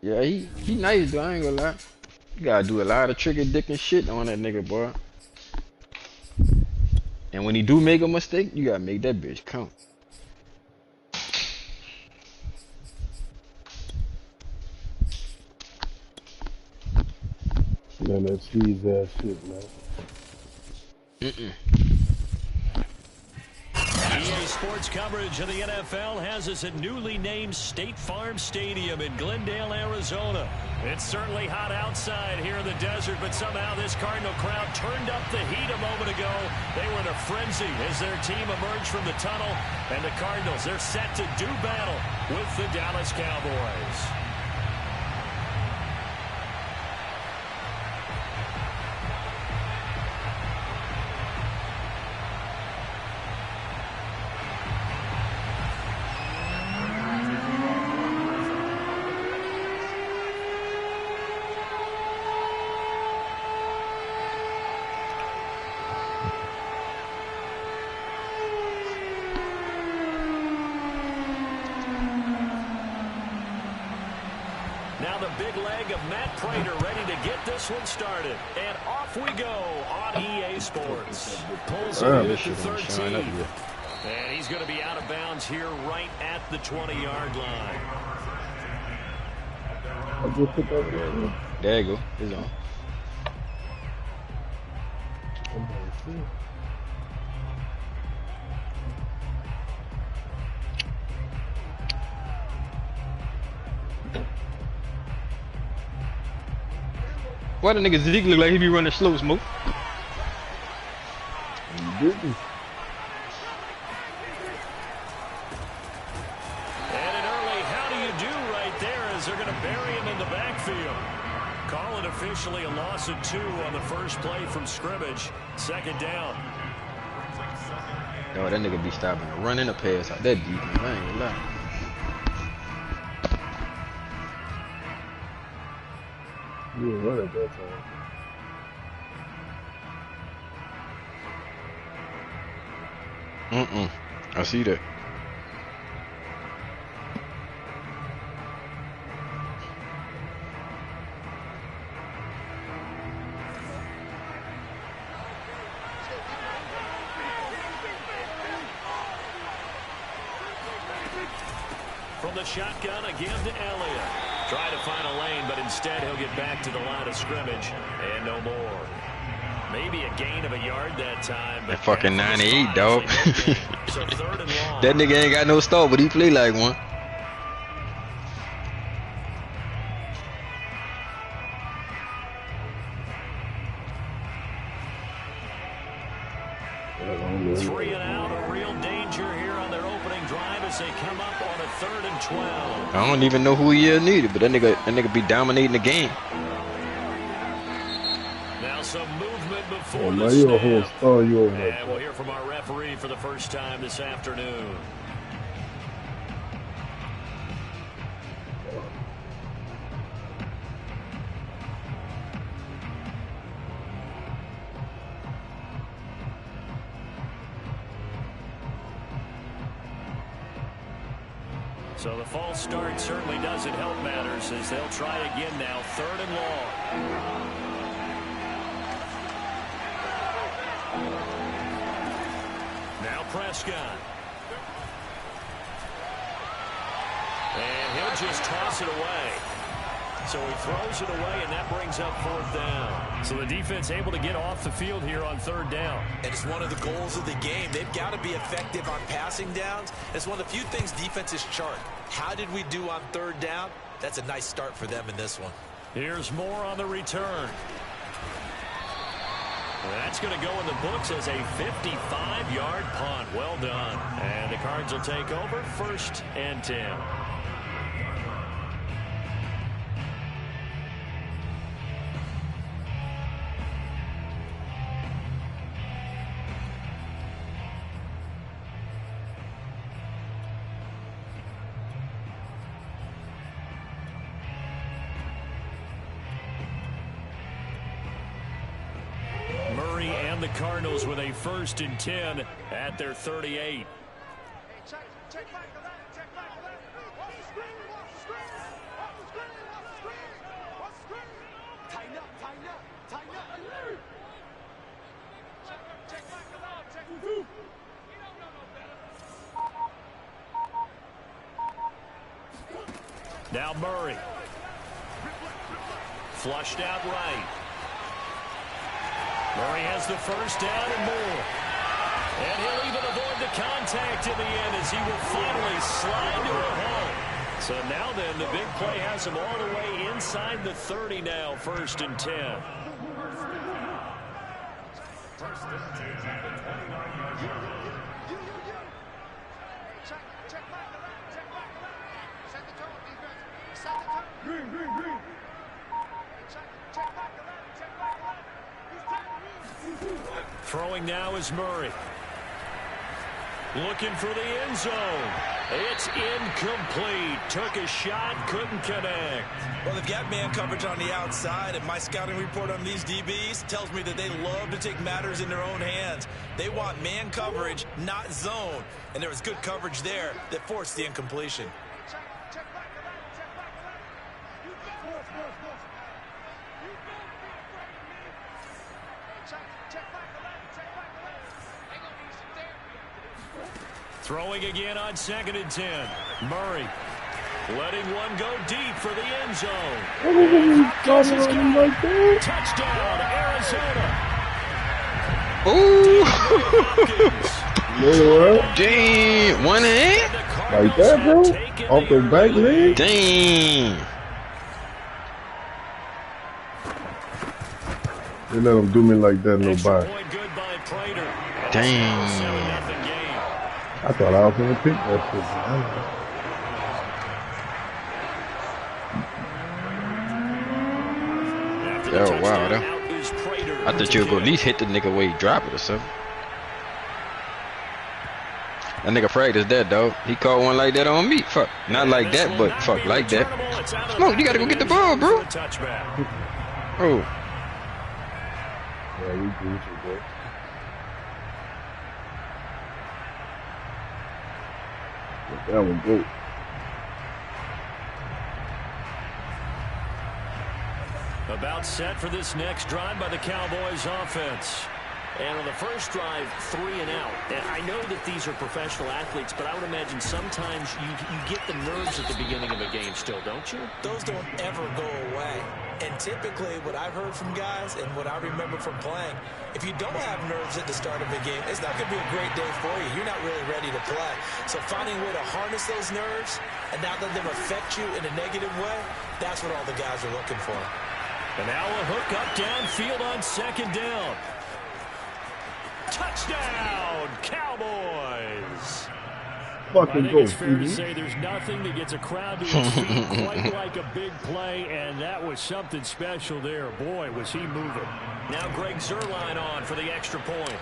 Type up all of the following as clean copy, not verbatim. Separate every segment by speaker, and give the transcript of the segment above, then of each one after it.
Speaker 1: Yeah, he nice though, I ain't gonna lie. You gotta do a lot of trigger dick and shit on that nigga, boy. And when he do make a mistake, you gotta make that bitch count.
Speaker 2: Man, that cheese ass shit, man.
Speaker 1: Mm-mm.
Speaker 3: EA Sports coverage of the NFL has us at newly named State Farm Stadium in Glendale, Arizona. It's certainly hot outside here in the desert, but somehow this Cardinal crowd turned up the heat a moment ago. They were in a frenzy as their team emerged from the tunnel, and the Cardinals, they're set to do battle with the Dallas Cowboys. Now the big leg of Matt Prater ready to get this one started. And off we go on EA Sports. Pulls it in at the 13. And he's going to be out of bounds here right at the 20-yard line.
Speaker 1: There you go. It's on. Why the nigga Zeke look like he be running slow, Smoke?
Speaker 3: And an early how do you do right there as they're going to bury him in the backfield. Call it officially a loss of 2 on the first play from scrimmage. Second down.
Speaker 1: Yo, that nigga be stopping to run in the pass out that deep, man. I ain't gonna lie.
Speaker 2: You were running that time.
Speaker 1: I see that.
Speaker 3: From the shotgun again to Elliott. Try to find a lane, but instead he'll get back to the line of scrimmage. And no more. Maybe a gain of a yard that time.
Speaker 1: That fucking 98, dog.
Speaker 3: So third and long.
Speaker 1: That nigga ain't got no start, but he play like one.
Speaker 3: Three and out, a real danger here on their opening drive as they come up on a 3rd and 12.
Speaker 1: I don't even know who he is needed, but that nigga be dominating the game.
Speaker 3: Now some movement before
Speaker 2: Now
Speaker 3: the
Speaker 2: you're a whole
Speaker 3: snap.
Speaker 2: star, you over
Speaker 3: And
Speaker 2: there.
Speaker 3: we'll hear from our referee for the first time this afternoon. So the false start certainly doesn't help matters as they'll try again now. 3rd and long. Now Prescott. And he'll just toss it away. So he throws it away, and that brings up 4th down. So the defense able to get off the field here on 3rd down.
Speaker 4: And it's one of the goals of the game. They've got to be effective on passing downs. It's one of the few things defenses chart. How did we do on 3rd down? That's a nice start for them in this one.
Speaker 3: Here's more on the return. That's going to go in the books as a 55-yard punt. Well done. And the Cards will take over 1st and 10. And the Cardinals with a 1st and 10 at their 38. Now Murray. Flushed out right. Murray has the first down and more. And he'll even avoid the contact in the end as he will finally slide to a halt. So now then, the big play has him all the way inside the 30 now, 1st and 10. Throwing now is Murray. Looking for the end zone. It's incomplete. Took a shot, couldn't connect.
Speaker 4: Well, they've got man coverage on the outside, and my scouting report on these DBs tells me that they love to take matters in their own hands. They want man coverage, not zone. And there was good coverage there that forced the incompletion.
Speaker 3: Throwing again on 2nd and 10. Murray letting one go deep for the end zone. Touchdown, Arizona.
Speaker 1: Ooh. Damn. One hand?
Speaker 2: Like that, bro? Off the back leg?
Speaker 1: Damn.
Speaker 2: They let him do me like that, nobody.
Speaker 1: Damn.
Speaker 2: I thought I was going to pick that shit.
Speaker 1: Oh, wow. I thought you would go at least hit the nigga where he drop it or something. That nigga practiced that, though. He caught one like that on me. Fuck. Not like that, but fuck like that. Smoke, you got to go get the ball, bro. Oh.
Speaker 2: Yeah, we do, bro. That was good.
Speaker 3: About set for this next drive by the Cowboys offense.
Speaker 5: And on the first drive, 3 and out. And I know that these are professional athletes, but I would imagine sometimes you get the nerves at the beginning of a game still, don't you?
Speaker 4: Those don't ever go away. And typically what I've heard from guys and what I remember from playing, if you don't have nerves at the start of a game, it's not going to be a great day for you. You're not really ready to play. So finding a way to harness those nerves and not let them affect you in a negative way, that's what all the guys are looking for.
Speaker 3: And now a hook up downfield on 2nd down. Touchdown, Cowboys!
Speaker 2: Fucking
Speaker 3: I think
Speaker 2: go,
Speaker 3: it's fair to say there's nothing that gets a crowd to its feet quite like a big play, and that was something special there. Boy, was he moving.
Speaker 5: Now Greg Zuerlein on for the extra point.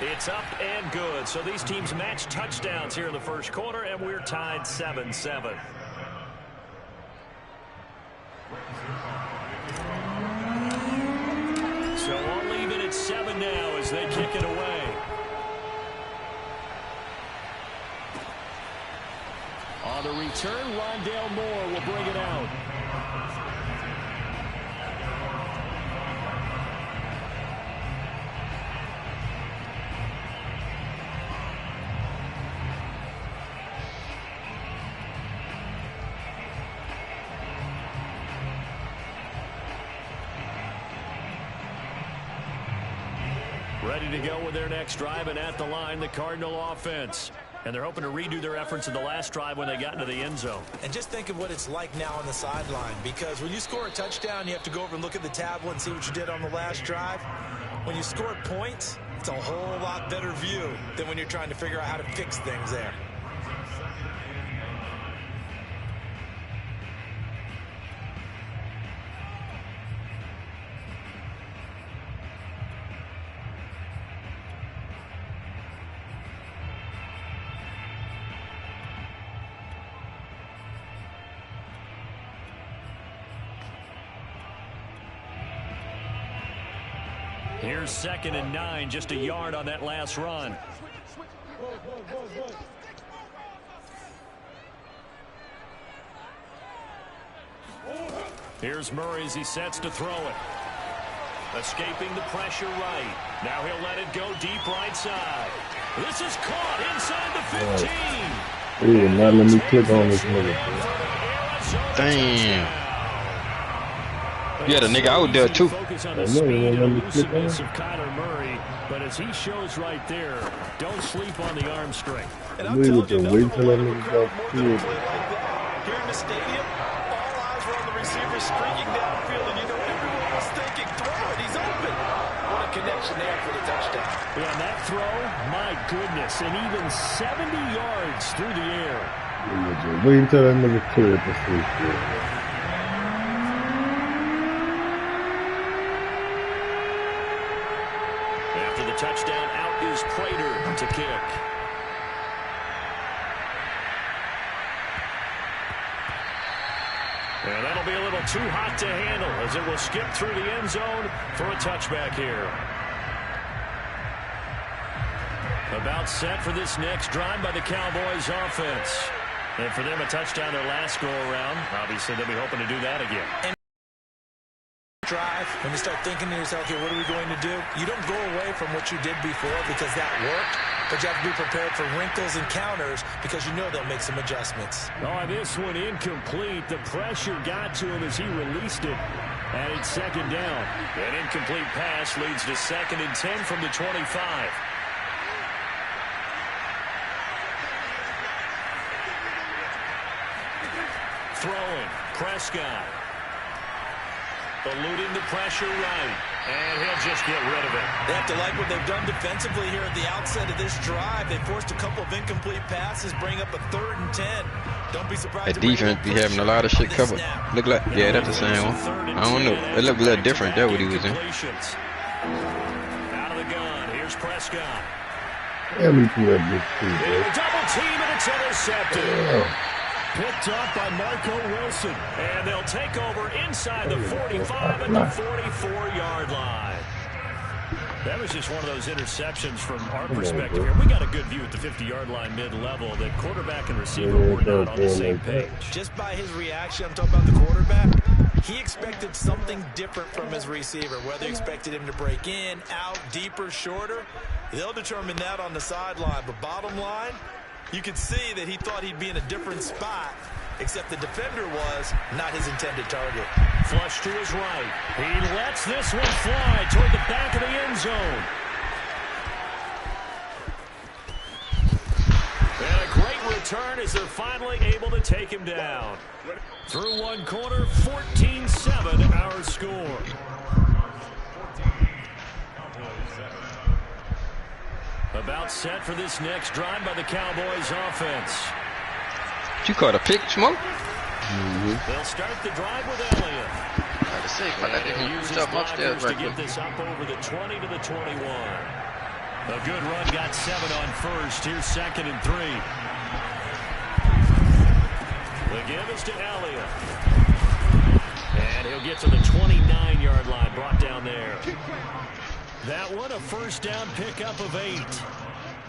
Speaker 3: It's up and good. So these teams match touchdowns here in the first quarter, and we're tied 7-7. So all even at 7 now as they kick it away. On the return, Rondale Moore will bring it out. Ready to go with their next drive, and at the line, the Cardinal offense. And they're hoping to redo their efforts in the last drive when they got into the end zone.
Speaker 4: And just think of what it's like now on the sideline, because when you score a touchdown, you have to go over and look at the tablet and see what you did on the last drive. When you score points, it's a whole lot better view than when you're trying to figure out how to fix things there.
Speaker 3: Here's 2nd and 9, just a yard on that last run. Here's Murray as he sets to throw it. Escaping the pressure right. Now he'll let it go deep right side. This is caught inside the 15.
Speaker 2: He will not let me click on this nigga.
Speaker 1: Damn. You had a nigga out there too.
Speaker 3: Focus on the speed and elusiveness of Kyler Murray, but as he shows right there, don't sleep on the arm strength.
Speaker 2: And I'm telling you, wait till that nigga go through.
Speaker 4: Here in the stadium, all eyes were on the receiver streaking downfield, and you know everyone was thinking, throw it, he's open. What a connection there for the touchdown.
Speaker 3: Yeah, and that throw, my goodness, and even 70 yards through the air.
Speaker 2: Wait until that nigga clear the street.
Speaker 3: After the touchdown, out is Prater to kick. And that'll be a little too hot to handle as it will skip through the end zone for a touchback here. About set for this next drive by the Cowboys offense. And for them, a touchdown their last go-around. Obviously, they'll be hoping to do that again. And
Speaker 4: drive, when you start thinking to yourself, okay, what are we going to do? You don't go away from what you did before because that worked, but you have to be prepared for wrinkles and counters because you know they'll make some adjustments.
Speaker 3: Oh, this one incomplete. The pressure got to him as he released it. And it's second down. An incomplete pass leads to 2nd and 10 from the 25. Throwing, Prescott. Eluding the pressure right. And he'll just get rid of it.
Speaker 4: They have to like what they've done defensively here at the outset of this drive. They forced a couple of incomplete passes, bring up a 3rd and 10. Don't be surprised.
Speaker 1: That defense be having a lot of shit covered. Look like, yeah, that's the same one. I don't know. It looked a little different. That's what he was in.
Speaker 3: Out of the gun. Here's Prescott.
Speaker 2: Damn, he threw that bitch too, bro.
Speaker 3: Double team and it's intercepted.
Speaker 2: Yeah.
Speaker 3: Picked up by Marco Wilson. And they'll take over inside the 45 and the 44-yard line. That was just one of those interceptions from our perspective here. We got a good view at the 50-yard line mid-level that quarterback and receiver were not on the same page.
Speaker 4: Just by his reaction, I'm talking about the quarterback, he expected something different from his receiver, whether he expected him to break in, out, deeper, shorter. They'll determine that on the sideline. But bottom line, you could see that he thought he'd be in a different spot, except the defender was not his intended target.
Speaker 3: Flush to his right. He lets this one fly toward the back of the end zone. And a great return as they're finally able to take him down. Through one quarter, 14-7 our score. About set for this next drive by the Cowboys offense.
Speaker 1: You caught a pick, Smoke?
Speaker 3: They'll start the drive with Elliott.
Speaker 1: Gotta say, but that didn't use up upstairs
Speaker 3: to get this up over the 20 to the 21. A good run, got 7 on first. Here's 2nd and 3. The give is to Elliott. And he'll get to the 29-yard line, brought down there. That one, a first down pickup of 8.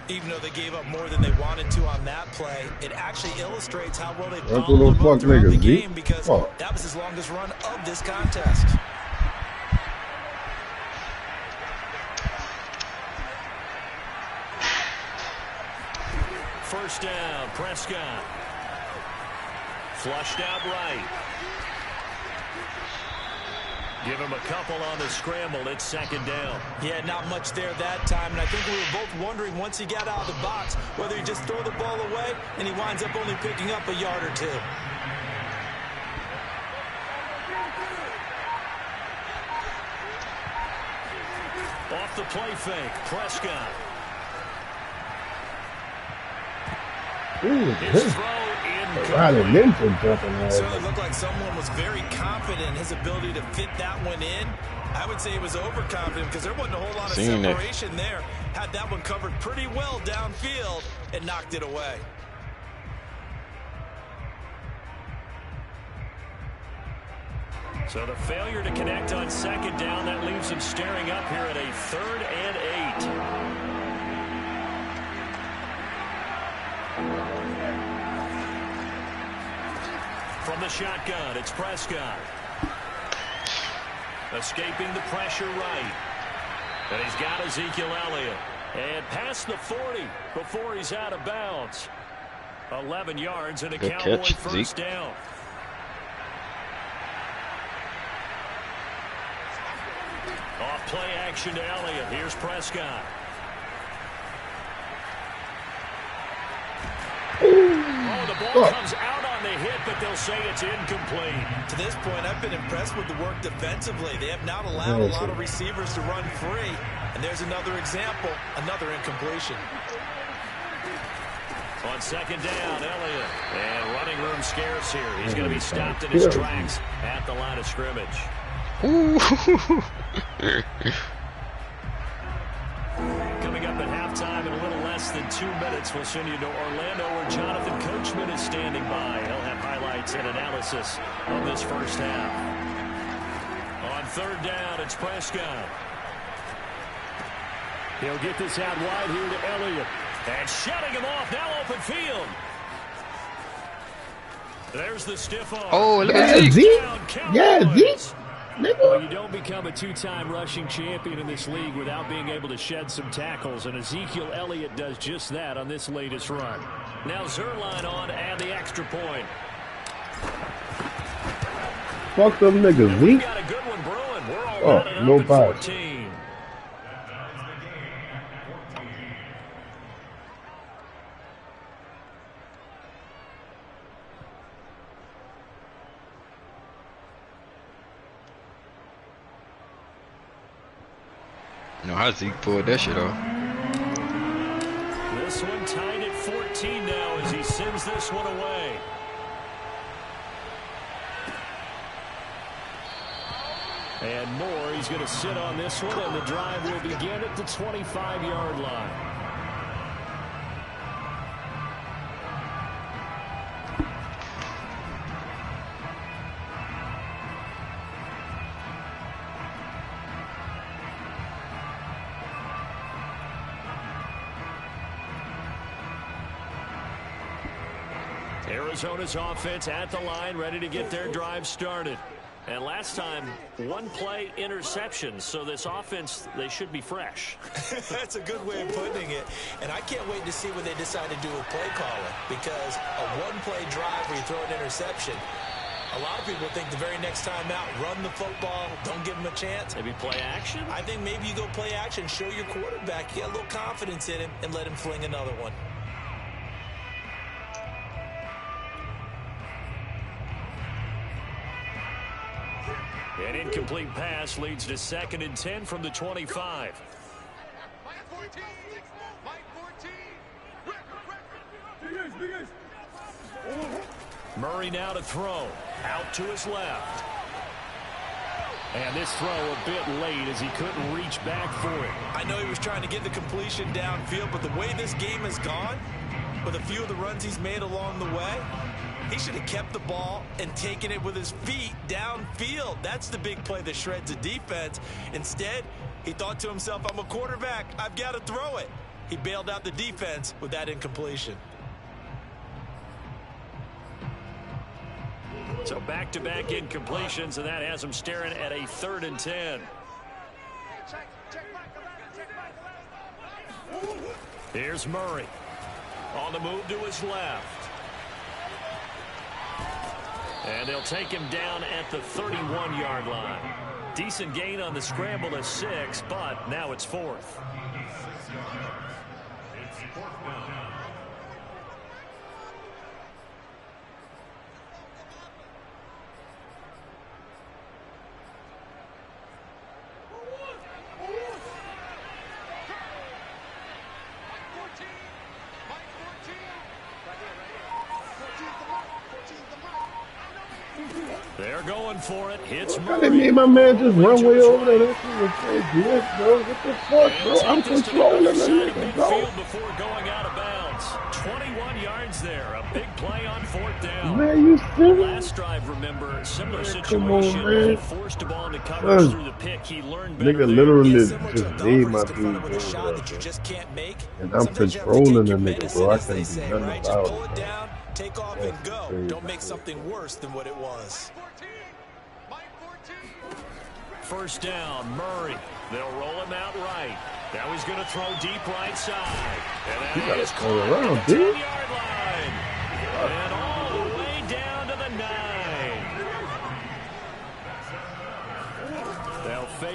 Speaker 4: Even though they gave up more than they wanted to on that play, it actually illustrates how well they followed them throughout the game because that was his longest run of this contest.
Speaker 3: First down, Prescott. Flushed out right. Give him a couple on the scramble. It's 2nd down.
Speaker 4: Yeah, not much there that time. And I think we were both wondering once he got out of the box whether he just throw the ball away and he winds up only picking up a yard or 2.
Speaker 3: Off the play fake, Prescott. His throw incomplete.
Speaker 4: Certainly looked like someone was very confident in his ability to fit that one in. I would say he was overconfident because there wasn't a whole lot of separation there. Had that one covered pretty well downfield and knocked it away.
Speaker 3: So the failure to connect on 2nd down, that leaves him staring up here at a 3rd and 8. From the shotgun, it's Prescott. Escaping the pressure right. And he's got Ezekiel Elliott. And past the 40 before he's out of bounds. 11 yards and a
Speaker 1: Good
Speaker 3: Cowboy
Speaker 1: catch,
Speaker 3: first
Speaker 1: Zeke.
Speaker 3: down. Off play action to Elliott. Here's Prescott. Oh, the ball comes out on the hit, but they'll say it's incomplete.
Speaker 4: To this point, I've been impressed with the work defensively. They have not allowed a lot of receivers to run free. And there's another example, another incompletion.
Speaker 3: On second down, Elliott. And running room scarce here. He's going to be stopped in his tracks at the line of scrimmage. Coming up at halftime in a little less than 2 minutes, we'll send you to Orlando where Jonathan Coachman is standing by. He'll have highlights and analysis of this first half. On third down, it's Prescott. He'll get this out wide here to Elliott. And shutting him off, now open field. There's the stiff arm.
Speaker 1: Oh, look at Zeke.
Speaker 2: Yeah, Zeke.
Speaker 3: Well, you don't become a two-time rushing champion in this league without being able to shed some tackles, and Ezekiel Elliott does just that on this latest run. Now Zerline on to add the extra point.
Speaker 2: Fuck them niggas,
Speaker 3: We've
Speaker 2: Zeke.
Speaker 3: got a good one brewing. We're all running up
Speaker 2: no
Speaker 3: at
Speaker 2: pass.
Speaker 3: 14.
Speaker 1: You know how Zeke pulled that shit off.
Speaker 3: This one tied at 14 now as he sends this one away. And more, he's going to sit on this one, and the drive will begin at the 25-yard line. Arizona's offense at the line, ready to get their drive started. And last time, one play interception, so this offense, they should be fresh.
Speaker 4: That's a good way of putting it. And I can't wait to see what they decide to do with play calling, because a one-play drive where you throw an interception, a lot of people think the very next time out, run the football, don't give them a chance.
Speaker 3: Maybe play action?
Speaker 4: I think maybe you go play action, show your quarterback, get a little confidence in him, and let him fling another one.
Speaker 3: An incomplete pass leads to 2nd and 10 from the 25. Murray now to throw. Out to his left. And this throw a bit late as he couldn't reach back for it.
Speaker 4: I know he was trying to get the completion downfield, but the way this game has gone, with a few of the runs he's made along the way, he should have kept the ball and taken it with his feet downfield. That's the big play that shreds a defense. Instead, he thought to himself, I'm a quarterback, I've got to throw it. He bailed out the defense with that incompletion.
Speaker 3: So back-to-back incompletions, and that has him staring at a 3rd and 10. Here's Murray. On the move to his left. And they'll take him down at the 31-yard line. Decent gain on the scramble to 6, but now it's 4th. They're going for it. Hits Murray.
Speaker 2: They made my man just run way over there. That shit was so good, bro. What the fuck, bro? I'm controlling the nigga, bro.
Speaker 3: Before going out of bounds. 21 yards there. A big play on 4th down.
Speaker 2: Man, you serious?
Speaker 3: Last drive, remember, similar situation.
Speaker 2: Come on, man.
Speaker 3: He forced the ball into coverage through the pick. He learned better.
Speaker 2: Nigga literally
Speaker 4: It's
Speaker 2: just made my dude
Speaker 4: with a
Speaker 2: go
Speaker 4: shot that you
Speaker 2: there.
Speaker 4: just can't make.
Speaker 2: And I'm
Speaker 4: Sometimes you have to
Speaker 2: controlling
Speaker 4: take
Speaker 2: the
Speaker 4: your
Speaker 2: nigga, bro. I
Speaker 4: medicine, as
Speaker 2: can't
Speaker 4: they
Speaker 2: do
Speaker 4: say,
Speaker 2: nothing
Speaker 4: right? Just
Speaker 2: about
Speaker 4: pull
Speaker 2: it,
Speaker 4: it
Speaker 2: bro.
Speaker 4: down, take off
Speaker 2: That's
Speaker 4: and go.
Speaker 2: crazy.
Speaker 4: Don't make something worse than what it was.
Speaker 3: 1st down, Murray. They'll roll him out right. Now he's going to throw deep right side. And
Speaker 2: You
Speaker 3: that
Speaker 2: gotta
Speaker 3: is
Speaker 2: throw it
Speaker 3: caught
Speaker 2: around,
Speaker 3: at the
Speaker 2: dude.
Speaker 3: 10-yard line.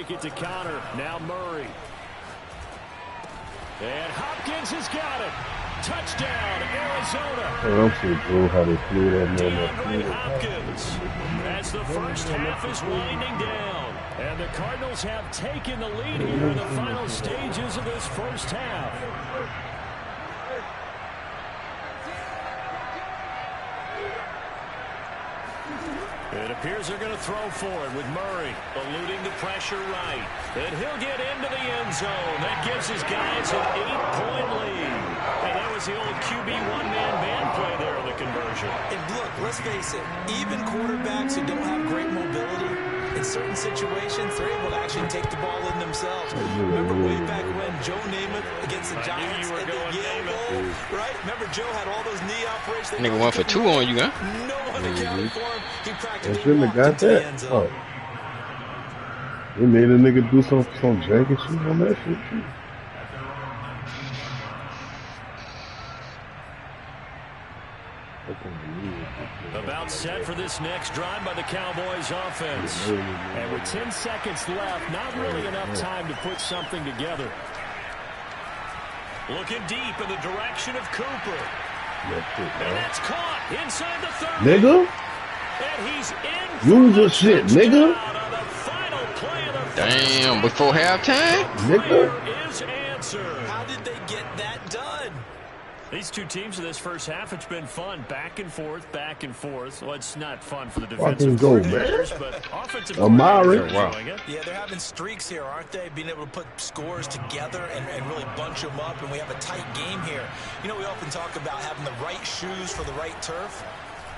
Speaker 3: take it to counter. Now Murray. And Hopkins has got it. Touchdown, Arizona.
Speaker 2: Oh, I'm so cool how they flew that
Speaker 3: DeAndre Hopkins. As the first half is winding down. And the Cardinals have taken the lead here in the final stages of this first half. It appears they're going to throw for it with Murray eluding the pressure right. And he'll get into the end zone. That gives his guys an 8-point lead. And that was the old QB one-man band play there in the conversion.
Speaker 4: And look, let's face it, even quarterbacks who don't have great mobility, in certain situations, they're able to actually take the ball in themselves. Remember way back when Joe Namath against the Giants at the Yale Bowl, right? Remember Joe had all those knee operations.
Speaker 1: Nigga 1 for 2 on you, huh?
Speaker 4: No one accounted for him. He practically
Speaker 2: shouldn't have got that. Oh. They made a nigga do some janky shit on that shit too.
Speaker 3: About set for this next drive by the Cowboys offense. And with 10 seconds left, not really enough time to put something together. Looking deep in the direction of Cooper. And that's caught inside the 30.
Speaker 2: Nigga?
Speaker 3: And he's in.
Speaker 2: Use your shit, nigga.
Speaker 1: Damn, before halftime?
Speaker 2: Nigga.
Speaker 3: Is answer.
Speaker 4: How did they get that done?
Speaker 3: These two teams in this first half, it's been fun. Back and forth, back and forth. Well, it's not fun for the defensive coordinators, but offensive coordinators are enjoying it.
Speaker 4: Yeah, they're having streaks here, aren't they? Being able to put scores together and really bunch them up, and we have a tight game here. You know, we often talk about having the right shoes for the right turf.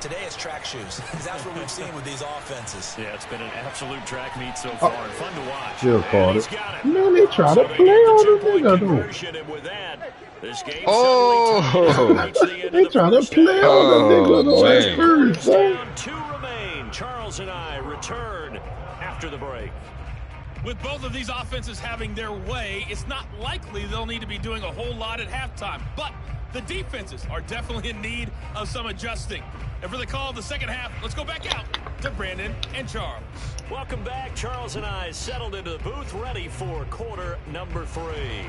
Speaker 4: Today is track shoes, because that's what we've seen with these offenses.
Speaker 3: Yeah, it's been an absolute track meet so far, and fun to watch.
Speaker 2: Still caught it. Man, they try to play on the nigga, though. They try to play on the nigga, though. That's first,
Speaker 3: down 2 remain. Charles and I return after the break.
Speaker 6: With both of these offenses having their way, it's not likely they'll need to be doing a whole lot at halftime. But the defenses are definitely in need of some adjusting. And for the call of the second half, let's go back out to Brandon and Charles.
Speaker 3: Welcome back. Charles and I settled into the booth, ready for quarter number 3.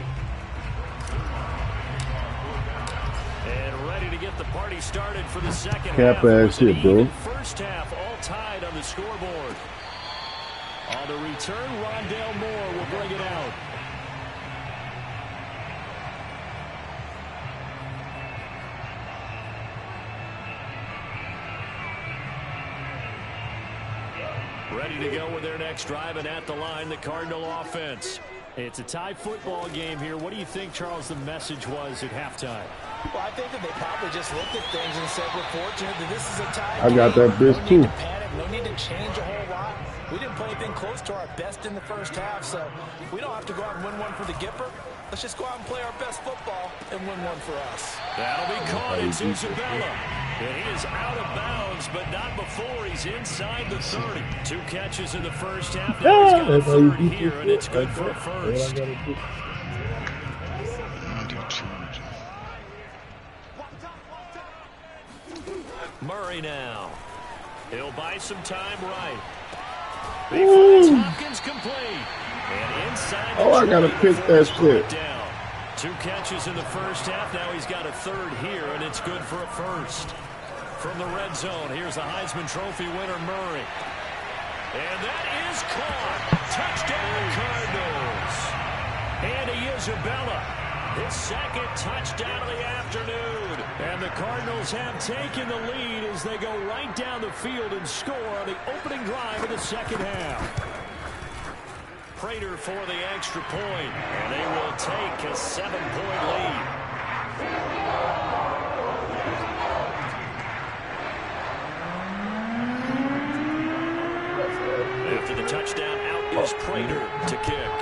Speaker 3: And ready to get the party started for the second half.
Speaker 2: Cap ass shit, bro.
Speaker 3: First half all tied on the scoreboard. On the return, Rondale Moore will bring it out. Ready to go with their next drive, and at the line, the Cardinal offense. It's a tie football game here. What do you think, Charles, the message was at halftime?
Speaker 4: Well, I think that they probably just looked at things and said, we're fortunate that this is a tie.
Speaker 2: I got that bitch too.
Speaker 4: No need to panic. No need to change a whole lot. We didn't play anything close to our best in the first half, so we don't have to go out and win one for the Gipper. Let's just go out and play our best football and win one for us.
Speaker 3: That'll be caught. It's Isabella. And he is out of bounds, but not before he's inside the 30. 2 catches in the first half. Now he's got a third here, and it's good for a first. Murray now. He'll buy some time right. He finds Hopkins complete. And inside the
Speaker 2: I gotta pick that shit.
Speaker 3: Down. 2 catches in the first half. Now he's got a third here, and it's good for a first. From the red zone, here's the Heisman Trophy winner, Murray. And that is caught. Touchdown, Cardinals. Andy Isabella, his second touchdown of the afternoon. And the Cardinals have taken the lead as they go right down the field and score on the opening drive of the second half. Prater for the extra point, and they will take a 7-point lead. After the touchdown, out is Prater to kick.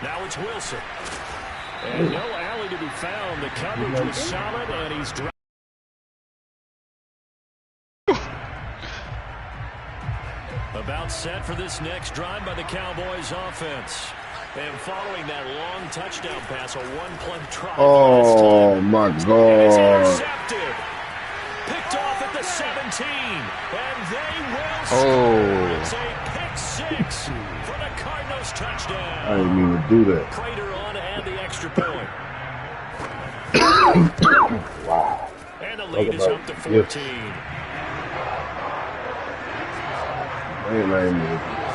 Speaker 3: Now it's Wilson. And no alley to be found. The coverage was solid, and he's dropped. About set for this next drive by the Cowboys offense. And following that long touchdown pass, a one-play drive.
Speaker 2: Oh, my God.
Speaker 3: Intercepted. Picked off at the 17, and they will
Speaker 1: Oh.
Speaker 3: score. It's a pick six for the Cardinals touchdown.
Speaker 2: I didn't mean to do that.
Speaker 3: Prater on to add the extra point.
Speaker 2: Wow.
Speaker 3: And the lead is up to 14.
Speaker 2: I ain't mean to do that.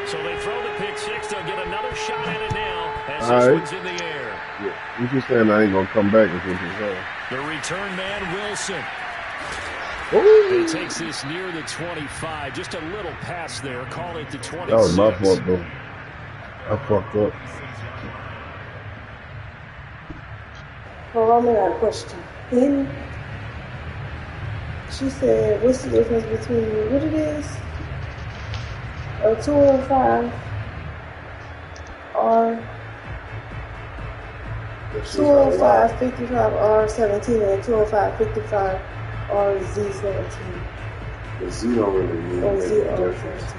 Speaker 3: So they throw the pick six. They'll get another shot at it now as
Speaker 2: All
Speaker 3: this
Speaker 2: right.
Speaker 3: one's in the air.
Speaker 2: Yeah. You keep saying I ain't gonna come back if it's his.
Speaker 3: The return man, Wilson.
Speaker 2: Ooh.
Speaker 3: He takes this near the 25. Just a little pass there. Call it the 26.
Speaker 2: That was my fault, though. I fucked up.
Speaker 7: Well, I got a question. She said, what's the difference between what it is? A 205 or 205 55 R17 and 205 55 RZ17.
Speaker 8: The Z don't really mean
Speaker 7: Or
Speaker 8: any difference.
Speaker 7: ZR17.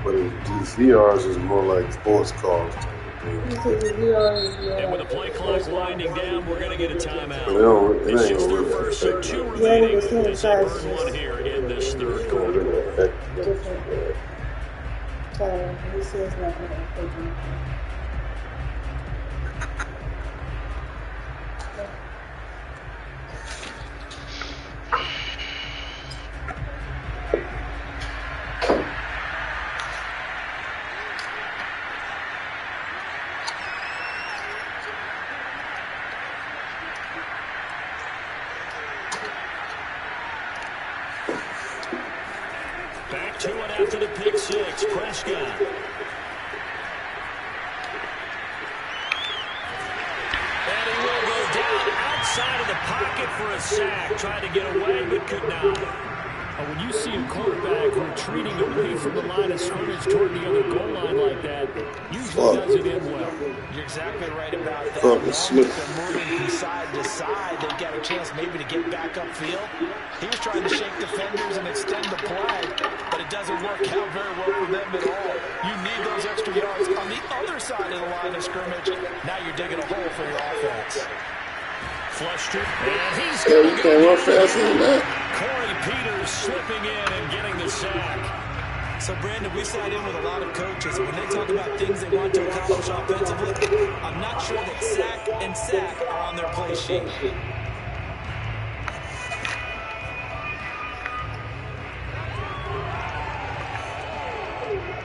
Speaker 8: But these VRs is more like sports cars type of thing.
Speaker 7: He said the VR is VR.
Speaker 3: And with the play clock winding down, we're going to get a
Speaker 8: But
Speaker 3: timeout.
Speaker 8: it
Speaker 3: It's
Speaker 8: ain't
Speaker 3: just their
Speaker 8: really
Speaker 3: first, so
Speaker 8: affect
Speaker 3: 2
Speaker 8: nothing.
Speaker 3: remaining
Speaker 7: Yeah, the
Speaker 3: as they
Speaker 7: same
Speaker 3: burn
Speaker 7: size.
Speaker 3: one here in this third
Speaker 8: It don't
Speaker 3: quarter.
Speaker 8: really affect nothing.
Speaker 7: Different. So he says it's not going to affect anything.
Speaker 3: Back to it after the pick six. Prescott. And he will go down outside of the pocket for a sack. Tried to get away, but could not. When you see a quarterback retreating away from the line of scrimmage toward the other goal line like that, usually does it in well.
Speaker 4: You're exactly right about that.
Speaker 8: Fucking Smith.
Speaker 4: They're moving from side to side. They've got a chance maybe to get back upfield. He was trying to shake defenders and extend the play, but it doesn't work out very well for them at all. You need those extra yards on the other side of the line of scrimmage. Now you're digging a hole for your offense.
Speaker 3: Flushed it, and he's
Speaker 8: Yeah,
Speaker 3: going
Speaker 8: we
Speaker 3: to
Speaker 8: can't
Speaker 3: go
Speaker 8: run faster than that.
Speaker 3: Corey Peters slipping in and getting the sack.
Speaker 4: So, Brandon, we sat in with a lot of coaches. When they talk about things they want to accomplish offensively, I'm not sure that sack and sack are on their play sheet.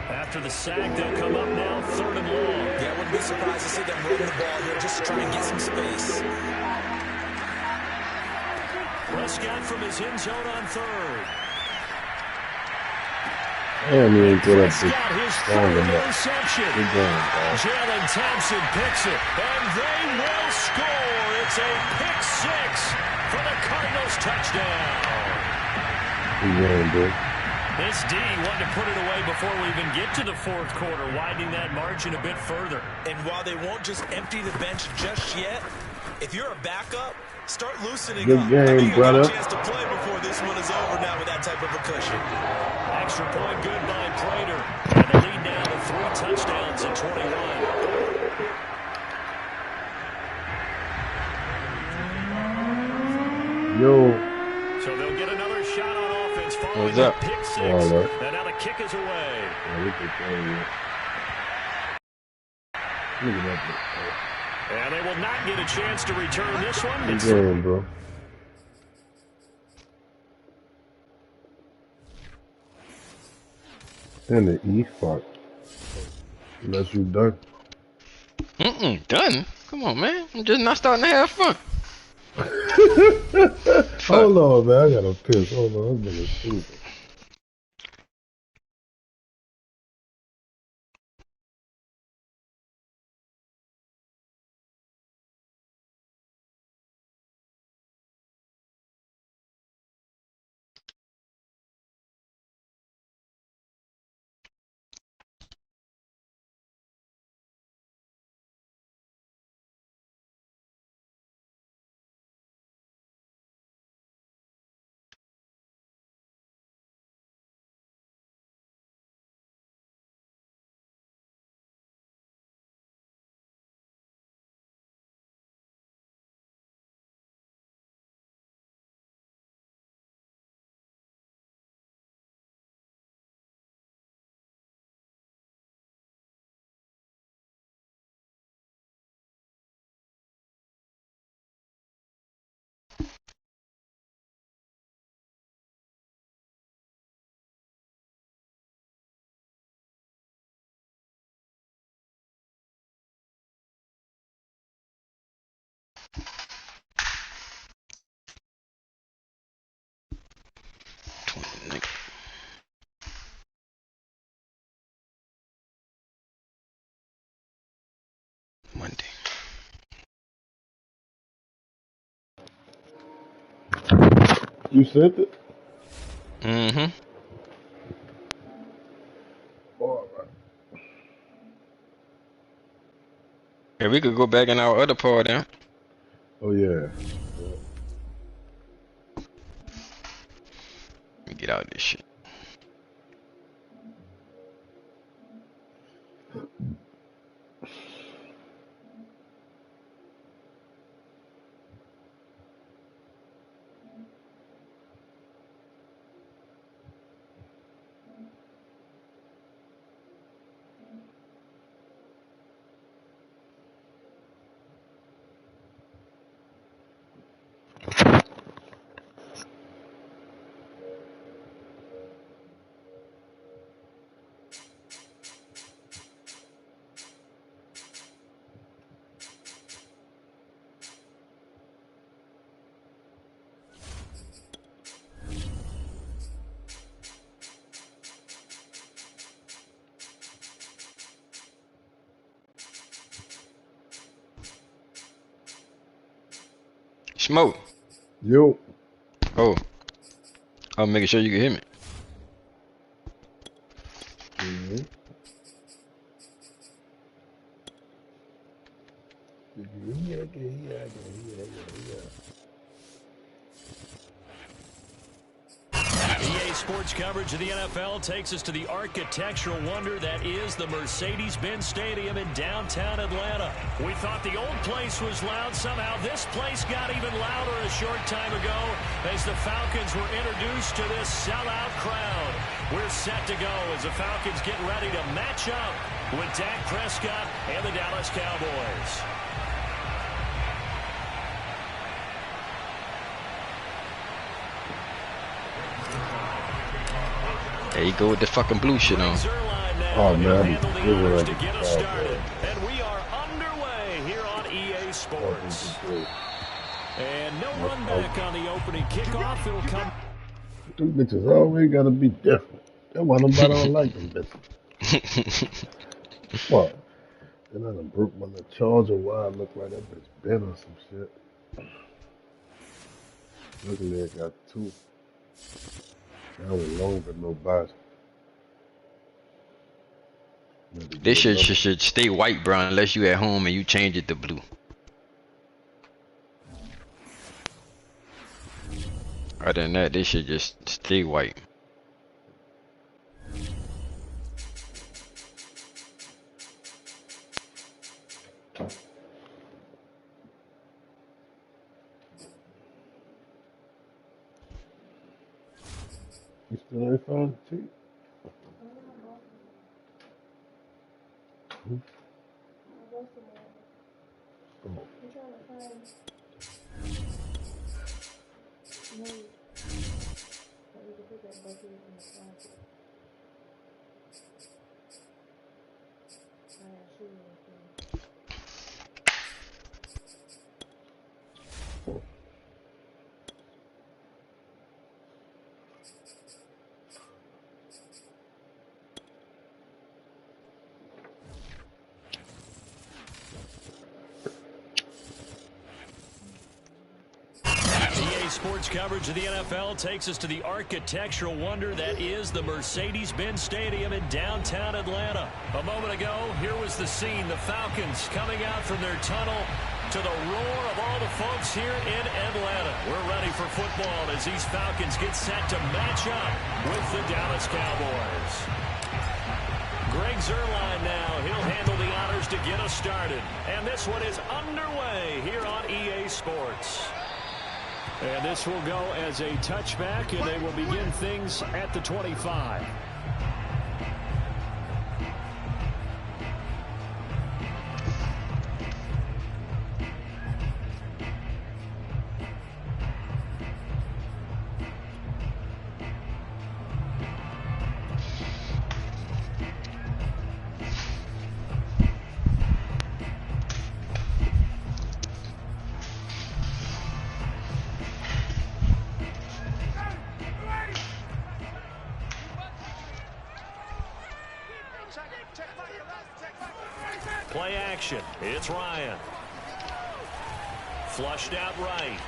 Speaker 3: After the sack, they'll come up now, 3rd and long.
Speaker 4: Yeah, I wouldn't be surprised to see them running the ball here just to try and get some space.
Speaker 3: Prescott from his end zone on 3rd.
Speaker 2: Damn, you ain't put up this
Speaker 3: Prescott, his
Speaker 2: strong
Speaker 3: 3rd
Speaker 2: enough.
Speaker 3: interception.
Speaker 2: Good game, dog.
Speaker 3: Jalen Thompson picks it, and they will score. It's a pick six for the Cardinals touchdown.
Speaker 2: Good game, bro.
Speaker 3: This D wanted to put it away before we even get to the 4th quarter, widening that margin a bit further.
Speaker 4: And while they won't just empty the bench just yet, if you're a backup, start loosening
Speaker 2: Good
Speaker 4: up.
Speaker 2: game,
Speaker 4: I think you'll
Speaker 2: brother.
Speaker 4: get a chance to play before this one is over now with that type of a cushion.
Speaker 3: Extra point good by Prater. And the lead now to 3 touchdowns at 21.
Speaker 2: Yo.
Speaker 3: So they'll get another shot on offense following
Speaker 1: What's
Speaker 3: the
Speaker 1: up?
Speaker 3: pick six.
Speaker 2: All right.
Speaker 3: And now the kick is away.
Speaker 2: Yeah, look at that.
Speaker 3: And they will not get a chance to return this one.
Speaker 2: Good
Speaker 3: It's
Speaker 2: game, bro. And the E spot. Unless you done.
Speaker 1: Done? Come on, man. I'm just not starting to have fun.
Speaker 2: Hold on, man. I gotta piss. Hold on. I'm gonna stupid. You sent it?
Speaker 1: Mm-hmm.
Speaker 2: All right.
Speaker 1: Hey, we could go back in our other part now.
Speaker 2: Oh, yeah.
Speaker 1: Let me get out of this shit. Smoke.
Speaker 2: Yo.
Speaker 1: Oh. I'm making sure you can hear me.
Speaker 2: Mm-hmm. Yeah.
Speaker 3: EA Sports coverage of the NFL takes us to the architectural wonder that is the Mercedes-Benz Stadium in downtown Atlanta. We thought the old place was loud. Somehow this place got even louder a short time ago as the Falcons were introduced to this sellout crowd. We're set to go as the Falcons get ready to match up with Dak Prescott and the Dallas Cowboys.
Speaker 1: There you go with the fucking blue shit on.
Speaker 2: Oh, man.
Speaker 3: To get us started. And we are underway here on EA Sports. And no run back on the opening kickoff. It'll come.
Speaker 2: Them bitches always gotta be different. That's why nobody don't like them bitches. What? Then I done broke my little charger wire. Look like that bitch bent or some shit. Luckily I got two. That was long but no body.
Speaker 1: This shit should stay white, bro, unless you at home and you change it to blue. Other than that, this should just stay white.
Speaker 2: You still ain't found the cheat?
Speaker 3: Sports coverage of the NFL takes us to the architectural wonder that is the Mercedes-Benz Stadium in downtown Atlanta. A moment ago, here was the scene. The Falcons coming out from their tunnel to the roar of all the folks here in Atlanta. We're ready for football as these Falcons get set to match up with the Dallas Cowboys. Greg Zuerlein now. He'll handle the honors to get us started. And this one is underway here on EA Sports. And this will go as a touchback, and they will begin things at the 25. Play action. It's Ryan. Flushed out right.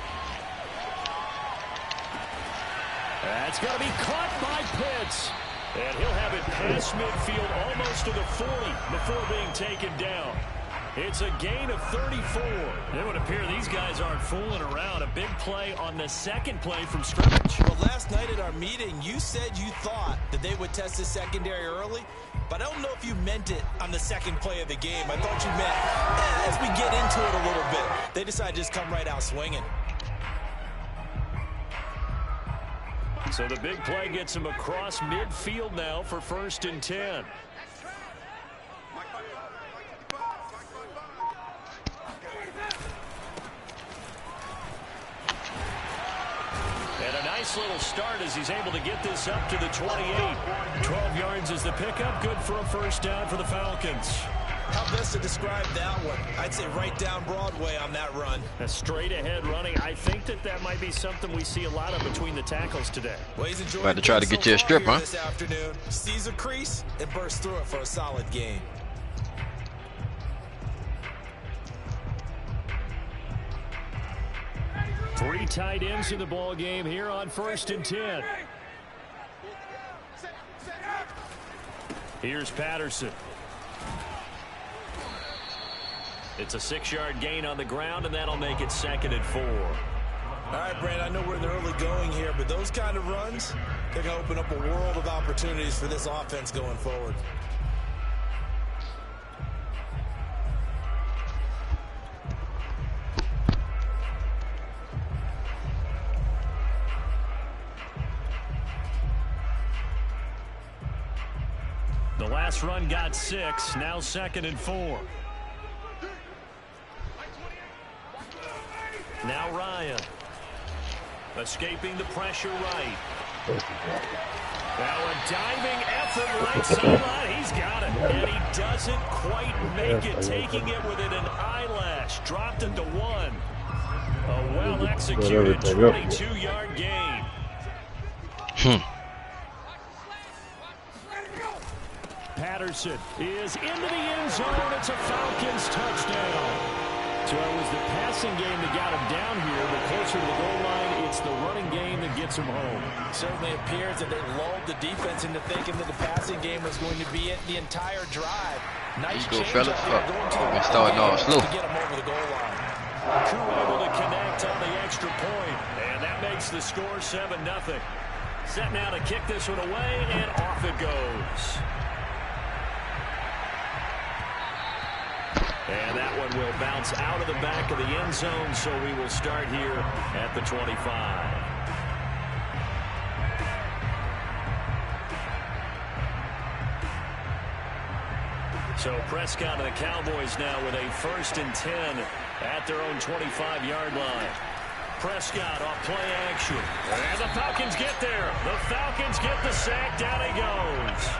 Speaker 5: That's going to be caught by Pitts. And he'll have it past midfield almost to the 40 before being taken down. It's a gain of 34. It would appear these guys aren't fooling around. A big play on the second play from scrimmage.
Speaker 4: Well, last night at our meeting, you said you thought that they would test the secondary early, but I don't know if you meant it on the second play of the game. I thought you meant as we get into it a little bit. They decided to just come right out swinging.
Speaker 5: So the big play gets him across midfield now for 1st and 10. And a nice little start as he's able to get this up to the 28. 12 yards is the pickup. Good for a first down for the Falcons.
Speaker 4: How best to describe that one? I'd say right down Broadway on that run.
Speaker 5: A straight ahead running. I think that might be something we see a lot of between the tackles today.
Speaker 4: Well, he's enjoying
Speaker 1: about to try to get you a strip, huh?
Speaker 4: This afternoon. Sees a crease and bursts through it for a solid gain.
Speaker 5: Three tight ends in the ball game here on 1st and 10. Here's Patterson. It's a 6-yard gain on the ground, and that'll make it 2nd and 4.
Speaker 4: All right, Brand, I know we're in the early going here, but those kind of runs, they're going to open up a world of opportunities for this offense going forward.
Speaker 5: The last run got 6, now 2nd and 4. Now Ryan. Escaping the pressure right. Now a diving effort right sideline. He's got it. And he doesn't quite make it. Taking it within an eyelash. Dropped it to 1. A well-executed 22-yard gain. Patterson is into the end zone. It's a Falcons touchdown. So it was the passing game that got him down here, but closer to the goal line, it's the running game that gets him home.
Speaker 4: It certainly appears that they lulled the defense into thinking that the passing game was going to be it the entire drive. Nice change
Speaker 1: fellas.
Speaker 4: up there going to the
Speaker 1: Starting off slow.
Speaker 4: to get him over the goal line.
Speaker 5: Crew able to connect on the extra point, and that makes the score 7-0. Set now to kick this one away, and off it goes. And that one will bounce out of the back of the end zone, so we will start here at the 25. So Prescott and the Cowboys now with a 1st and 10 at their own 25-yard line. Prescott off play action. And the Falcons get there. The Falcons get the sack. Down he goes.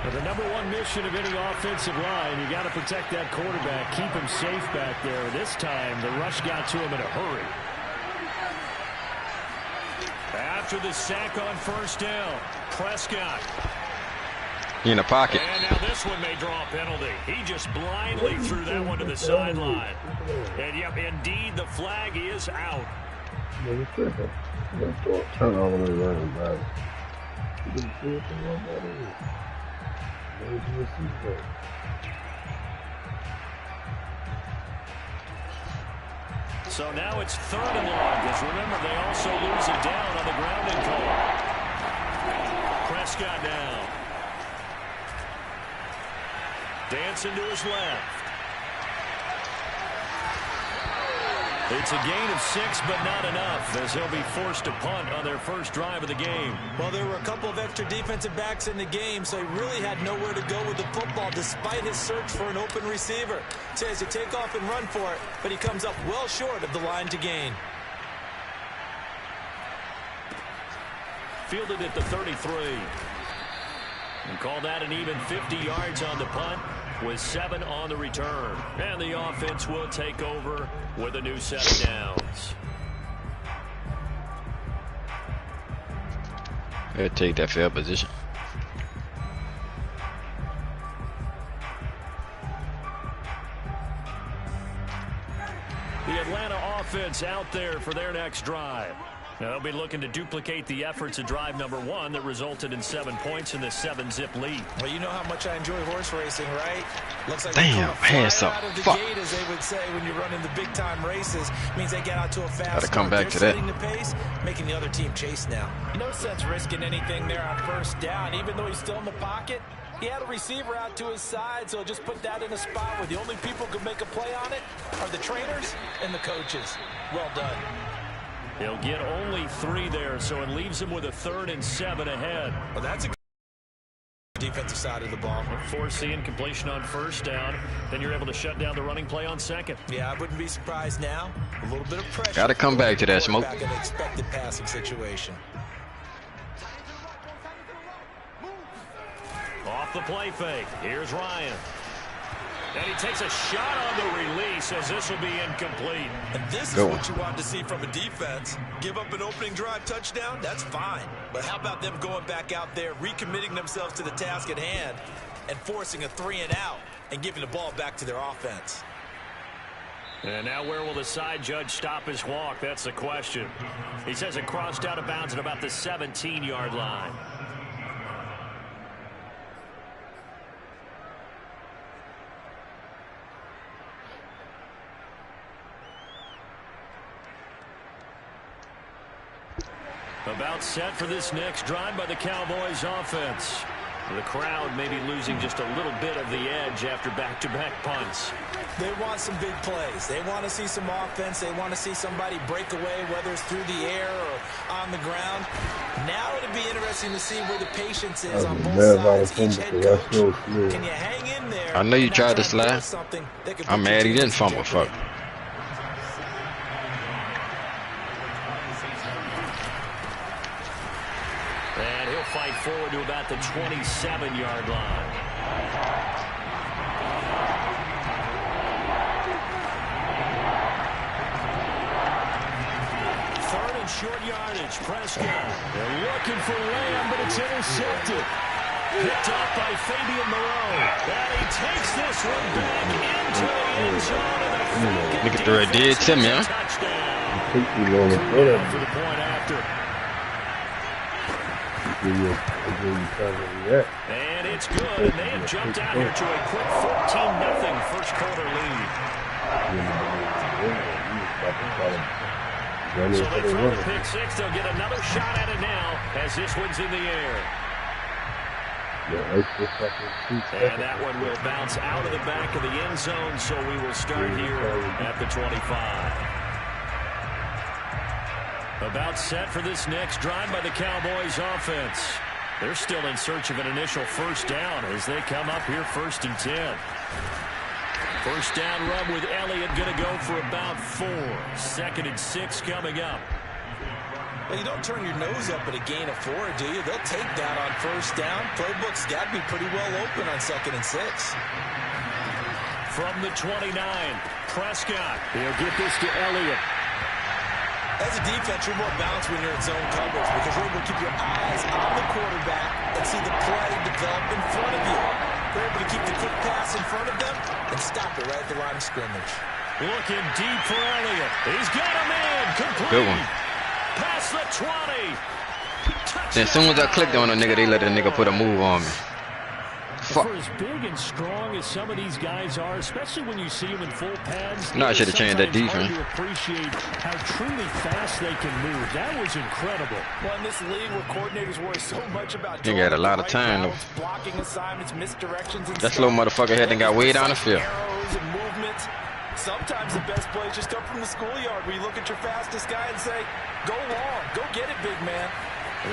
Speaker 5: Well, the number one mission of any offensive line, you got to protect that quarterback, keep him safe back there. This time, the rush got to him in a hurry. After the sack on 1st down, Prescott.
Speaker 1: In the pocket.
Speaker 5: And now this one may draw a penalty. He just blindly threw that one to the sideline. And yep, indeed, the flag is out.
Speaker 2: Turn all the way around, man.
Speaker 5: So now it's 3rd and long, because remember, they also lose it down on the grounding call. Prescott now. Dancing to his left. It's a gain of 6, but not enough, as he'll be forced to punt on their first drive of the game.
Speaker 4: Well, there were a couple of extra defensive backs in the game, so he really had nowhere to go with the football despite his search for an open receiver. Says to take off and run for it, but he comes up well short of the line to gain.
Speaker 5: Fielded at the 33. And call that an even 50 yards on the punt with 7 on the return. And the offense will take over with a new set of downs.
Speaker 1: They'll take that field position.
Speaker 5: The Atlanta offense out there for their next drive.
Speaker 3: They'll be looking to duplicate the efforts of drive number 1 that resulted in 7 points in the 7-zip lead.
Speaker 4: Well, you know how much I enjoy horse racing, right? Looks like
Speaker 1: damn, hands up.
Speaker 4: Out of the
Speaker 1: fuck.
Speaker 4: gate, as they would say when you're running the big-time races. Means they get out to a fast
Speaker 1: Gotta come back to that.
Speaker 4: The pace, making the other team chase now.
Speaker 9: No sense risking anything there on first down. Even though he's still in the pocket, he had a receiver out to his side, so just put that in a spot where the only people who can make a play on it are the trainers and the coaches. Well done.
Speaker 3: He'll get only 3 there, so it leaves him with a 3rd and 7 ahead.
Speaker 4: Well, that's a good defensive side of the ball.
Speaker 3: Force the incompletion on first down, then you're able to shut down the running play on 2nd.
Speaker 4: Yeah, I wouldn't be surprised now. A little bit of pressure.
Speaker 1: Gotta come back to that, Smoke.
Speaker 4: An expected passing situation.
Speaker 3: Off the play fake. Here's Ryan. And he takes a shot on the release as this will be incomplete.
Speaker 4: And this is what you want to see from a defense. Give up an opening drive touchdown, that's fine. But how about them going back out there, recommitting themselves to the task at hand, and forcing a 3-and-out and giving the ball back to their offense?
Speaker 3: And now where will the side judge stop his walk? That's the question. He says it crossed out of bounds at about the 17-yard line. About set for this next drive by the Cowboys offense. The crowd may be losing just a little bit of the edge after back-to-back punts.
Speaker 4: They want some big plays. They want to see some offense. They want to see somebody break away, whether it's through the air or on the ground. Now it'll be interesting to see where the patience is on both sides. Each head coach. Can you hang in there?
Speaker 1: I know you tried to slide. I'm mad he didn't fumble. Fuck.
Speaker 3: And he'll fight forward to about the 27-yard line. Third and short yardage. Prescott. They're looking for Lamb, but it's intercepted. Picked up by Fabian Moreau. And he takes this one back into the end zone.
Speaker 1: Look at the red did to me, huh?
Speaker 3: Touchdown. For the point after. And it's good, and they have jumped out here to a quick 14-0 first quarter lead. So they throw the pick six. They'll get another shot at it now as this one's in the air. And that one will bounce out of the back of the end zone, so we will start here at the 25. About set for this next drive by the Cowboys offense. They're still in search of an initial first down as they come up here 1st and 10. First down run with Elliott going to go for about 4. 2nd and 6 coming up.
Speaker 4: Well, you don't turn your nose up at a gain of 4, do you? They'll take that on first down. Playbook's got to be pretty well open on 2nd and 6.
Speaker 3: From the 29, Prescott. He'll get this to Elliott.
Speaker 4: As a defense, you're more balanced when you're in zone coverage because you're able to keep your eyes on the quarterback and see the play develop in front of you. You're able to keep the quick pass in front of them and stop it right at the line of scrimmage.
Speaker 3: Looking deep for Elliott. He's got him in. Complete.
Speaker 1: Good one.
Speaker 3: Past the 20.
Speaker 1: Then as soon as I clicked on a nigga, they let a nigga put a move on me. Fuck.
Speaker 3: For as big and strong as some of these guys are, especially when you see them in full pads,
Speaker 1: No, I should have changed that defense.
Speaker 3: To appreciate how truly fast they can move. That was incredible.
Speaker 9: Well, in this league where coordinators worry so much about
Speaker 1: You got a lot of time though.
Speaker 9: blocking assignments, misdirections, and
Speaker 1: that slow motherfucker had got way down the field.
Speaker 9: Arrows and movements. Sometimes the best plays just come from the schoolyard where you look at your fastest guy and say, "Go long, go get it, big man."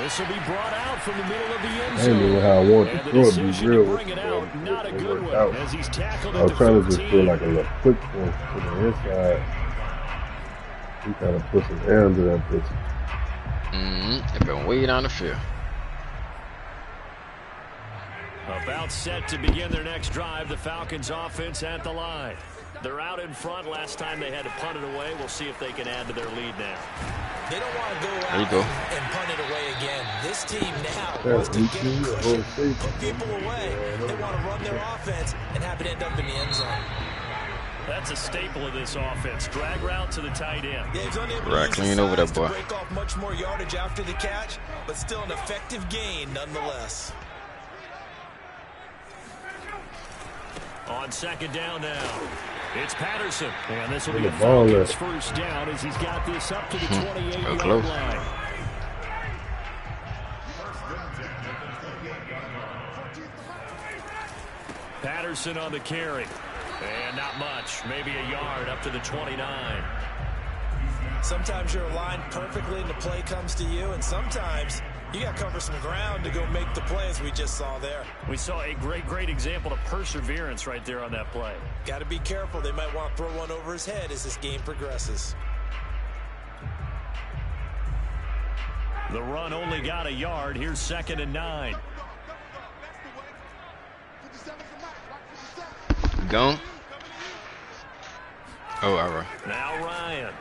Speaker 3: This will be brought out from the middle of the end
Speaker 2: I didn't know
Speaker 3: zone.
Speaker 2: how I want
Speaker 3: And
Speaker 2: to
Speaker 3: the
Speaker 2: throw it,
Speaker 3: decision
Speaker 2: be
Speaker 3: to
Speaker 2: real.
Speaker 3: bring it out, not a good one,
Speaker 2: Out.
Speaker 3: as he's tackled
Speaker 2: I
Speaker 3: at
Speaker 2: was
Speaker 3: the
Speaker 2: trying to just
Speaker 3: 15.
Speaker 2: feel like a little quick one to the inside. He kind of put some air into that bitch.
Speaker 1: They've been way down the field.
Speaker 3: About set to begin their next drive, the Falcons offense at the line. They're out in front. Last time they had to punt it away. We'll see if they can add to their lead now.
Speaker 4: They don't want to go out and punt it away again. This team now wants to get a cushion, put people away. They want to run their offense and have it end up in the end zone.
Speaker 5: That's a staple of this offense. Drag route to the tight end.
Speaker 4: Yeah, he's unable
Speaker 1: Right,
Speaker 4: to
Speaker 1: clean
Speaker 4: use
Speaker 1: over
Speaker 4: the
Speaker 1: that
Speaker 4: size
Speaker 1: boy.
Speaker 4: to break off much more yardage after the catch, but still an effective gain nonetheless.
Speaker 5: On second down now, it's Patterson. And this will be
Speaker 2: the
Speaker 5: a
Speaker 2: ball
Speaker 5: Falcons
Speaker 2: is.
Speaker 5: first down as he's got this up to the 28-yard
Speaker 1: close.
Speaker 5: line. Patterson on the carry. And not much, maybe a yard up to the 29.
Speaker 4: Sometimes you're aligned perfectly and the play comes to you, and sometimes you got to cover some ground to go make the play, as we just saw there.
Speaker 5: We saw a great example of perseverance right there on that play.
Speaker 4: Got to be careful. They might want to throw one over his head as this game progresses.
Speaker 5: The run only got a yard. Here's 2nd and 9.
Speaker 1: Gone. Oh, all right.
Speaker 5: Now Ryan.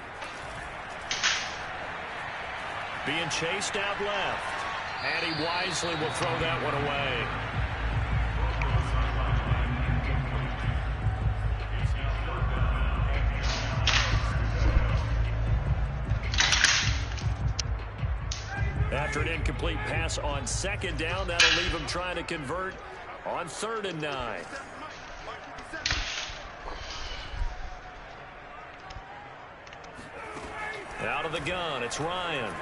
Speaker 5: Being chased out left. And he wisely will throw that one away. After an incomplete pass on 2nd down, that'll leave him trying to convert on 3rd and 9. Out of the gun, it's Ryan.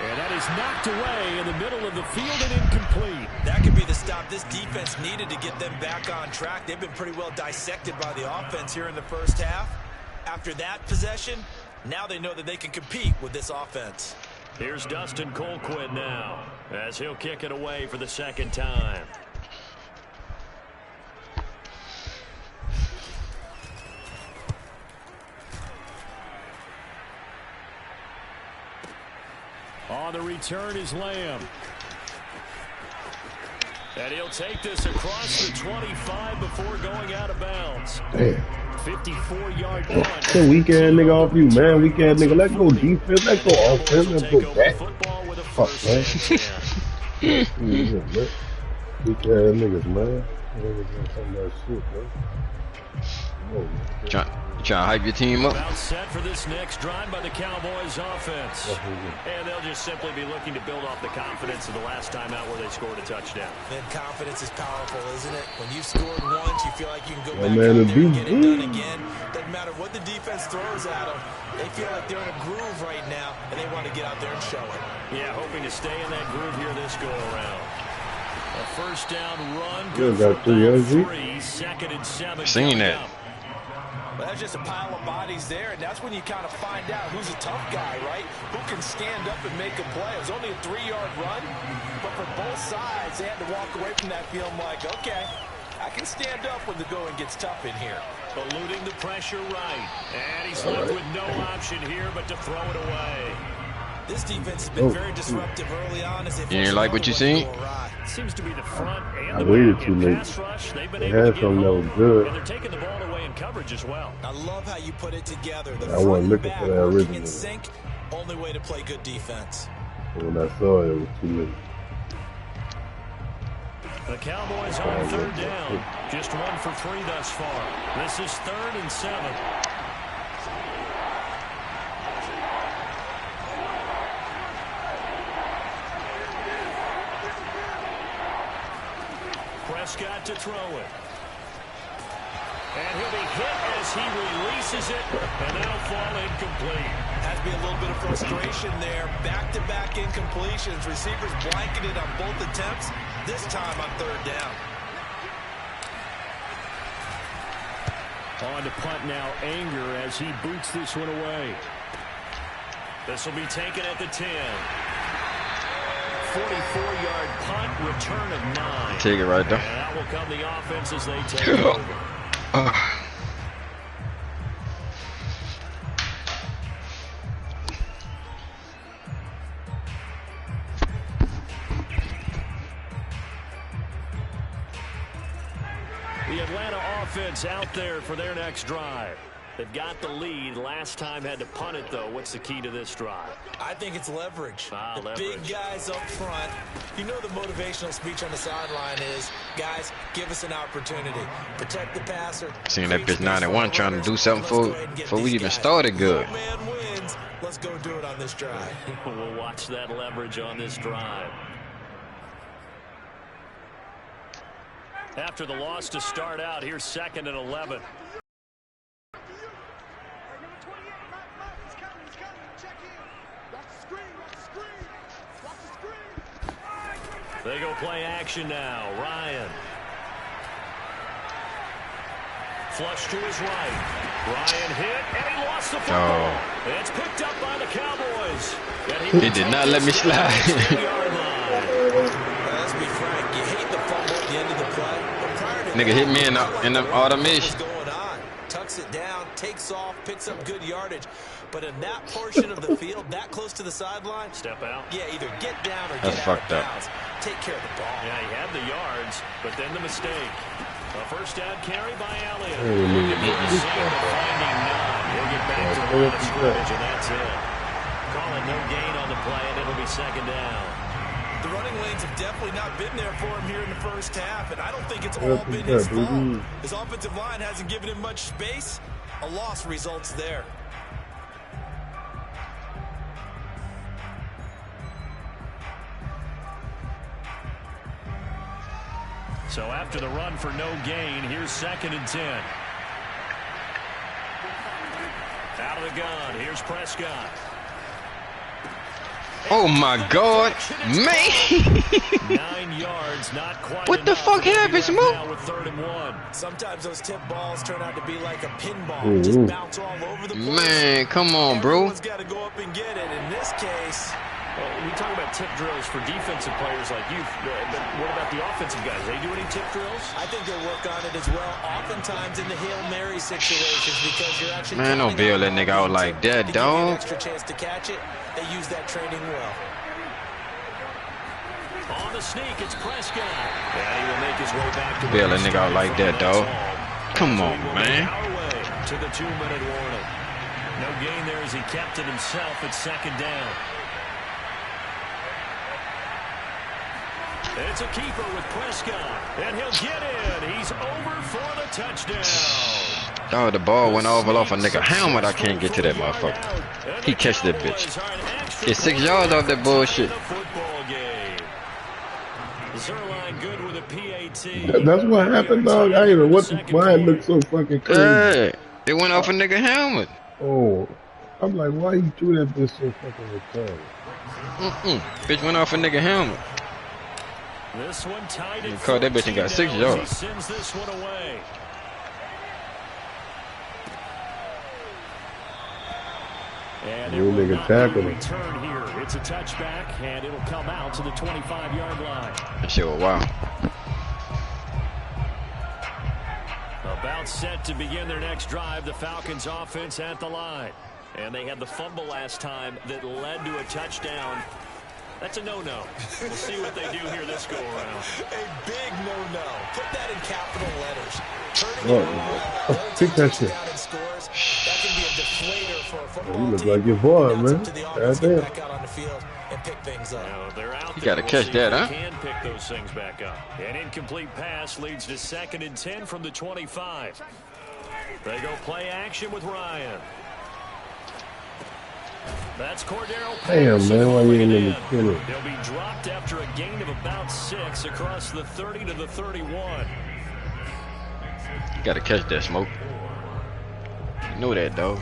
Speaker 5: And that is knocked away in the middle of the field and incomplete.
Speaker 4: That could be the stop this defense needed to get them back on track. They've been pretty well dissected by the offense here in the first half. After that possession, now they know that they can compete with this offense.
Speaker 5: Here's Dustin Colquitt now as he'll kick it away for the 2nd time. On the return is Lamb. And he'll take this across the 25 before going out of bounds.
Speaker 2: Damn.
Speaker 5: 54-yard punt.
Speaker 2: That weak ass nigga off you, man. Weak ass nigga. Let's go defense. Let's go offense. Let's go back. Fuck, man. Weak ass niggas, man. Niggas doing some of that shit, man.
Speaker 1: You trying to hype your team up?
Speaker 5: About set for this next drive by the Cowboys offense. And they'll just simply be looking to build off the confidence of the last time out where they scored a touchdown.
Speaker 4: And confidence is powerful, isn't it? When you've scored once, you feel like you can go back
Speaker 2: man,
Speaker 4: out there and get it done
Speaker 2: good.
Speaker 4: again. Doesn't matter what the defense throws at them. They feel like they're in a groove right now, and they want to get out there and show it.
Speaker 5: Yeah, hoping to stay in that groove here this go-around. A first down run.
Speaker 2: Good got 3 yards.
Speaker 5: 2nd and 7.
Speaker 1: Seen that.
Speaker 4: But that's just a pile of bodies there, and that's when you kind of find out who's a tough guy, right? Who can stand up and make a play. It was only a 3-yard run, but for both sides, they had to walk away from that feeling like, okay, I can stand up when the going gets tough in here.
Speaker 5: Eluding the pressure right. And he's left with no option here but to throw it away.
Speaker 4: This defense has been very disruptive early on. As
Speaker 1: You ain't like what you seen?
Speaker 5: Seems to be the front and
Speaker 2: I
Speaker 5: the
Speaker 2: waited
Speaker 5: back
Speaker 2: too
Speaker 5: in
Speaker 2: late.
Speaker 5: pass rush. They've been
Speaker 2: They
Speaker 5: able
Speaker 2: had
Speaker 5: to get
Speaker 2: something that
Speaker 5: home.
Speaker 2: was good.
Speaker 5: And they're taking the ball away in coverage as well.
Speaker 4: I love how you put it together. The
Speaker 2: I
Speaker 4: front
Speaker 2: wasn't
Speaker 4: and
Speaker 2: looking
Speaker 4: back
Speaker 2: for that
Speaker 4: working
Speaker 2: original.
Speaker 4: in sync. Only way to play good defense.
Speaker 2: When I saw it, it was too late.
Speaker 5: The Cowboys on 3rd down. Just 1 for 3 thus far. This is 3rd and 7. Prescott to throw it. And he'll be hit as he releases it, and that'll fall incomplete.
Speaker 4: Has to be a little bit of frustration there. Back-to-back incompletions. Receivers blanketed on both attempts, this time on 3rd down.
Speaker 5: On to punt now, Anger as he boots this one away. This will be taken at the 10. 44-yard punt, return of 9.
Speaker 1: Take it right there.
Speaker 5: And that will come the offense as they take it over. The Atlanta offense out there for their next drive. They've got the lead. Last time had to punt it, though. What's the key to this drive?
Speaker 4: I think it's leverage. The
Speaker 5: leverage.
Speaker 4: Big guys up front. You know the motivational speech on the sideline is, guys, give us an opportunity. Protect the passer.
Speaker 1: Seen that bitch 91 trying to do something before we even started good.
Speaker 4: Man wins. Let's go do it on this drive.
Speaker 5: We'll watch that leverage on this drive. After the loss to start out, here's 2nd and 11. They go play action now. Ryan. Flush to his right. Ryan hit, and he lost the football. Oh. It's picked up by the Cowboys.
Speaker 1: He did not let me slide.
Speaker 4: Let's be frank. You hate the fumble at the end of the play. But prior to
Speaker 1: nigga hit me in the automation.
Speaker 4: Tucks it down, takes off, picks up good yardage. But in that portion of the field, that close to the sideline,
Speaker 5: step out.
Speaker 4: Yeah, either get down or get out of bounds. Take care of the ball.
Speaker 5: Yeah, he had the yards, but then the mistake. A first down carry by Elliott.
Speaker 2: Holy
Speaker 5: He'll get back to the line of scrimmage, and that's it. Calling no gain on the play, and it'll be 2nd down.
Speaker 4: The running lanes have definitely not been there for him here in the first half, and I don't think it's all been his fault. His offensive line hasn't given him much space. A loss results there.
Speaker 5: So after the run for no gain, here's 2nd and 10. Out of the gun, here's Prescott.
Speaker 1: Oh my God, man!
Speaker 5: 9 yards, not quite.
Speaker 1: What the fuck happened, Smoke?
Speaker 5: With 3rd and 1.
Speaker 4: Sometimes those tip balls turn out to be like a pinball, just bounce all over the place.
Speaker 1: Man, come on, bro.
Speaker 4: Everyone's got to go up and get it. In this case,
Speaker 5: we talk about tip drills for defensive players like you, but what about the offensive guys? They do any tip drills?
Speaker 4: I think they work on it as well, oftentimes in the Hail Mary situations, because you're actually
Speaker 1: don't bail that nigga out like that, dog.
Speaker 4: Extra chance to catch it. They use that training well.
Speaker 5: On the sneak, it's Prescott. And he will make his way back to
Speaker 1: bail that nigga out like that, dog. Come on, man.
Speaker 5: To the 2-minute warning. No gain there as he kept it himself at 2nd down. It's a keeper with Prescott, and he'll get in. He's over for the touchdown.
Speaker 1: Dog, the ball went off a nigga helmet. I can't get to that motherfucker. He catch that bitch. Get 6 yards off that bullshit.
Speaker 2: That's what happened, dog. I ain't know why it looked so fucking crazy.
Speaker 1: Hey, it went off a nigga helmet.
Speaker 2: Oh, I'm like, why you threw that bitch so fucking retarded?
Speaker 1: Bitch went off a nigga helmet.
Speaker 5: This one tied it.
Speaker 1: Caught that bitch and got 6 yards.
Speaker 5: He sends this one away. And
Speaker 2: you nigga tackled him.
Speaker 5: Return here. It's a touchback, and it'll come out to the 25-yard line.
Speaker 1: That shit was wild.
Speaker 5: About set to begin their next drive, the Falcons offense at the line. And they had the fumble last time that led to a touchdown. That's a no-no. We'll see what they do here this go-around.
Speaker 4: A big no-no. Put that in capital letters. Turning it around,
Speaker 2: pick that shit.
Speaker 4: That can be a deflator for a football
Speaker 2: you look
Speaker 4: team.
Speaker 2: like your boy, man.
Speaker 4: Get back out on the field and pick things up.
Speaker 5: Now, they're out
Speaker 1: you
Speaker 5: there.
Speaker 1: got to catch that, huh?
Speaker 5: Can pick those things back up. An incomplete pass leads to 2nd and 10 from the 25. They go play action with Ryan. That's Cordero.
Speaker 2: Damn, man, why you ain't let me kill it?
Speaker 5: They'll be dropped after a gain of about 6 across the 30 to the 31.
Speaker 1: You gotta catch that, Smoke. You know that, dog.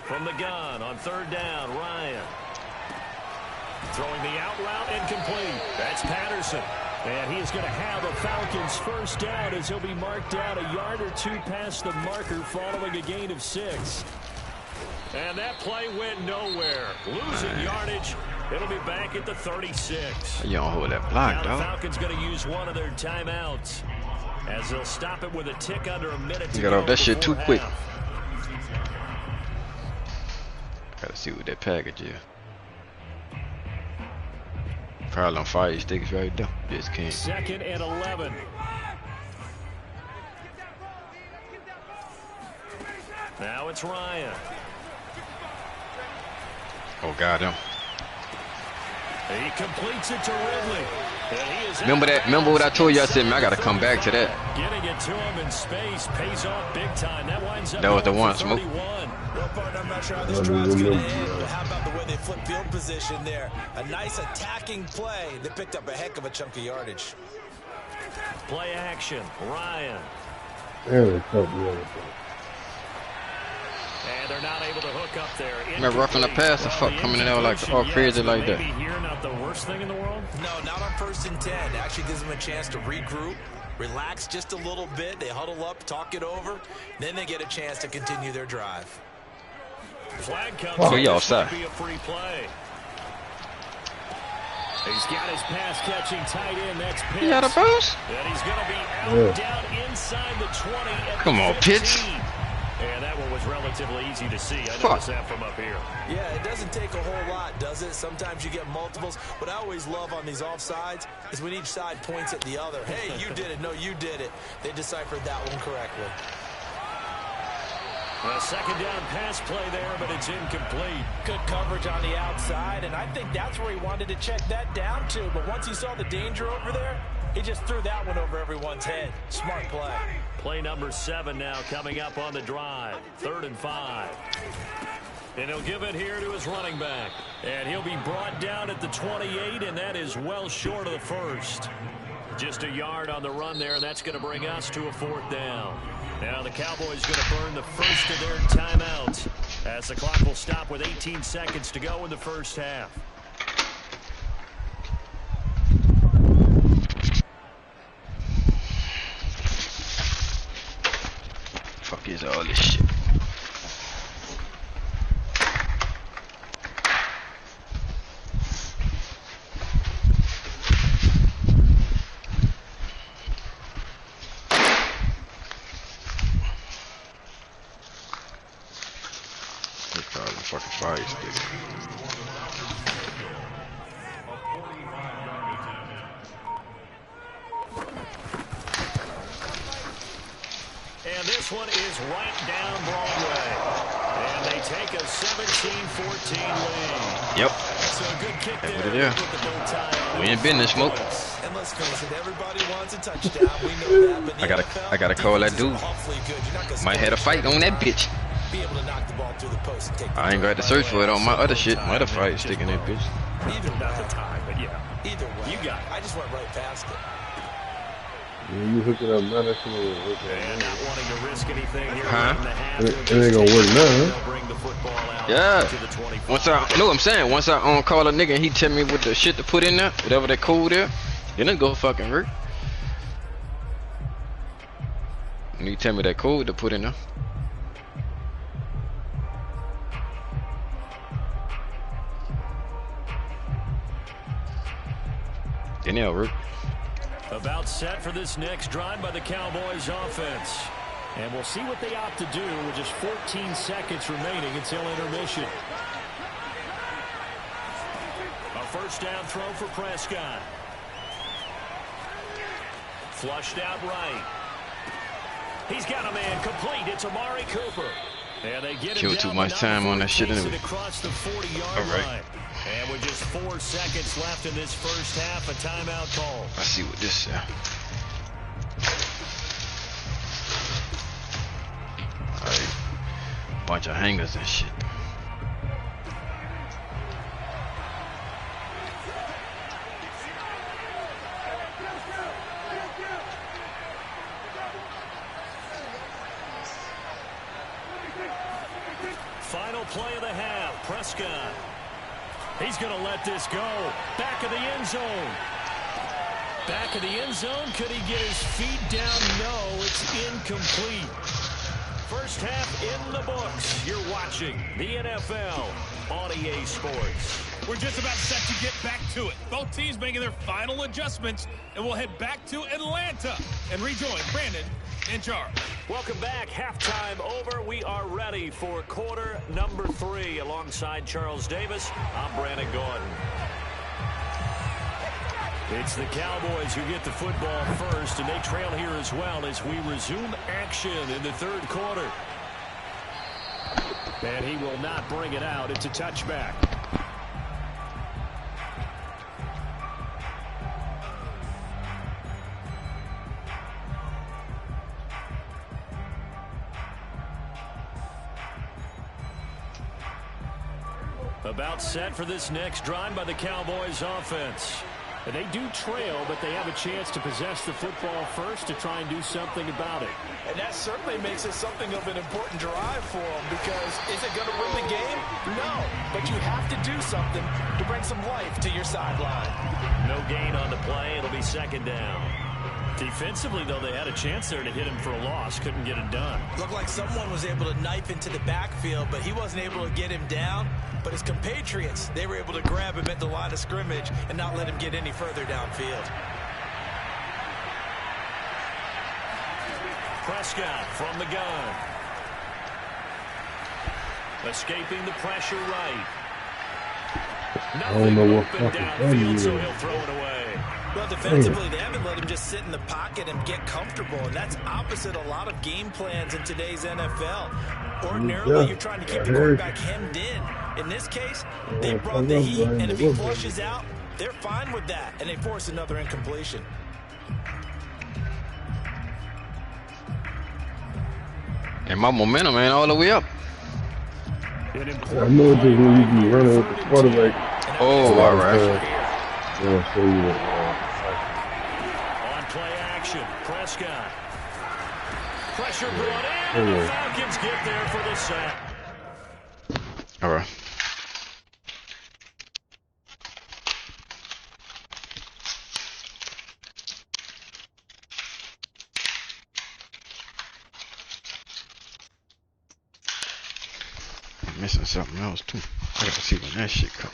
Speaker 5: From the gun on 3rd down, Ryan. Throwing the out route incomplete. That's Patterson. And he is going to have a Falcons first down as he'll be marked down a yard or 2 past the marker following a gain of 6. And that play went nowhere. Losing yardage. It'll be back at the 36.
Speaker 1: You don't hold that block,
Speaker 5: now
Speaker 1: dog.
Speaker 5: The Falcons going to use one of their timeouts as they'll stop it with a tick under a minute to
Speaker 1: You got
Speaker 5: go
Speaker 1: off that shit too quick.
Speaker 5: half.
Speaker 1: Gotta see what that package is. Probably on fire sticks right there. Just can't.
Speaker 5: 2nd and 11.
Speaker 3: Now it's Ryan.
Speaker 1: Oh, got him.
Speaker 3: He completes it to Ridley.
Speaker 1: Remember what I told you? I said, man, I got to come back to that.
Speaker 3: Getting it to him in space pays off big time. That winds up.
Speaker 1: That was the one, Smoke.
Speaker 4: Well, partner, I'm not sure how this drive's going to end, but how about the way they flip field position there? A nice attacking play. They picked up a heck of a chunk of yardage.
Speaker 3: Play action. Ryan.
Speaker 2: Really tough the other thing.
Speaker 3: And they're not able to hook up there.
Speaker 1: Remember roughing the pass or fuck coming in there like all crazy like that.
Speaker 3: Here, not the worst thing in the world.
Speaker 4: No, not on 1st and 10. It actually gives them a chance to regroup, relax just a little bit. They huddle up, talk it over. Then they get a chance to continue their drive.
Speaker 3: Flag comes.
Speaker 1: Oh, you offside.
Speaker 3: Be a free play. He's got his pass catching tight end. That's Pitts.
Speaker 1: He had a boost.
Speaker 3: And he's going to be out down inside the 20.
Speaker 1: Come on, Pitts.
Speaker 3: And that one was relatively easy to see. I noticed that from up here.
Speaker 4: Yeah, it doesn't take a whole lot, does it? Sometimes you get multiples. What I always love on these offsides is when each side points at the other. Hey, you did it. No, you did it. They deciphered that one correctly.
Speaker 3: A second down pass play there, but it's incomplete.
Speaker 9: Good coverage on the outside, and I think that's where he wanted to check that down to. But once he saw the danger over there, he just threw that one over everyone's head. Smart play.
Speaker 3: Play number 7 now coming up on the drive. 3rd and 5. And he'll give it here to his running back. And he'll be brought down at the 28, and that is well short of the first. Just a yard on the run there, and that's going to bring us to a 4th down. Now the Cowboys going to burn the first of their timeouts as the clock will stop with 18 seconds to go in the first half.
Speaker 1: Fuck is all this shit? Fucking fire stick.
Speaker 3: And this one is right down Broadway. And they take a 17-14 lead.
Speaker 1: Yep.
Speaker 3: So a good kick
Speaker 1: That's
Speaker 3: there.
Speaker 1: what it is. We in business, Smoke.
Speaker 4: And let's face it, everybody wants a touchdown. We know that.
Speaker 1: I gotta call that dude. Might have a fight on that bitch.
Speaker 4: Be able to knock the ball through the post and take the
Speaker 1: I ain't got to search for it on my other shit. My other fight sticking that bitch.
Speaker 4: Either
Speaker 3: Not the time, but yeah.
Speaker 4: Either way.
Speaker 3: You got it.
Speaker 4: I just went right past it.
Speaker 2: Yeah, you hook it up now, that shit ain't gonna work
Speaker 3: And not wanting to risk anything here.
Speaker 1: Huh?
Speaker 2: It ain't gonna work now, huh?
Speaker 3: They'll bring the football out
Speaker 1: Yeah.
Speaker 3: to the 25.
Speaker 1: Once I know what I'm saying. Once I call a nigga and he tell me what the shit to put in there, whatever that code there, then it go fucking work. And you tell me that code to put in there. Then it'll work.
Speaker 3: About set for this next drive by the Cowboys offense. And we'll see what they opt to do with just 14 seconds remaining until intermission. A first down throw for Prescott. Flushed out right. He's got a man complete. It's Amari Cooper. And they get
Speaker 1: Killed
Speaker 3: it
Speaker 1: too
Speaker 3: down
Speaker 1: much time on that shit
Speaker 3: takes
Speaker 1: anyway.
Speaker 3: it across the 40-yard
Speaker 1: All right.
Speaker 3: line. And with just 4 seconds left in this first half, a timeout call.
Speaker 1: I see what this is. Alright. Bunch of hangers and shit.
Speaker 3: Final play of the half. Prescott. He's going to let this go. Back of the end zone. Back of the end zone. Could he get his feet down? No, it's incomplete. First half in the books. You're watching the NFL on EA Sports.
Speaker 6: We're just about set to get back to it. Both teams making their final adjustments, and we'll head back to Atlanta and rejoin Brandon and Charles.
Speaker 3: Welcome back. Halftime over. We are ready for quarter number 3. Alongside Charles Davis, I'm Brandon Gordon. It's the Cowboys who get the football first, and they trail here as well as we resume action in the third quarter. And he will not bring it out. It's a touchback. About set for this next drive by the Cowboys offense. And they do trail, but they have a chance to possess the football first to try and do something about it.
Speaker 9: And that certainly makes it something of an important drive for them, because is it going to win the game? No, but you have to do something to bring some life to your sideline.
Speaker 3: No gain on the play. It'll be second down. Defensively, though, they had a chance there to hit him for a loss. Couldn't get it done.
Speaker 4: Looked like someone was able to knife into the backfield, but he wasn't able to get him down. But his compatriots, they were able to grab him at the line of scrimmage and not let him get any further downfield.
Speaker 3: Prescott from the gun. Escaping the pressure right. Nothing open downfield, so he'll throw it away.
Speaker 4: Well, defensively, they haven't let him just sit in the pocket and get comfortable, and that's opposite a lot of game plans in today's NFL. Ordinarily, you're trying to keep the quarterback hemmed in. In this case, they brought the heat, and if he flushes out, they're fine with that, and they force another incompletion.
Speaker 1: And my momentum ain't all the way up.
Speaker 2: I know it's just when you be running with the quarterback.
Speaker 1: Oh, all right.
Speaker 2: Yeah, so you
Speaker 3: on play action, Prescott. Pressure brought in, and the Falcons get there for the sack.
Speaker 1: All right. I'm missing something else too. I gotta see when that shit comes.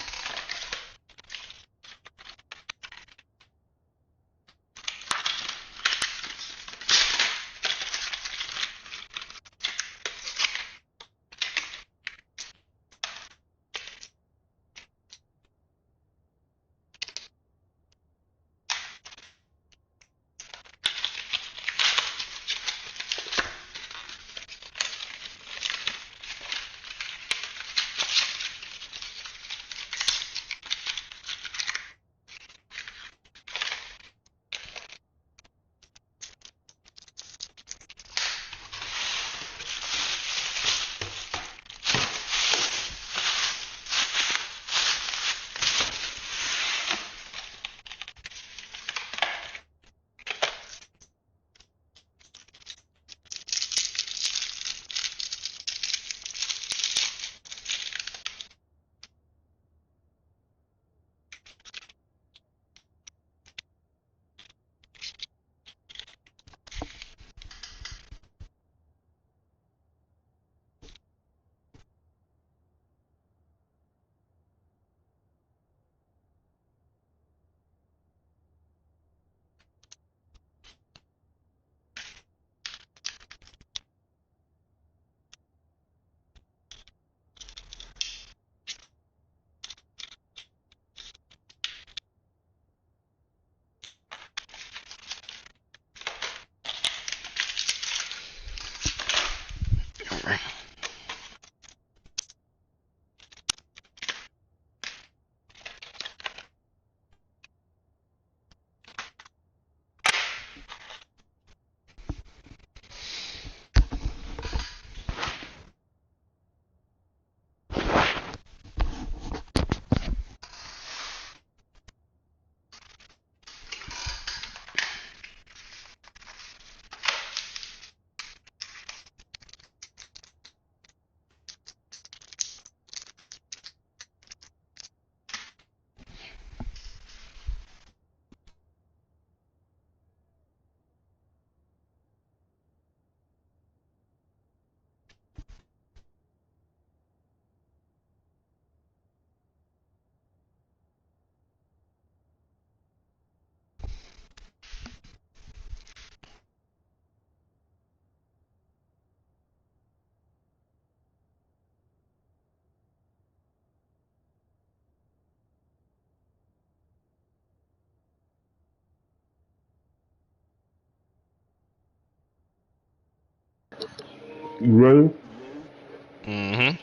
Speaker 2: You ready?
Speaker 1: Mm-hmm.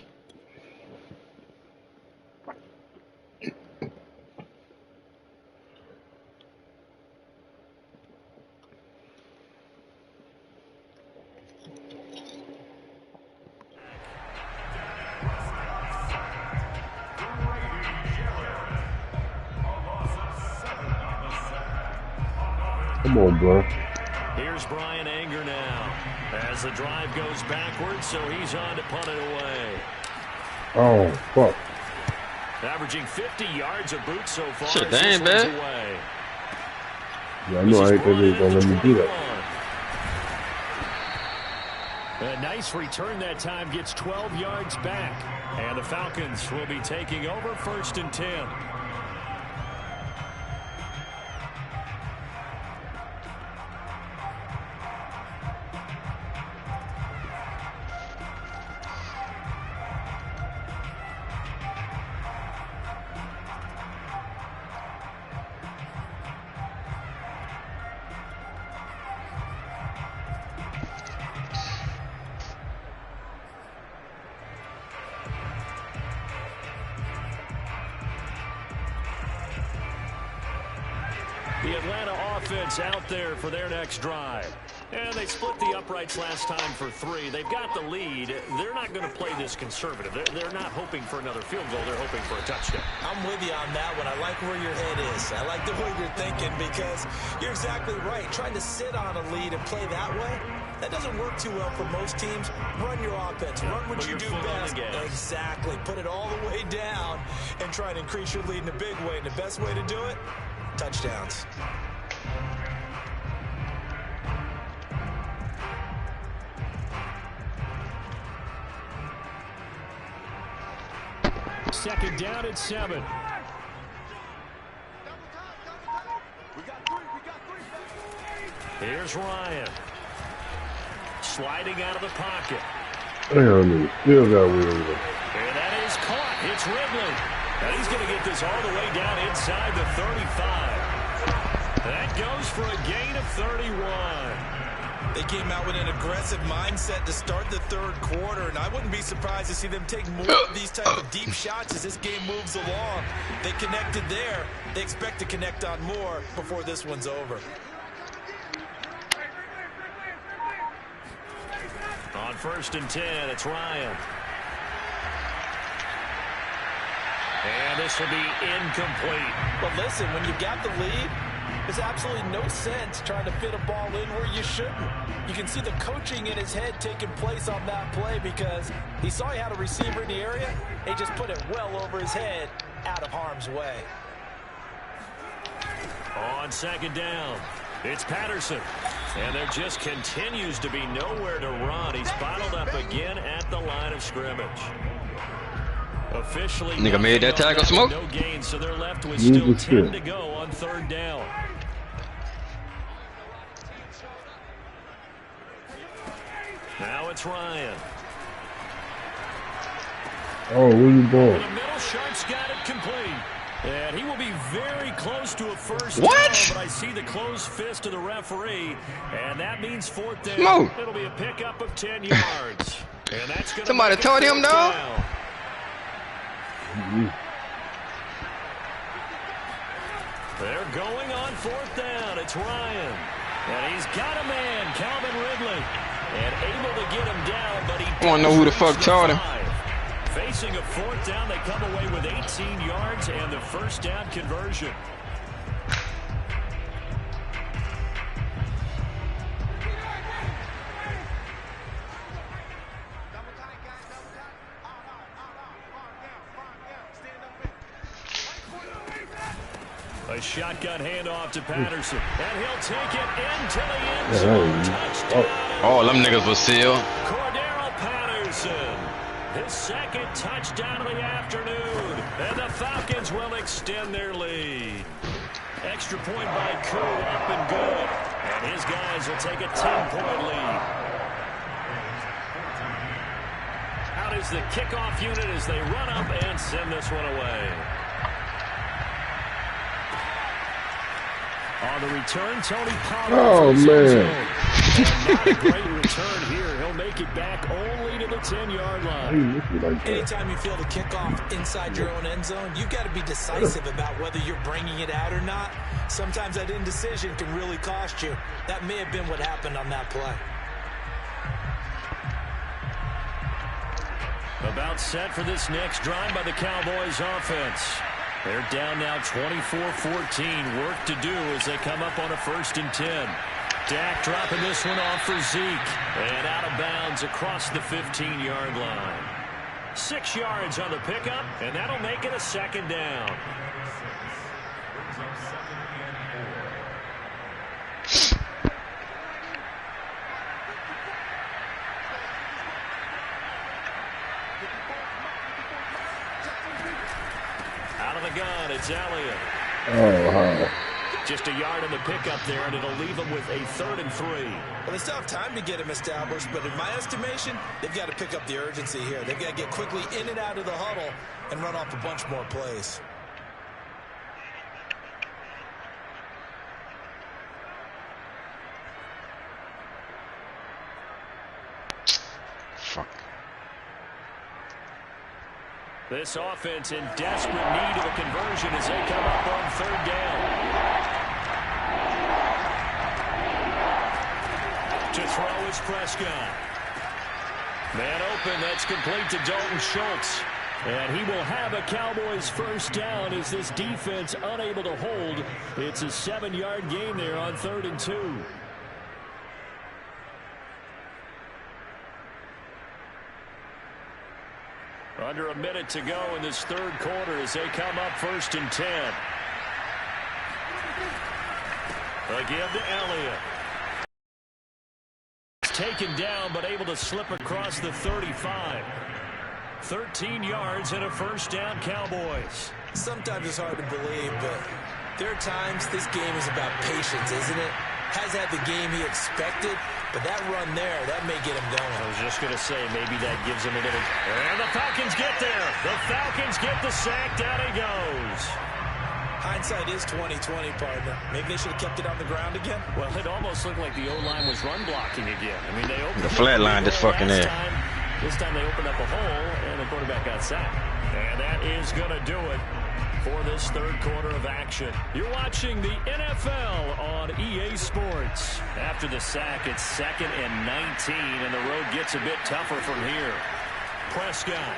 Speaker 2: Come on, bro.
Speaker 3: Here's Brian Anger now. As the drive goes backwards, so he's on to punt it away.
Speaker 2: Oh, fuck.
Speaker 3: Averaging 50 yards of boot so far.
Speaker 1: Shit, that ain't bad.
Speaker 3: Away.
Speaker 2: Yeah, I know. I ain't gonna let me do that.
Speaker 3: A nice return that time, gets 12 yards back. And the Falcons will be taking over 1st and 10. The Atlanta offense out there for their next drive. And they split the uprights last time for 3. They've got the lead. They're not going to play this conservative. They're not hoping for another field goal. They're hoping for a touchdown.
Speaker 4: I'm with you on that one. I like where your head is. I like the way you're thinking because you're exactly right. Trying to sit on a lead and play that way, that doesn't work too well for most teams. Run your offense. Run what you do best. Exactly. Put it all the way down and try to increase your lead in a big way. And the best way to do it, touchdowns.
Speaker 3: Second down at 7. Here's Ryan. Sliding out of the pocket.
Speaker 2: Damn, he still got weird.
Speaker 3: And that is caught. It's Ridley. And he's going to get this all the way down inside the 35. That goes for a gain of 31.
Speaker 4: They came out with an aggressive mindset to start the third quarter, and I wouldn't be surprised to see them take more of these type of deep shots as this game moves along. They connected there. They expect to connect on more before this one's over.
Speaker 3: On 1st and 10, it's Ryan. And this will be incomplete.
Speaker 9: But listen, when you got the lead, there's absolutely no sense trying to fit a ball in where you shouldn't. You can see the coaching in his head taking place on that play because he saw he had a receiver in the area. He just put it well over his head, out of harm's way.
Speaker 3: On 2nd down, it's Patterson. And there just continues to be nowhere to run. He's bottled up again at the line of scrimmage. Officially,
Speaker 1: nigga made that tackle, Smoke.
Speaker 3: No gain, so they're left with still 10 to go on 3rd down. Now it's Ryan.
Speaker 2: Oh, where you going?
Speaker 3: The middle sharp's got it complete. And he will be very close to a first
Speaker 1: what?
Speaker 3: down, but I see the closed fist of the referee, and that means 4th down.
Speaker 1: Smoke.
Speaker 3: It'll be a pickup of 10 yards. And that's gonna
Speaker 1: somebody told him, though.
Speaker 3: They're going on 4th down. It's Ryan. And he's got a man, Calvin Ridley. And able to get him down, but he
Speaker 1: I want to know who the fuck taught him.
Speaker 3: Facing a 4th down, they come away with 18 yards and the 1st down conversion. A shotgun handoff to Patterson. And he'll take it into the end zone. Touchdown.
Speaker 1: Oh, them niggas was sealed.
Speaker 3: Cordero Patterson. His 2nd touchdown of the afternoon. And the Falcons will extend their lead. Extra point by Koo, up and good. And his guys will take a 10-point lead. Out is the kickoff unit as they run up and send this one away. On the return, Tony Pollard.
Speaker 2: Oh, man.
Speaker 3: Not a great return here. He'll make it back only to the 10-yard line.
Speaker 4: Anytime you feel the kickoff inside your own end zone, you've got to be decisive about whether you're bringing it out or not. Sometimes that indecision can really cost you. That may have been what happened on that play.
Speaker 3: About set for this next drive by the Cowboys offense. They're down now 24-14. Work to do as they come up on a 1st and 10. Dak dropping this one off for Zeke. And out of bounds across the 15-yard line. 6 yards on the pickup, and that'll make it a 2nd down. Out of the gun, it's Elliott.
Speaker 2: Oh, wow.
Speaker 3: Just a yard on the pickup there, and it'll leave them with a 3rd and 3.
Speaker 4: Well, they still have time to get him established, but in my estimation, they've got to pick up the urgency here. They've got to get quickly in and out of the huddle and run off a bunch more plays.
Speaker 1: Fuck.
Speaker 3: This offense in desperate need of a conversion as they come up on 3rd down. To throw is Prescott. Man open, that's complete to Dalton Schultz. And he will have a Cowboys 1st down as this defense unable to hold. It's a 7-yard gain there on 3rd and 2. Under a minute to go in this 3rd quarter as they come up 1st and 10. Again to Elliott. Taken down, but able to slip across the 35. 13 yards and a 1st down, Cowboys.
Speaker 4: Sometimes it's hard to believe, but there are times this game is about patience, isn't it? Has had the game he expected, but that run there, that may get him going.
Speaker 3: I was just going to say, maybe that gives him a little... And the Falcons get there. The Falcons get the sack. Down he goes.
Speaker 4: Hindsight is 20/20, partner. Maybe they should have kept it on the ground again.
Speaker 3: Well, it almost looked like the O-line was run blocking again. I mean, they opened
Speaker 1: the flat line just fucking there.
Speaker 3: This time they opened up a hole, and the quarterback got sacked. And that is going to do it for this 3rd quarter of action. You're watching the NFL on EA Sports. After the sack, it's 2nd and 19, and the road gets a bit tougher from here. Prescott.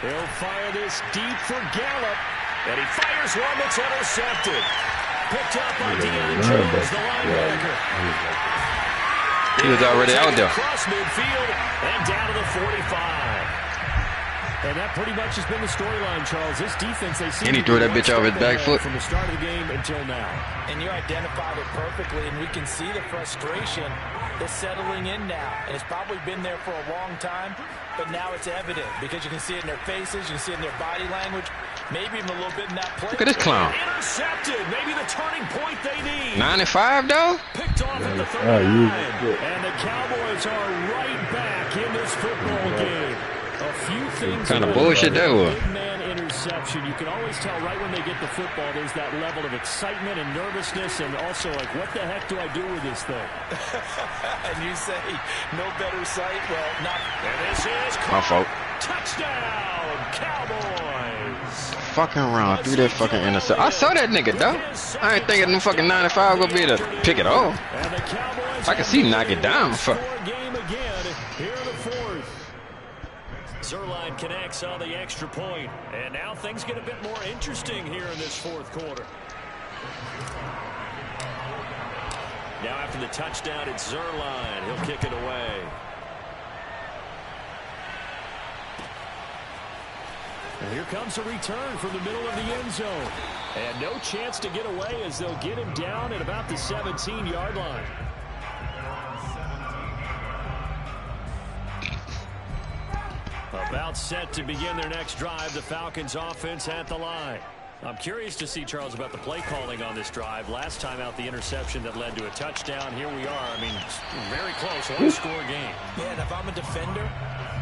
Speaker 3: He'll fire this deep for Gallup. And he fires one that's intercepted. Picked up by Deion Jones, the linebacker.
Speaker 1: He was already out there.
Speaker 3: Across midfield and down to the 45. And that pretty much has been the storyline, Charles. This defense, they seem
Speaker 1: and he threw that bitch off his back foot
Speaker 3: from the start of the game until now.
Speaker 9: And you identified it perfectly, and we can see the frustration that's settling in now. And it's probably been there for a long time, but now it's evident because you can see it in their faces, you can see it in their body language, maybe even a little bit in that play.
Speaker 1: Look at this clown.
Speaker 3: Intercepted, maybe the turning point they need.
Speaker 1: 95, though?
Speaker 3: Picked off at the 39. And the Cowboys are right back in this football game. A few things.
Speaker 1: What kind of bullshit that was?
Speaker 3: Big man interception. You can always tell right when they get the football, there's that level of excitement and nervousness, and also like, what the heck do I do with this thing?
Speaker 9: And you say, no better sight? Well, not.
Speaker 3: And this is
Speaker 1: my fault.
Speaker 3: Touchdown, Cowboys.
Speaker 1: Fucking around through that fucking intercept. I saw that nigga, though. I ain't thinking them fucking 95 gonna be able to pick it off. I can see him knock it down. Fuck.
Speaker 3: Game again here in the 4th. Zerline connects on the extra point, and now things get a bit more interesting here in this 4th quarter. Now after the touchdown, it's Zerline. He'll kick it away. And here comes a return from the middle of the end zone. And no chance to get away as they'll get him down at about the 17-yard line. About set to begin their next drive, the Falcons offense at the line. I'm curious to see, Charles, about the play calling on this drive. Last time out, the interception that led to a touchdown. Here we are. I mean, very close. One-score game.
Speaker 4: Yeah, and if I'm a defender,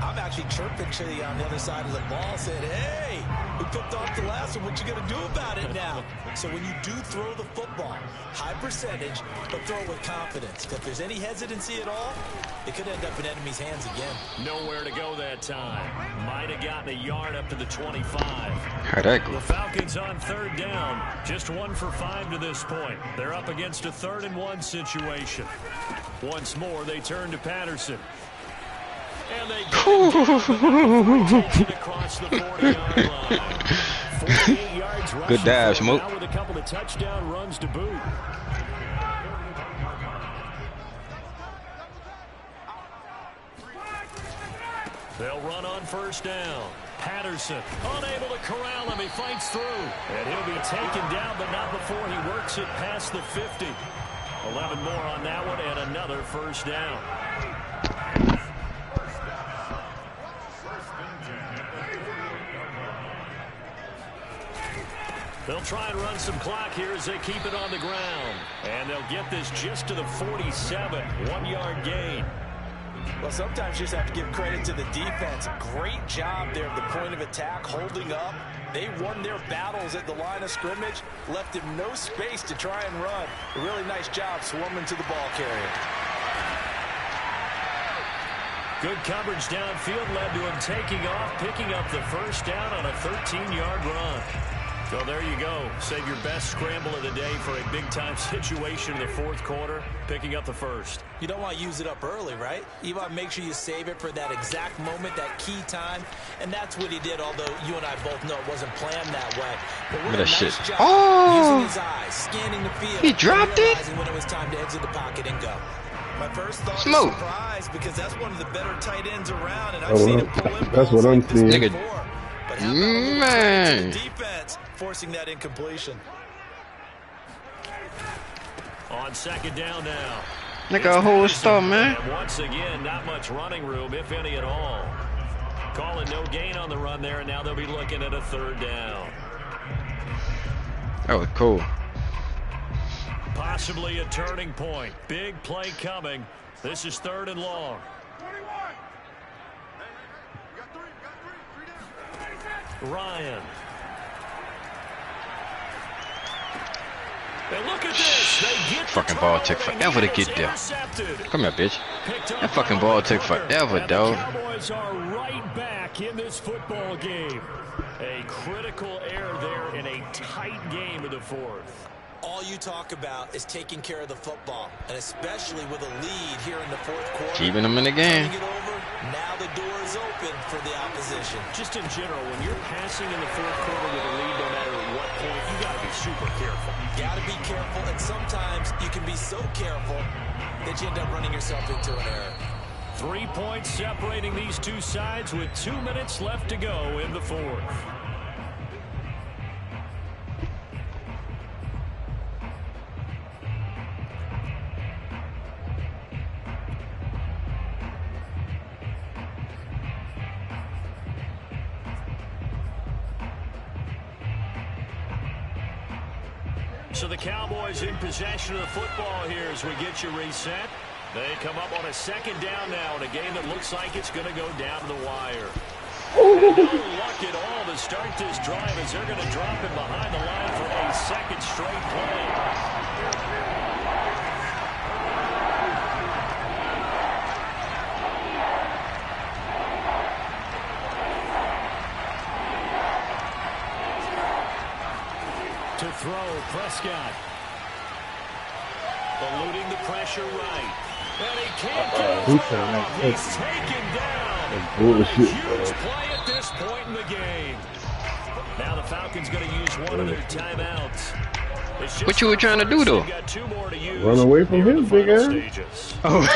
Speaker 4: I'm actually chirping to you on the other side of the ball, saying, hey, we picked off the last one. What you going to do about it now? So when you do throw the football, high percentage, but throw it with confidence. If there's any hesitancy at all, it could end up in enemy's hands again.
Speaker 3: Nowhere to go that time. Might have gotten a yard up to the 25.
Speaker 1: How'd that go?
Speaker 3: The Falcons on 3rd down. Just 1 for 5 to this point. They're up against a 3rd and 1 situation. Once more, they turn to Patterson. And they get it across the 40-yard line. 48 yards rushing.
Speaker 1: Good dive, Smoke.
Speaker 3: Now with a couple of touchdown runs to boot. They'll run on first down. Patterson unable to corral him. He fights through. And he'll be taken down, but not before he works it past the 50. 11 more on that one and another first down. They'll try and run some clock here as they keep it on the ground. And they'll get this just to the 47. 1-yard gain.
Speaker 9: Well, sometimes you just have to give credit to the defense. Great job there at the point of attack, holding up. They won their battles at the line of scrimmage, left him no space to try and run. A really nice job swarming to the ball carrier.
Speaker 3: Good coverage downfield led to him taking off, picking up the first down on a 13-yard run. So there you go. Save your best scramble of the day for a big-time situation in the fourth quarter, picking up the first.
Speaker 4: You don't want to use it up early, right? You want to make sure you save it for that exact moment, that key time. And that's what he did, although you and I both know it wasn't planned that way. But what a nice job using his eyes, scanning the field.
Speaker 1: He dropped it?
Speaker 4: When it was time to exit the pocket and go. My first thought
Speaker 1: Smoke.
Speaker 4: was surprise because that's one of the better tight ends around. And I've seen him pull in
Speaker 2: that's what I'm seeing.
Speaker 1: Nigga.
Speaker 4: But how about
Speaker 1: Man.
Speaker 4: the defense forcing that incompletion?
Speaker 3: On second down now.
Speaker 1: Nigga, a whole star, man.
Speaker 3: And once again, not much running room, if any at all. Calling no gain on the run there, and now they'll be looking at a third down.
Speaker 1: That was cool.
Speaker 3: Possibly a turning point. Big play coming. This is 3rd and long. Ryan. And look at this. They get
Speaker 1: Fucking ball took forever to get there. Come here, bitch. That fucking ball took forever, dog.
Speaker 3: Cowboys are right back in this football game. A critical error there in a tight game of the fourth.
Speaker 4: All you talk about is taking care of the football, and especially with a lead here in the fourth quarter.
Speaker 1: Keeping them in the game.
Speaker 4: Turning it over, now the door is open for the opposition.
Speaker 3: Just in general, when you're passing in the fourth quarter with a lead, no matter what point, you got to be super careful.
Speaker 4: You got to be careful, and sometimes you can be so careful that you end up running yourself into an error.
Speaker 3: 3 points separating these two sides with 2 minutes left to go in the fourth. So the Cowboys in possession of the football here as we get you reset. They come up on a second down now in a game that looks like it's going to go down to the wire. And no luck at all to start this drive as they're going to drop him behind the line for a second straight play. To throw, Prescott. Eluding the pressure right. And he can't get it off. He's taken down.
Speaker 2: Bullshit,
Speaker 3: Huge play at this point in the game. Now the Falcons going to use one of their timeouts.
Speaker 1: What you were trying to do, though?
Speaker 3: Got 2 more to use.
Speaker 2: Run away from him, big ass.
Speaker 1: Oh.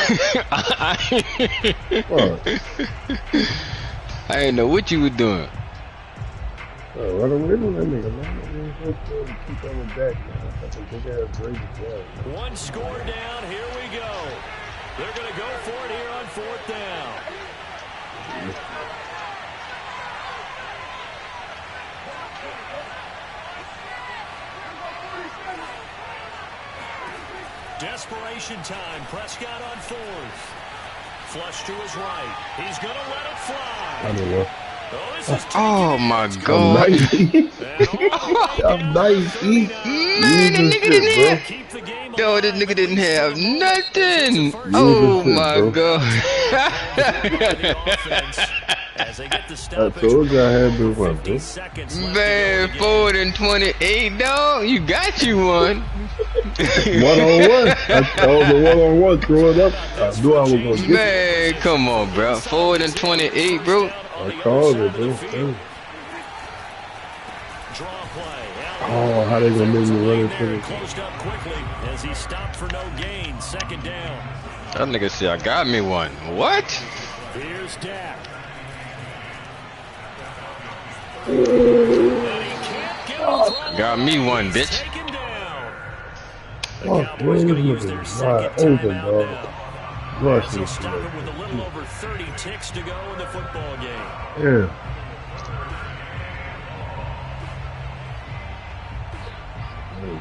Speaker 1: I didn't know what you were doing.
Speaker 2: Run away from that nigga, man. Keep coming back, man. Fucking big ass Brady boy.
Speaker 3: 1 score down. Here we go. They're going to go for it here on 4th down. Desperation time. Prescott on 4th. Flush to his right. He's going to let it fly.
Speaker 2: I don't know.
Speaker 1: Oh my God.
Speaker 2: I'm nice.
Speaker 1: Man, the nigga didn't have. Yo, this nigga didn't have nothing. Oh my God.
Speaker 3: As they get the
Speaker 2: I
Speaker 3: stoppage.
Speaker 2: told you I had to run, bro.
Speaker 1: Man, 4th and 28, dog. You got you one.
Speaker 2: One-on-one. I told the one-on-one, throw it up. I knew I was going to get it.
Speaker 1: Man, come on, bro. 4th and 28, bro.
Speaker 2: I called it, bro. Oh, how they going to make me run into it?
Speaker 3: Closed up quickly as he stopped for no gain. 2nd down.
Speaker 1: That nigga said I got me one. What?
Speaker 3: Here's Dak.
Speaker 1: Got me one, bitch.
Speaker 2: Oh, man, this looking wide open, dog. Rush this
Speaker 3: Stop it with a little over 30 ticks to go in the football game.
Speaker 2: Yeah.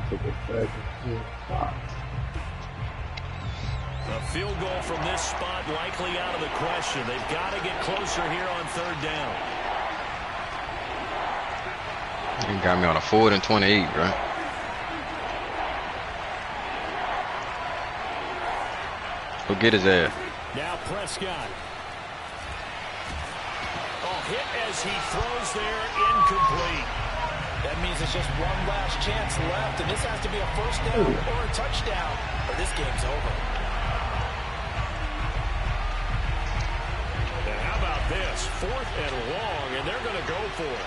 Speaker 2: Took it back and
Speaker 3: A field goal from this spot likely out of the question. They've got to get closer here on 3rd down.
Speaker 1: You got me on a 4th and 28, bro. Go get his ass.
Speaker 3: Now Prescott. Hit as he throws there, incomplete. That means it's just one last chance left, and this has to be a 1st down or a touchdown, or this game's over. And how about this? 4th and long, and they're going to go for it.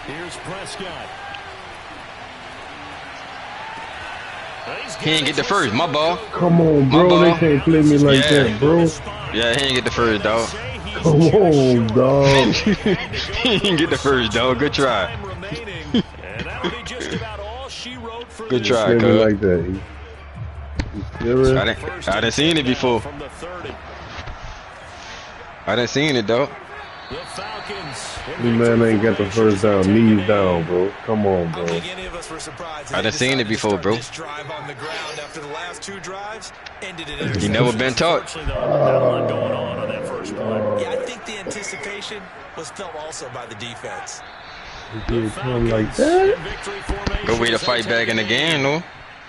Speaker 3: Here's Prescott.
Speaker 1: He ain't get the first. My ball.
Speaker 2: come on, bro. They can't play me like that, bro.
Speaker 1: Yeah, he ain't get the first, dog.
Speaker 2: Come on, dog.
Speaker 1: He didn't get the first, dog. Good try. Good try,
Speaker 2: Play me
Speaker 1: cuz.
Speaker 2: like that.
Speaker 1: I didn't seen it before. I didn't seen it, though.
Speaker 2: This man ain't got the 1st down. Knees down, bro. Come on, bro.
Speaker 1: I done seen it before, bro. He never been taught.
Speaker 4: Yeah, I think the anticipation was felt also by the defense.
Speaker 2: He did come like that.
Speaker 1: Go way to fight back in the game, though.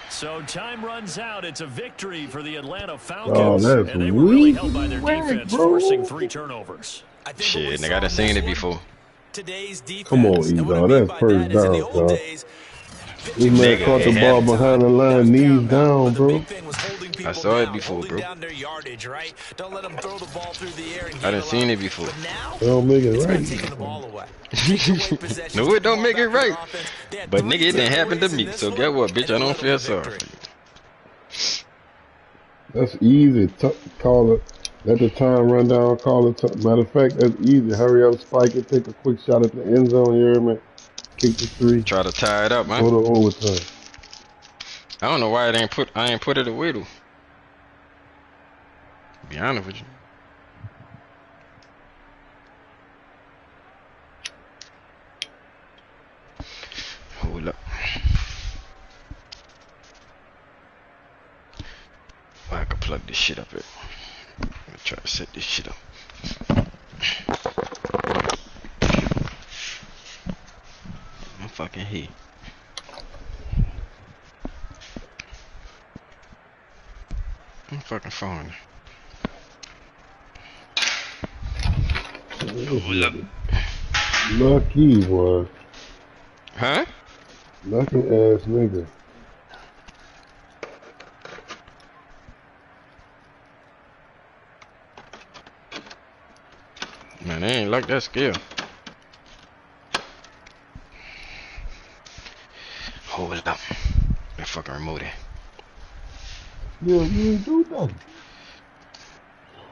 Speaker 3: So time runs out. It's a victory for the Atlanta Falcons.
Speaker 2: Oh, that's
Speaker 3: and they were really
Speaker 2: weak.
Speaker 3: held by their defense,
Speaker 2: Bro.
Speaker 3: forcing 3 turnovers.
Speaker 1: Shit, nigga, I done seen it before.
Speaker 4: Today's defense.
Speaker 2: Come on, E-Dog. That's 1st down, dog. This man caught the ball behind the line, knees down, bro.
Speaker 1: I saw it before, bro. I done seen it before.
Speaker 2: Don't make it right.
Speaker 1: No, it don't make it right. But nigga, it didn't happen to me. So get what, bitch? I don't feel sorry.
Speaker 2: That's easy. Call it. Let the time run down. Call it. Matter of fact, that's easy. Hurry up, spike it. Take a quick shot at the end zone. You hear me? Kick the 3.
Speaker 1: Try to tie it up, man.
Speaker 2: Go to overtime.
Speaker 1: I don't know why I ain't put it away though. To be honest with you. Hold up. I can plug this shit up here. I'm gonna try to set this shit up. I'm fucking here. I'm fucking phone. Hold up.
Speaker 2: Lucky one.
Speaker 1: Huh?
Speaker 2: Lucky ass nigga.
Speaker 1: Man, they ain't like that skill. Hold it up. That fucking remote it.
Speaker 2: Yeah, you ain't do nothing.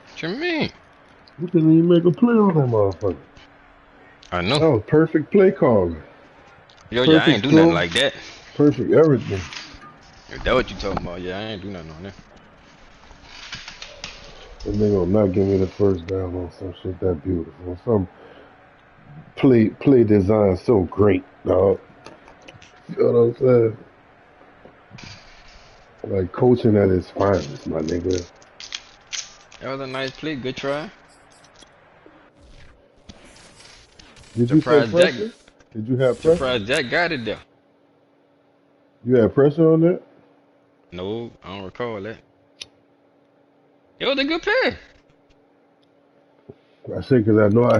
Speaker 1: What you mean?
Speaker 2: You couldn't even make a play on that motherfucker.
Speaker 1: I know.
Speaker 2: That was perfect play calling.
Speaker 1: Yo, yeah, I ain't do nothing like that.
Speaker 2: Perfect everything.
Speaker 1: If that what you talking about, yeah, I ain't do nothing on that.
Speaker 2: And they gonna not give me the 1st down on some shit that beautiful. Some play design so great, dog. You know what I'm saying? Like coaching at its finest, my nigga.
Speaker 1: That was a nice play. Good try.
Speaker 2: Did you say
Speaker 1: Surprised Jack.
Speaker 2: pressure? Did you have pressure?
Speaker 1: Surprised Jack got it there.
Speaker 2: You had pressure on that?
Speaker 1: No, I don't recall that. It was a good pass.
Speaker 2: I say because I know I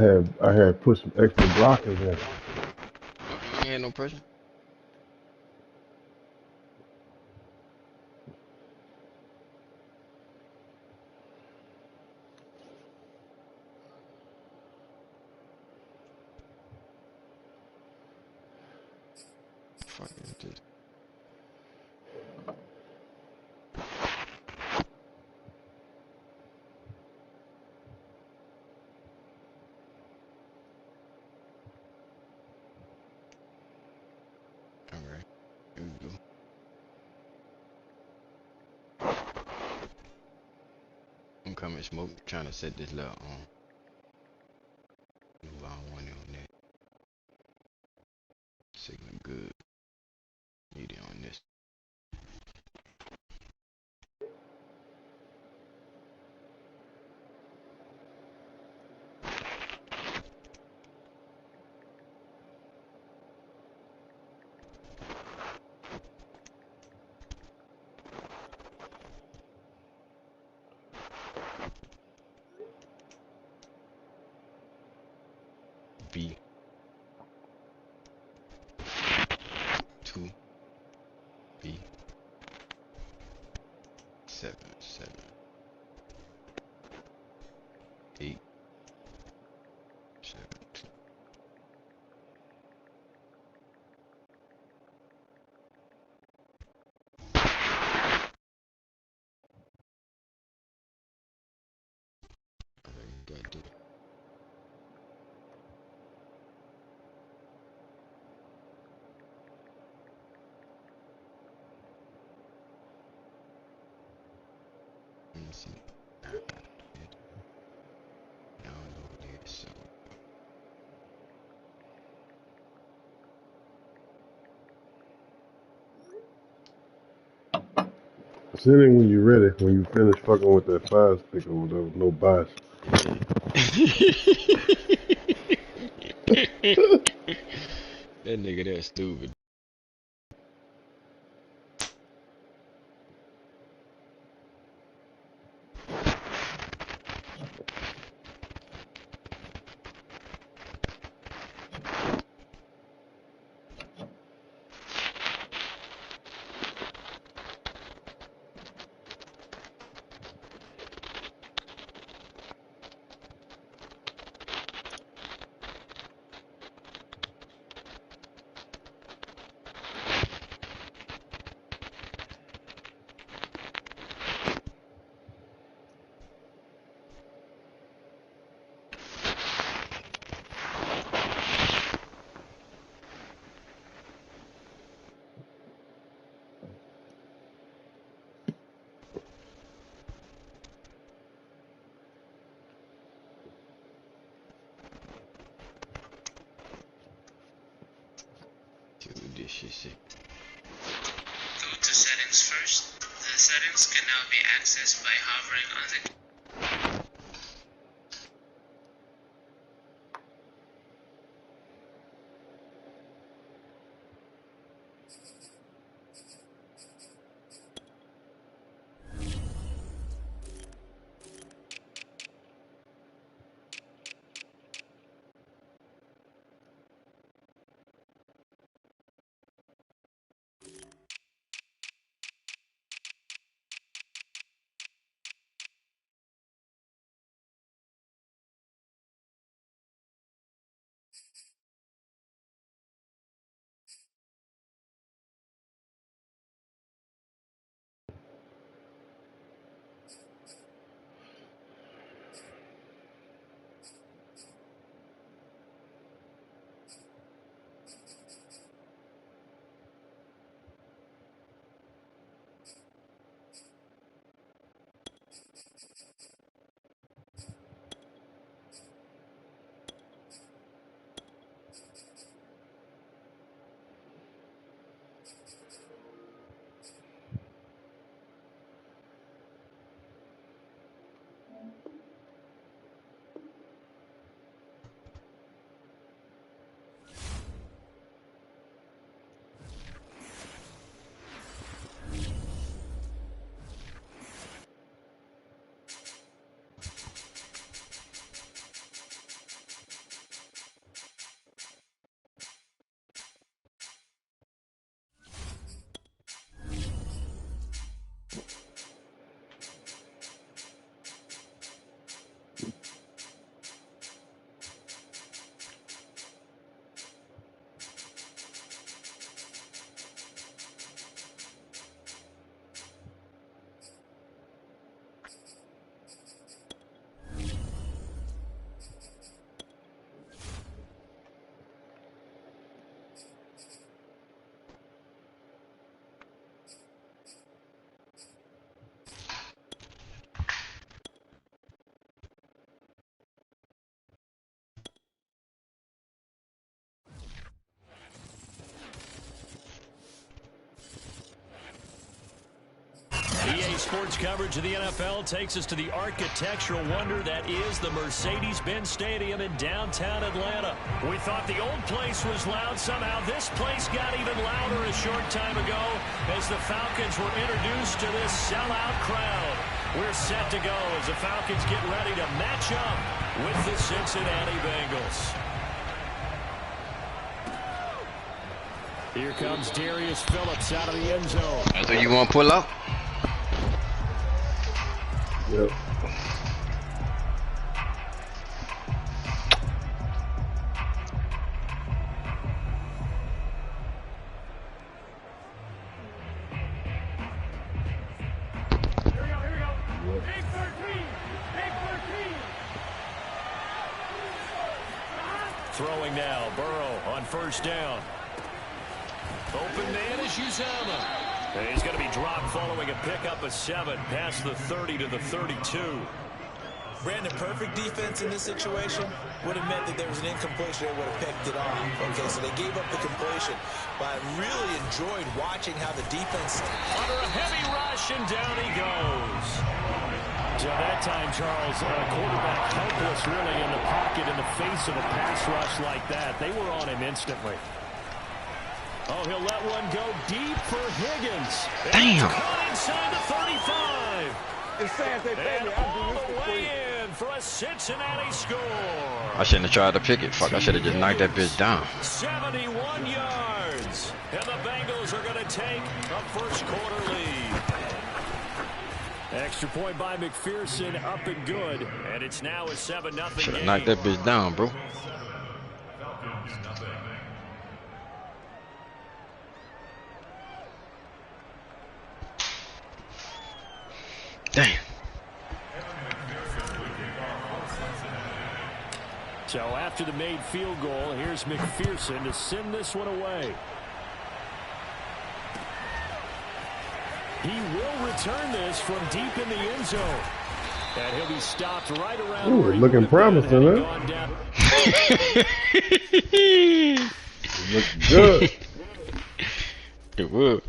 Speaker 2: had put some extra blockers in.
Speaker 1: I ain't had no pressure. Fuck is this? Alright, here we go. I'm coming smoke, trying to set this little move on one on that. Signal good. Need it on this. B 2 B 7 7 8 7 2. Alright, got this. Let me see. Download this. So
Speaker 2: Send it when you're ready. When you finish fucking with that fire stick or whatever. No bias.
Speaker 1: that nigga that stupid. See what this shit say.
Speaker 10: Go to settings first. The settings can now be accessed by hovering on the
Speaker 3: sports coverage of the NFL takes us to the architectural wonder that is the Mercedes-Benz Stadium in downtown Atlanta. We thought the old place was loud. Somehow this place got even louder a short time ago as the Falcons were introduced to this sellout crowd. We're set to go as the Falcons get ready to match up with the Cincinnati Bengals. Here comes Darius Phillips out of the end zone.
Speaker 1: That's what you want to pull up?
Speaker 2: Yep.
Speaker 3: Throwing now, Burrow on first down. Open man is Uzama. And he's going to be dropped following a pickup of 7 past the 30 to the 32.
Speaker 4: Brandon, perfect defense in this situation would have meant that there was an incompletion. They would have picked it off. Okay, so they gave up the completion. But I really enjoyed watching how the defense...
Speaker 3: Under a heavy rush, and down he goes. So that time, Charles, quarterback helpless really in the pocket in the face of a pass rush like that. They were on him instantly. Oh, he'll let one go deep for Higgins.
Speaker 1: Damn.
Speaker 3: Caught inside the 35. And all the way in for a Cincinnati score.
Speaker 1: I shouldn't have tried to pick it. Fuck, I should have just knocked that bitch down.
Speaker 3: 71 yards. And the Bengals are going to take a first quarter lead. Extra point by McPherson, up and good. And it's now a 7-0 game.
Speaker 1: Should have knocked that bitch down, bro. Damn.
Speaker 3: So after the made field goal, here's McPherson to send this one away. He will return this from deep in the end zone. And he'll be stopped right around.
Speaker 2: Ooh, looking promising, huh? Looks good.
Speaker 1: It would.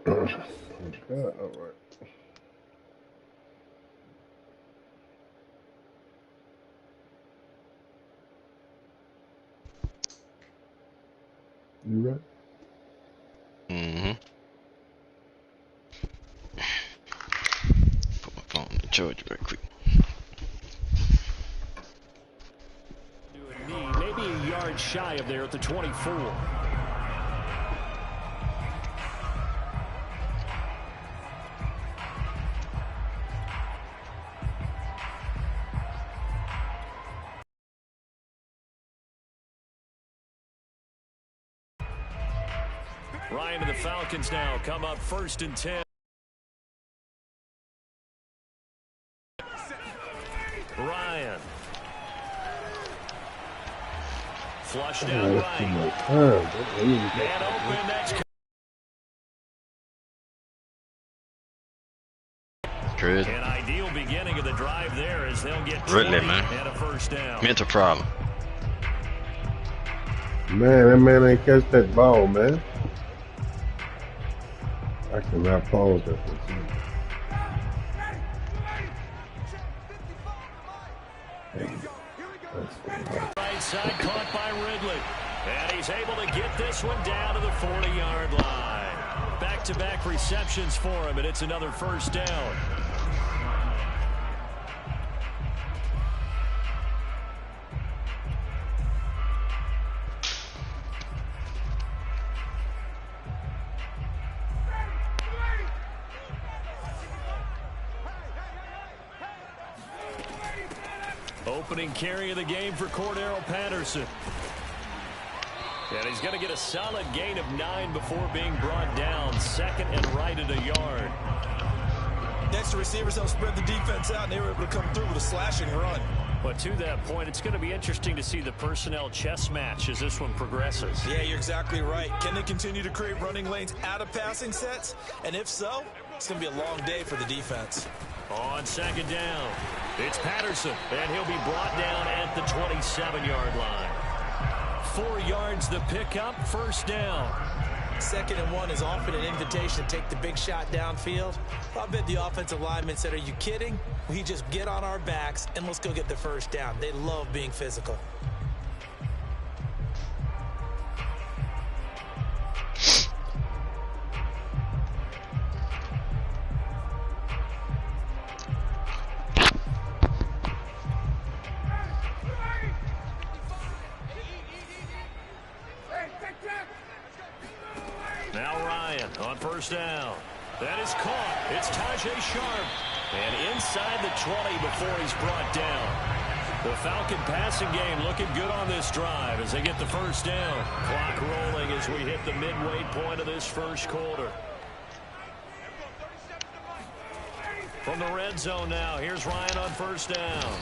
Speaker 2: Okay, all right. You ready?
Speaker 1: Mm-hmm. Put my phone on the charger real quick.
Speaker 3: Maybe a yard shy of there at the 24. Ryan and the Falcons now come up 1st and 10. Ryan. Flushed down right. And open, that's
Speaker 1: Good.
Speaker 3: an ideal beginning of the drive there as they'll get 20
Speaker 1: Really, man.
Speaker 3: and a first down.
Speaker 1: Mental problem.
Speaker 2: Man, that man ain't catch that ball, man. I cannot pause that for a second.
Speaker 3: Right side caught by Ridley. And he's able to get this one down to the 40-yard line. Back-to-back receptions for him, and it's another first down. Opening carry of the game for Cordero Patterson. And he's going to get a solid gain of 9 before being brought down. Second and right at a yard.
Speaker 9: Next, the receivers helped spread the defense out, and they were able to come through with a slashing run.
Speaker 3: But to that point, it's going to be interesting to see the personnel chess match as this one progresses.
Speaker 9: Yeah, you're exactly right. Can they continue to create running lanes out of passing sets? And if so, it's going to be a long day for the defense.
Speaker 3: On second down, it's Patterson, and he'll be brought down at the 27-yard line. 4 yards the pickup, first down.
Speaker 9: 2nd and 1 is often an invitation to take the big shot downfield. I bet the offensive lineman said, are you kidding? We just get on our backs and let's go get the first down. They love being physical.
Speaker 3: Now Ryan on first down. That is caught. It's Tajay Sharp. And inside the 20 before he's brought down. The Falcon passing game looking good on this drive as they get the first down. Clock rolling as we hit the midway point of this first quarter. From the red zone now, here's Ryan on first down.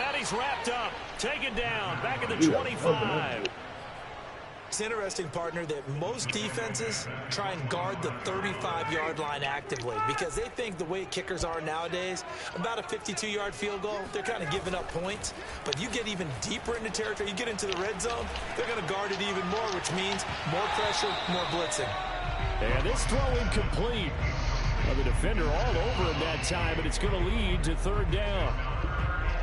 Speaker 3: And he's wrapped up. Taken down. Back at the 25.
Speaker 9: It's interesting, partner, that most defenses try and guard the 35-yard line actively because they think the way kickers are nowadays, about a 52-yard field goal, they're kind of giving up points. But you get even deeper into territory, you get into the red zone, they're going to guard it even more, which means more pressure, more blitzing.
Speaker 3: And this throw incomplete. Well, the defender all over him that time, but it's going to lead to third down.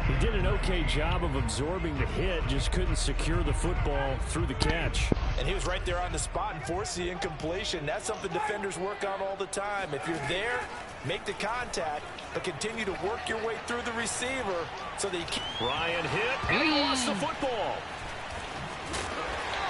Speaker 3: He did an okay job of absorbing the hit, just couldn't secure the football through the catch.
Speaker 9: And he was right there on the spot and forced the incompletion. That's something defenders work on all the time. If you're there, make the contact, but continue to work your way through the receiver so that you keep...
Speaker 3: Ryan hit, and he lost the football.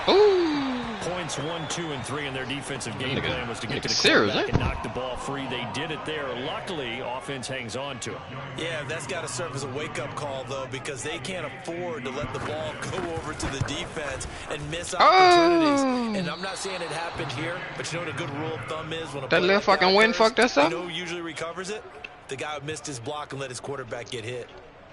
Speaker 1: Ooh.
Speaker 3: Points 1, 2, and 3 in their defensive game plan was to get to the
Speaker 1: serious,
Speaker 3: quarterback and knock the ball free. They did it there. Luckily, offense hangs on to it.
Speaker 9: Yeah, that's got to serve as a wake-up call, though, because they can't afford to let the ball go over to the defense and miss opportunities. And I'm not saying it happened here, but you know what a good rule of thumb is? When a
Speaker 1: that little fucking wind fucked us up?
Speaker 9: You know who usually recovers it? The guy who missed his block and let his quarterback get hit.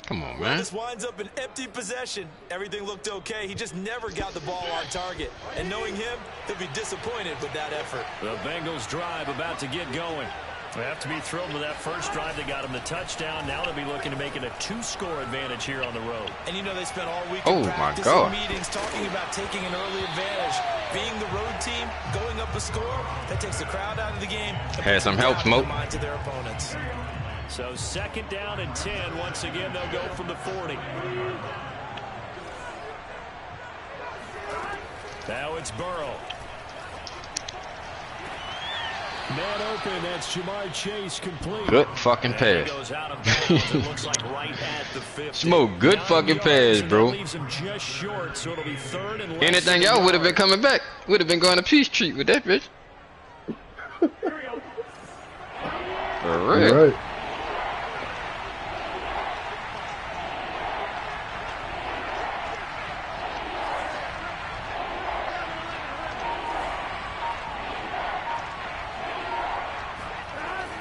Speaker 1: Come on,
Speaker 9: Well,
Speaker 1: man.
Speaker 9: this winds up an empty possession. Everything looked okay. He just never got the ball on target. And knowing him, he'll be disappointed with that effort.
Speaker 3: The Bengals drive about to get going. They have to be thrilled with that first drive. They got him the touchdown. Now they'll be looking to make it a 2-score advantage here on the road.
Speaker 9: And you know they spent all week in practice and meetings talking about taking an early advantage. Being the road team, going up a score, that takes the crowd out of the game.
Speaker 1: Had some help, Smoke.
Speaker 9: To their opponents.
Speaker 3: So 2nd down and 10. Once again, they'll go from the 40. Now it's Burrow. Man open, that's Jamar Chase complete.
Speaker 1: Good fucking pass.
Speaker 3: Goes out of bounds. It looks like right at the 50.
Speaker 1: Smoke, good fucking pass, bro.
Speaker 3: Leaves him just short, so it'll be 3rd and less.
Speaker 1: Anything else would have been coming back. Would have been going to Peachtree with that bitch. For real.
Speaker 2: All right.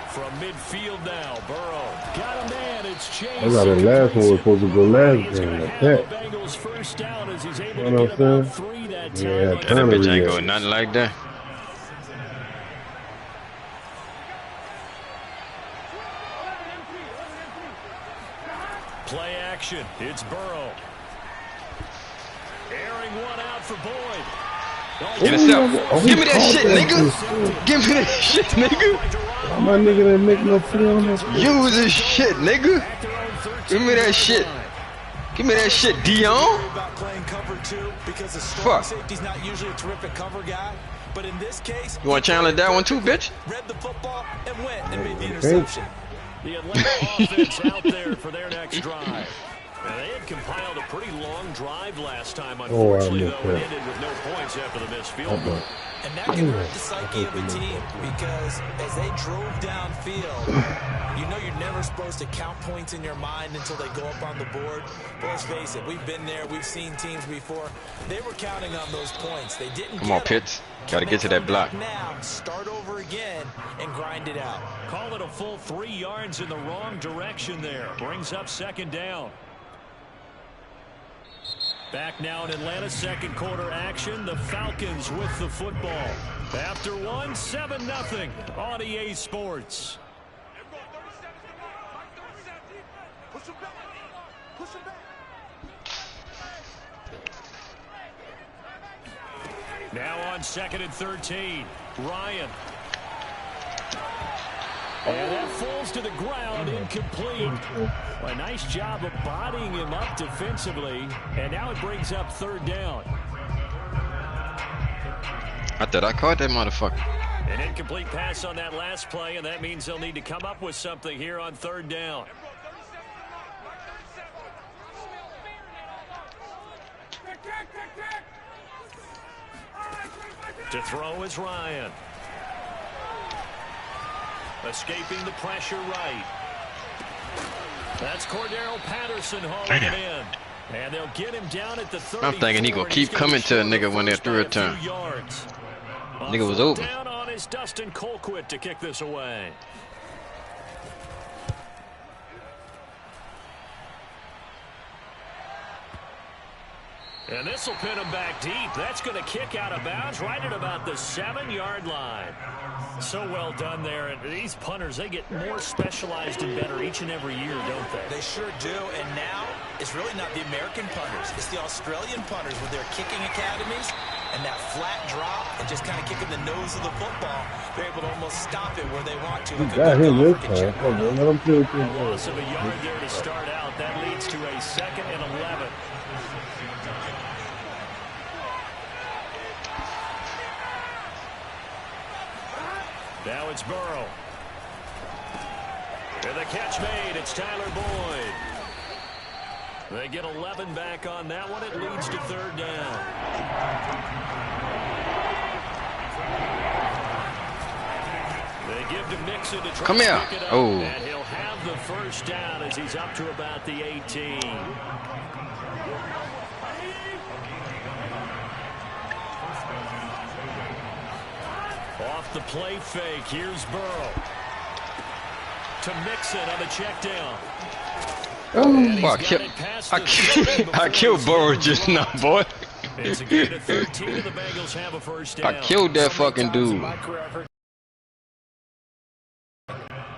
Speaker 3: From midfield now, Burrow got a man. It's Chase.
Speaker 2: I got the last one was supposed to go last game like that.
Speaker 3: Bengals first down as he's able
Speaker 2: You know
Speaker 3: to
Speaker 2: what
Speaker 3: get
Speaker 2: I'm
Speaker 3: about
Speaker 2: saying?
Speaker 3: 3 that
Speaker 2: Yeah,
Speaker 3: time.
Speaker 1: That bitch ain't going nothing like that.
Speaker 3: Play action. It's Burrow. Airing one out for Boyd.
Speaker 1: Get us out. Give me that shit, nigga. Give me that shit, nigga.
Speaker 2: My nigga didn't make no play on this.
Speaker 1: Use this shit, nigga. Give me that shit. Give me that shit, Dion.
Speaker 9: About playing cover 2 because the
Speaker 1: strong
Speaker 9: safety's not usually a terrific cover guy. But in this case,
Speaker 1: you want to challenge that one too, bitch?
Speaker 9: Read the football and went and made the interception.
Speaker 3: The Atlanta offense out there for their next drive. They had compiled a pretty long drive last time. Unfortunately, though, it ended with no points after the missed field goal.
Speaker 4: And that can hurt the psyche of a team because as they drove downfield, you know you're never supposed to count points in your mind until they go up on the board. But let's face it, we've been there. We've seen teams before. They were counting on those points. They didn't.
Speaker 1: Come on, Pitts. Got to get to that block.
Speaker 4: Now, start over again and grind it out.
Speaker 3: Call it a full 3 yards in the wrong direction there. Brings up second down. Back now in Atlanta, second quarter action. The Falcons with the football. After one, 7-0 on EA Sports. Now on 2nd and 13. Ryan. And that falls to the ground, incomplete. A nice job of bodying him up defensively. And now it brings up 3rd down.
Speaker 1: I thought I caught that motherfucker.
Speaker 3: An incomplete pass on that last play, and that means they'll need to come up with something here on 3rd down. To throw is Ryan. Escaping the pressure right. That's Cordero Patterson hauling it in. And they'll get him down at the 34.
Speaker 1: I'm thinking he gonna keep coming to a nigga when they're through a turn. Nigga was open.
Speaker 3: Down on is Dustin Colquitt to kick this away. And this will pin him back deep. That's going to kick out of bounds right at about the 7-yard line. So well done there. And these punters, they get more specialized and better each and every year, don't they?
Speaker 4: They sure do. And now it's really not the American punters. It's the Australian punters with their kicking academies and that flat drop and just kind of kicking the nose of the football. They're able to almost stop it where they want to.
Speaker 2: Got him this time. Let him feel
Speaker 3: a loss of a yard there to start out. That leads to a 2nd and 11. Now it's Burrow. And the catch made. It's Tyler Boyd. They get 11 back on that one. It leads to 3rd down. They give to Mixon to try
Speaker 1: Come here.
Speaker 3: To pick it up,
Speaker 1: oh.
Speaker 3: And he'll have the 1st down as he's up to about the 18. Off the play fake. Here's Burrow. To Mixon on the check down.
Speaker 1: Oh, I killed Burrow just now, boy.
Speaker 3: It's a gain of 13, and the Bengals have a 1st down.
Speaker 1: I killed that fucking dude.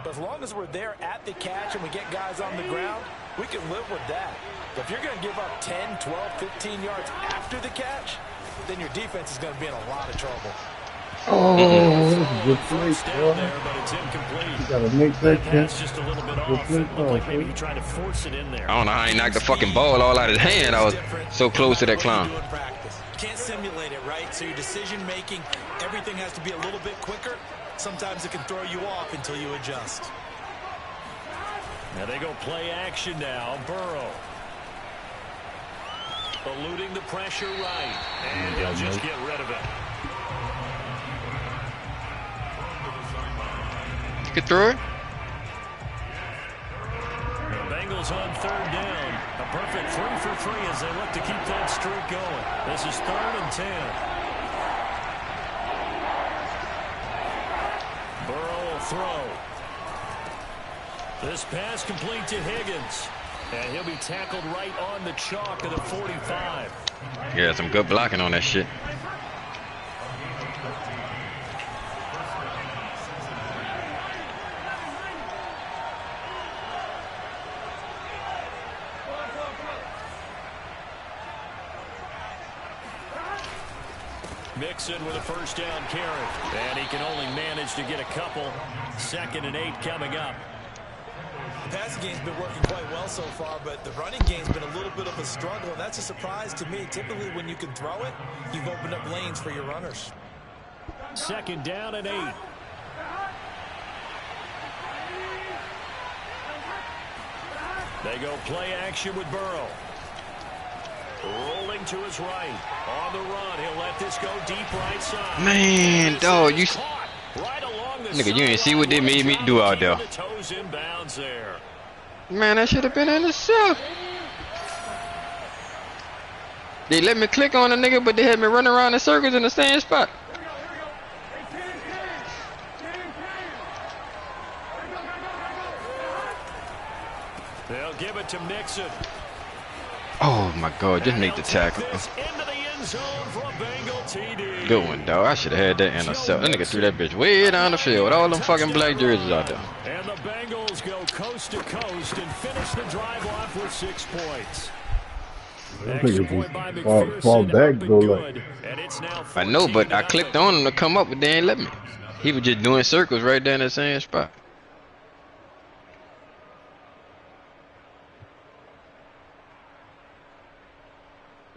Speaker 4: As long as we're there at the catch and we get guys on the ground, we can live with that. But if you're going to give up 10, 12, 15 yards after the catch, then your defense is going to be in a lot of trouble.
Speaker 2: Oh, good play,
Speaker 3: down there, but it's incomplete.
Speaker 2: You gotta make that catch.
Speaker 3: Just a little bit off. It looked like maybe he tried to force it in there.
Speaker 1: I don't know how he knocked the fucking ball all out of his hand. I was so close to that clown.
Speaker 4: You can't simulate it, right? So your decision making, everything has to be a little bit quicker. Sometimes it can throw you off until you adjust.
Speaker 3: Now they go play action now. Burrow. Eluding the pressure right. And they'll just get rid of it.
Speaker 1: You can throw it.
Speaker 3: The Bengals on 3rd down. A perfect 3 for 3 as they look to keep that streak going. This is 3rd and 10. Burrow will throw. This pass complete to Higgins. And he'll be tackled right on the chalk of the 45.
Speaker 1: Yeah, some good blocking on that shit.
Speaker 3: Mixon with a 1st down carry. And he can only manage to get a couple. 2nd and 8 coming up.
Speaker 4: The passing game's been working quite well so far, but the running game's been a little bit of a struggle, and that's a surprise to me. Typically, when you can throw it, you've opened up lanes for your runners.
Speaker 3: 2nd down and 8. They go play action with Burrow. Rolling to his right. On the run. He'll let this go deep right side.
Speaker 1: Man, dog, you...
Speaker 3: Right along the
Speaker 1: Nigga, you ain't see what they made me do out there.
Speaker 3: Toes inbounds there.
Speaker 1: Man, that should have been intercept. They let me click on a nigga, but they had me running around in circles in the same spot.
Speaker 3: They'll give it to Mixon.
Speaker 1: Oh my God, just make the tackle. Good one, dog. I should have had that intercept. That nigga threw that bitch way down the field with all them fucking black jerseys out there.
Speaker 3: And the Bengals go coast to coast and finish the drive off with 6 points.
Speaker 2: I think if you fall back, go like.
Speaker 1: I know, but I clicked on him to come up, but they ain't let me. He was just doing circles right there in the same spot.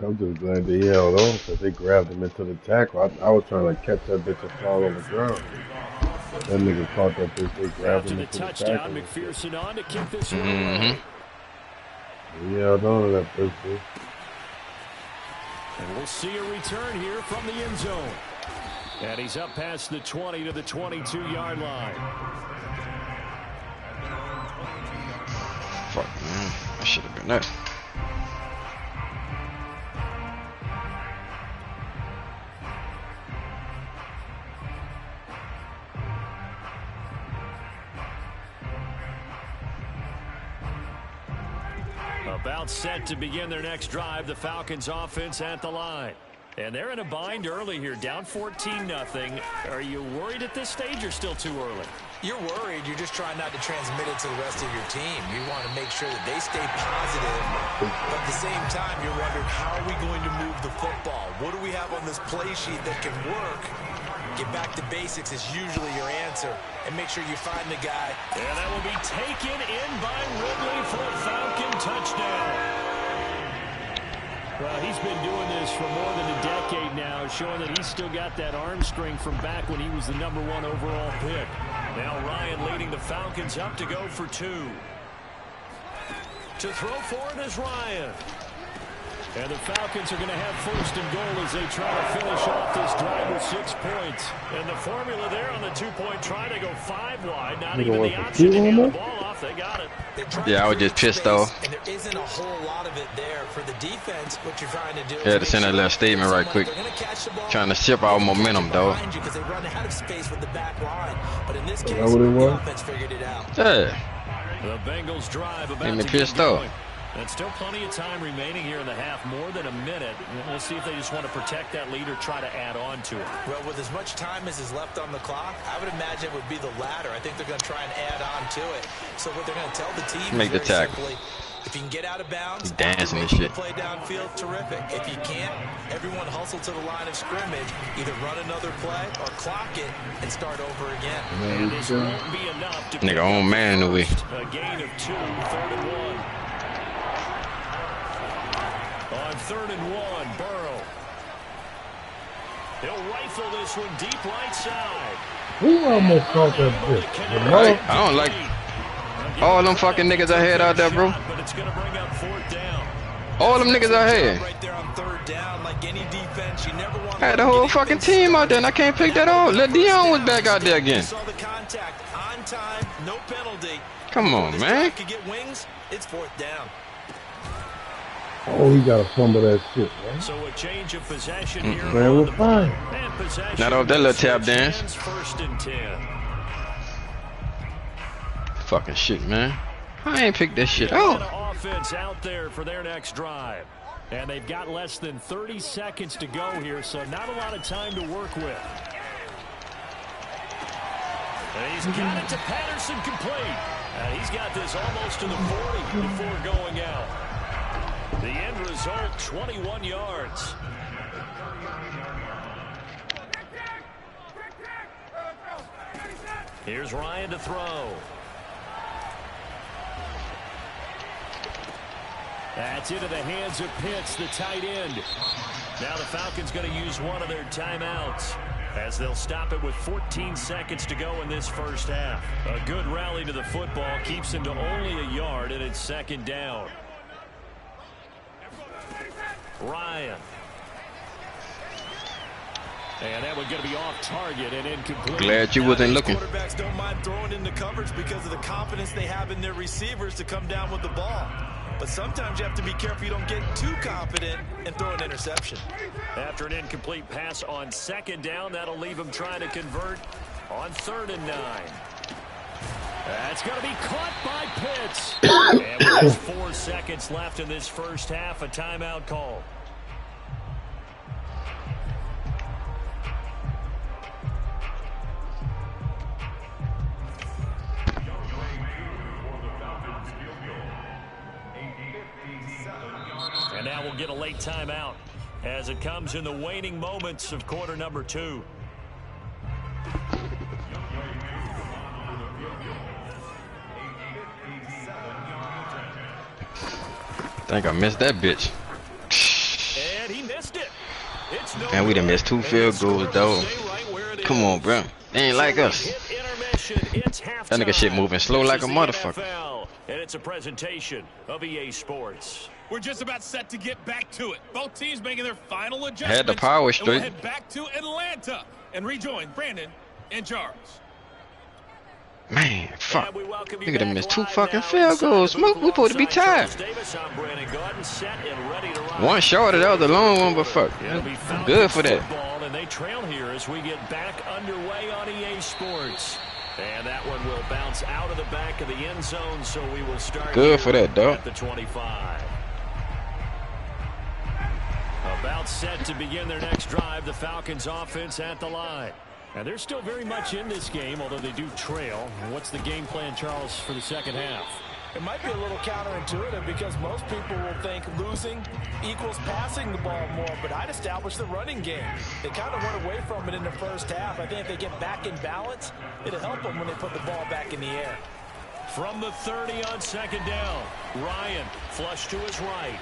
Speaker 2: I'm just glad they held on because they grabbed him into the tackle. I was trying to catch that bitch and fall on the ground. That nigga caught that bitch. They grabbed him into the tackle.
Speaker 3: McPherson on to kick this
Speaker 2: He held on to that bitch.
Speaker 3: And we'll see a return here from the end zone. And he's up past the 20 to the 22-yard line.
Speaker 1: Fuck, man. That should have been that.
Speaker 3: About set to begin their next drive, the Falcons offense at the line. And they're in a bind early here, down 14-0. Are you worried at this stage or still too early?
Speaker 4: You're worried. You're just trying not to transmit it to the rest of your team. You want to make sure that they stay positive. But at the same time, you're wondering, how are we going to move the football? What do we have on this play sheet that can work? Get back to basics is usually your answer. And make sure you find the guy.
Speaker 3: And that will be taken in by Ridley for a Falcon touchdown. Well, he's been doing this for more than a decade now, showing that he's still got that arm strength from back when he was the #1 overall pick. Now Ryan leading the Falcons up to go for 2. To throw for it is Ryan. And the Falcons are going to have first and goal as they try to finish off this drive with 6 points. And the formula there on the 2-point try to go 5 wide. Not even the option to hand the ball off. They got it.
Speaker 1: Yeah, I was just pissed off.
Speaker 4: And there isn't a whole lot of it there for the defense. What you're trying to do
Speaker 1: Yeah, to send that last statement right quick. Trying to ship our momentum, though.
Speaker 4: Because they run out of space with the back line. But in this case,
Speaker 2: the
Speaker 4: offense figured it out.
Speaker 1: Yeah.
Speaker 3: The Bengals drive about
Speaker 1: to
Speaker 3: get going.
Speaker 1: off.
Speaker 3: And still plenty of time remaining here in the half, more than a minute. We'll see if they just want to protect that lead or try to add on to it.
Speaker 4: Well, with as much time as is left on the clock, I would imagine it would be the latter. I think they're going to try and add on to it. So what they're going to tell the team
Speaker 1: Make the tackle.
Speaker 4: Simply, if you can get out of bounds,
Speaker 1: dancing and shit.
Speaker 4: Play downfield, terrific. If you can't, everyone hustle to the line of scrimmage, either run another play or clock it and start over again.
Speaker 3: And this won't be enough to
Speaker 1: nigga, own man in the way.
Speaker 3: A gain of 2, 3rd and 1. On 3rd and 1, Burrow. He'll rifle this one deep right side.
Speaker 2: Who almost caught that bitch?
Speaker 1: I don't like all them fucking niggas I had out there, bro.
Speaker 3: But it's gonna bring up 4th down.
Speaker 1: All them niggas I had.
Speaker 4: Right there on 3rd down, like any defense, you never want
Speaker 1: I had the whole fucking team out there, and I can't pick that off. Let Dion was back out there again.
Speaker 4: Saw the contact on time, no penalty.
Speaker 1: Come on, man.
Speaker 4: Could get wings. It's 4th down.
Speaker 2: Oh, he got to fumble that shit, man.
Speaker 3: So a change of possession here.
Speaker 2: Man, we're fine.
Speaker 1: Not off that little tap dance.
Speaker 3: 1st and 10.
Speaker 1: Fucking shit, man. I ain't picked that shit out.
Speaker 3: Offense out there for their next drive. And they've got less than 30 seconds to go here, so not a lot of time to work with. And he's got it to Patterson complete. And he's got this almost to the 40 before going out. The end result, 21 yards. Here's Ryan to throw. That's into the hands of Pitts, the tight end. Now the Falcons going to use one of their timeouts. as they'll stop it with 14 seconds to go in this first half. A good rally to the football keeps him to only a yard, and it's second down. Ryan. And that one's going to be off target and incomplete.
Speaker 1: Glad you wasn't looking.
Speaker 9: Quarterbacks don't mind throwing into coverage because of the confidence they have in their receivers to come down with the ball. But sometimes you have to be careful you don't get too confident and throw an interception.
Speaker 3: After an incomplete pass on second down, that'll leave him trying to convert on 3rd and 9. That's going to be caught by Pitts. And with just 4 seconds left in this first half, a timeout call. And now we'll get a late timeout as it comes in the waning moments of quarter number 2.
Speaker 1: I think I missed that bitch.
Speaker 3: And he missed it.
Speaker 1: And we done missed 2 field goals, though. Come on, bro. They ain't like us. That nigga shit moving slow like a motherfucker.
Speaker 3: And it's a presentation of EA Sports.
Speaker 6: We're just about set to get back to it. Both teams making their final adjustments.
Speaker 1: Had the power straight.
Speaker 6: And we'll head back to Atlanta and rejoin Brandon and Charles.
Speaker 1: Man, fuck. Nigga done missed 2 fucking field goals. Smoke, we supposed to be tied. One short of the other long one, but fuck. Yeah, I'm good for that.
Speaker 3: And they trail here as we get back underway on EA Sports. And that one will bounce out of the back of the end zone, so we will start
Speaker 1: good for that, dog.
Speaker 3: At the 25. About set to begin their next drive, the Falcons offense at the line. And they're still very much in this game, although they do trail. What's the game plan, Charles, for the second half?
Speaker 9: It might be a little counterintuitive because most people will think losing equals passing the ball more, but I'd establish the running game. They kind of went away from it in the first half. I think if they get back in balance, it'll help them when they put the ball back in the air.
Speaker 3: From the 30 on second down, Ryan flush to his right.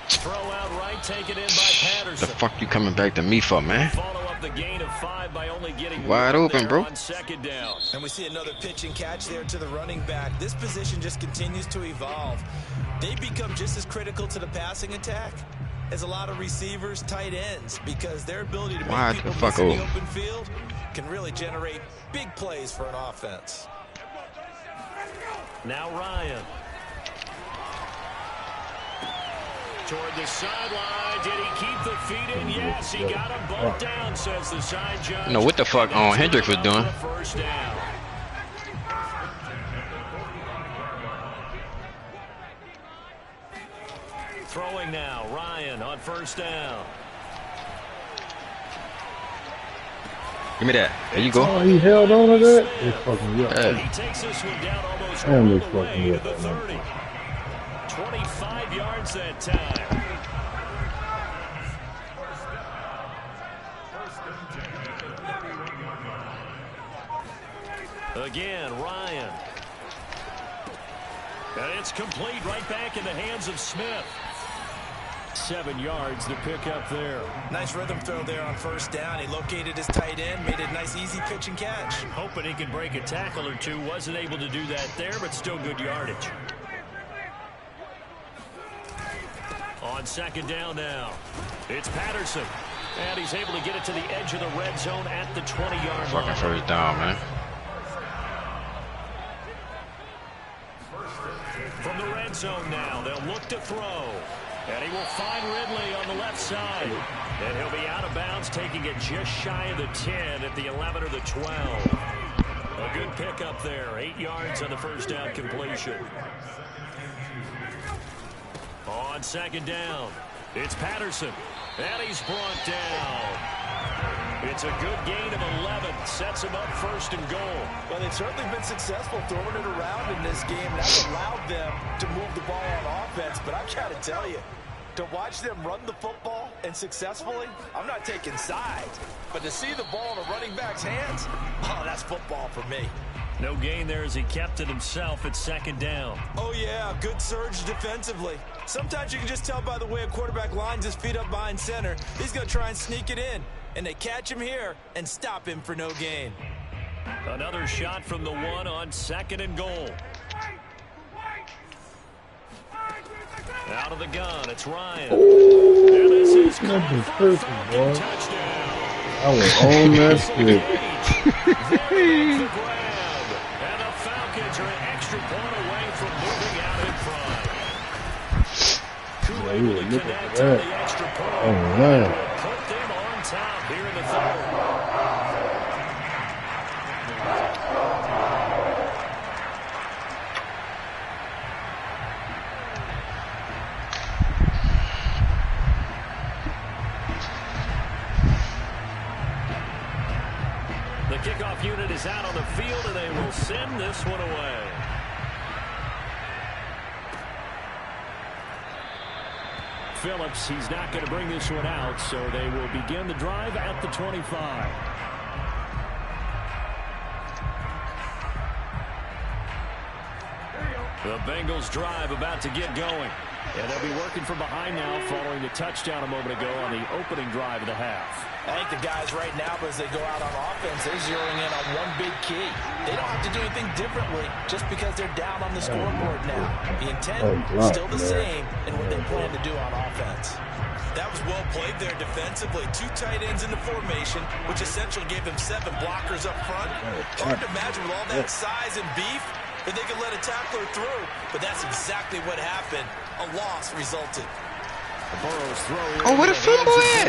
Speaker 3: Throw out right, taken in by Patterson.
Speaker 1: The fuck you coming back to me for, man?
Speaker 3: Follow up the gain of 5 by only getting
Speaker 1: wide open, bro.
Speaker 3: On second down.
Speaker 4: And we see another pitch and catch there to the running back. This position just continues to evolve. They become just as critical to the passing attack as a lot of receivers, tight ends, because their ability to make people miss in the open field can really generate big plays for an offense.
Speaker 3: Now Ryan. Toward the sideline. Did he keep the feet in? Yes, he got him both down, says the side judge.
Speaker 1: No, what the fuck Hendricks was doing?
Speaker 3: First down. Throwing now, Ryan on first down.
Speaker 1: Give me that. There you go.
Speaker 2: Oh, he held on to that? They fucking me up.
Speaker 3: He takes this one down almost all the way to the 30. 25 yards that time. Again, Ryan. And it's complete right back in the hands of Smith. 7 yards to pick up there.
Speaker 4: Nice rhythm throw there on first down. He located his tight end, made a nice easy pitch and catch.
Speaker 3: Hoping he can break a tackle or two. Wasn't able to do that there, but still good yardage. On second down now, it's Patterson. And he's able to get it to the edge of the red zone at the 20-yard line.
Speaker 1: Fucking first down, man.
Speaker 3: From the red zone now, they'll look to throw. And he will find Ridley on the left side. And he'll be out of bounds, taking it just shy of the 10 at the 11 or the 12. A good pickup there. 8 yards on the first down completion. On second down, it's Patterson. And he's brought down. It's a good gain of 11. Sets him up first and goal.
Speaker 9: Well, they've certainly been successful throwing it around in this game. That's allowed them to move the ball on offense. But I've got to tell you, to watch them run the football and successfully, I'm not taking sides. But to see the ball in a running back's hands, oh, that's football for me.
Speaker 3: No gain there as he kept it himself at second down.
Speaker 4: Oh, yeah, good surge defensively. Sometimes you can just tell by the way a quarterback lines his feet up behind center. He's going to try and sneak it in. and they catch him here and stop him for no gain.
Speaker 3: Another shot from the one on 2nd and goal. Out of the gun, it's Ryan.
Speaker 2: Ooh,
Speaker 3: and this is
Speaker 2: not the
Speaker 3: caught
Speaker 2: first
Speaker 3: for a
Speaker 2: one,
Speaker 3: Falcon
Speaker 2: boy.
Speaker 3: touchdown.
Speaker 2: I was on that shit.
Speaker 3: There makes the grab. And the Falcons are an extra point away from moving out in front.
Speaker 2: Yeah, you were
Speaker 3: Able to
Speaker 2: looking
Speaker 3: connect
Speaker 2: for
Speaker 3: on
Speaker 2: that.
Speaker 3: the extra point.
Speaker 2: Oh, man.
Speaker 3: Put them on top here in the third. The kickoff unit is out on the field, and they will send this one away. Phillips, he's not going to bring this one out, so they will begin the drive at the 25. The Bengals drive about to get going. And they'll be working from behind now following the touchdown a moment ago on the opening drive of the half.
Speaker 9: I think the guys right now, as they go out on offense, they're zeroing in on one big key. They don't have to do anything differently just because they're down on the scoreboard now. The intent is still the same in what they plan to do on offense.
Speaker 4: That was well played there defensively. 2 tight ends in the formation, which essentially gave them 7 blockers up front. Hard to imagine with all that size and beef that they could let a tackler through, but that's exactly what happened. A loss resulted.
Speaker 1: Oh, what a fumble at!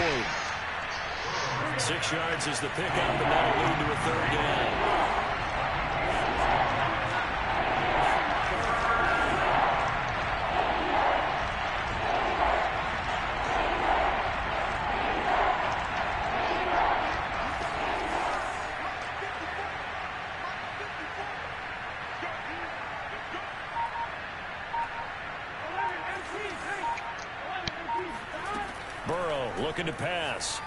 Speaker 3: 6 yards is the pickup, and that'll lead to a 3rd down. Burrow looking to pass.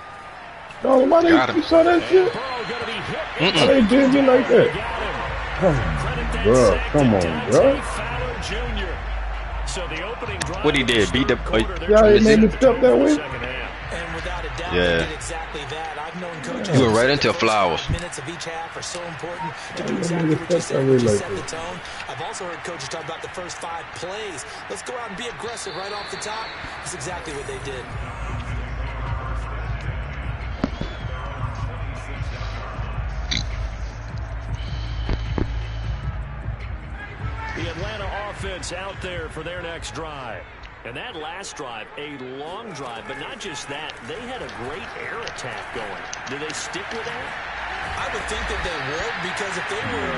Speaker 2: No, why they, you saw that shit? Why they did me like that? Bro, come on, bro.
Speaker 1: What he did? Beat the.
Speaker 2: Yeah, he made me step that way.
Speaker 4: And without a doubt,
Speaker 1: Yeah.
Speaker 4: they did exactly that. I've known coaches.
Speaker 1: You went right into flowers.
Speaker 4: Minutes of each half are so important to do
Speaker 2: Yeah,
Speaker 4: exactly what you said,
Speaker 2: really
Speaker 4: to
Speaker 2: like
Speaker 4: set the
Speaker 2: it.
Speaker 4: tone. I've also heard coaches talk about the first 5 plays. Let's go out and be aggressive right off the top. That's exactly what they did.
Speaker 3: The Atlanta offense out there for their next drive. And that last drive, a long drive, but not just that. They had a great air attack going. Do they stick with that?
Speaker 4: I would think that they would, because if they were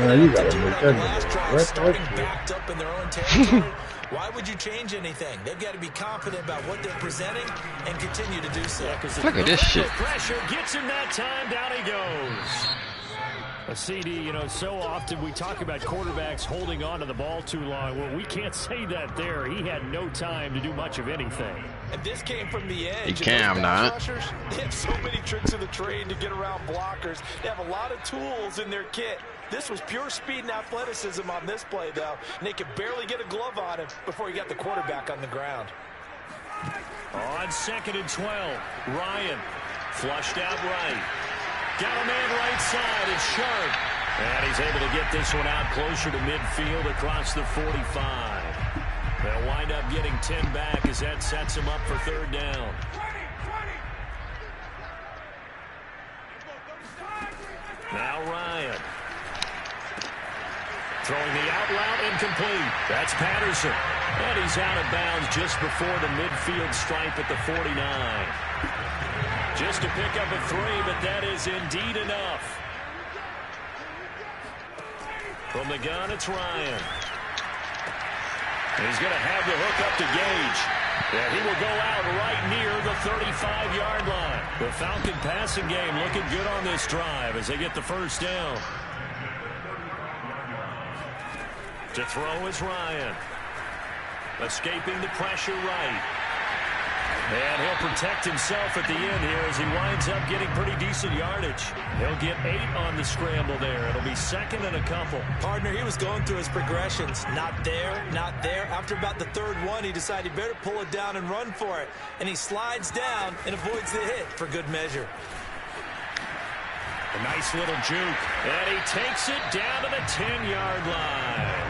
Speaker 2: Man, you gotta
Speaker 4: to do
Speaker 2: make
Speaker 4: it on
Speaker 2: that
Speaker 4: the last
Speaker 2: nigga
Speaker 4: drive,
Speaker 2: right
Speaker 4: starting
Speaker 2: there.
Speaker 4: backed up in their own territory, why would you change anything? They've got to be confident about what they're presenting and continue to do so.
Speaker 1: Look at this shit.
Speaker 3: Pressure gets him that time. Down he goes. A CD, you know, so often we talk about quarterbacks holding on to the ball too long. Well, we can't say that there. He had no time to do much of anything.
Speaker 4: And this came from the edge.
Speaker 1: He can not.
Speaker 4: Rushers, they have so many tricks of the trade to get around blockers. They have a lot of tools in their kit. This was pure speed and athleticism on this play, though. And they could barely get a glove on him before he got the quarterback on the ground.
Speaker 3: On 2nd and 12, Ryan flushed out right. Got a man right side. It's Sharp. And he's able to get this one out closer to midfield across the 45. They'll wind up getting 10 back as that sets him up for 3rd down. Now Ryan. Throwing the out route incomplete. That's Patterson. And he's out of bounds just before the midfield stripe at the 49. Just to pick up a 3, but that is indeed enough. From the gun, it's Ryan. He's going to have the hook up to Gage. And he will go out right near the 35-yard line. The Falcon passing game looking good on this drive as they get the 1st down. To throw is Ryan. Escaping the pressure right. And he'll protect himself at the end here as he winds up getting pretty decent yardage. He'll get 8 on the scramble there. It'll be second and a couple.
Speaker 4: Partner, he was going through his progressions. Not there, not there. After about the third one, he decided he better pull it down and run for it. And he slides down and avoids the hit for good measure.
Speaker 3: A nice little juke. And he takes it down to the 10-yard line.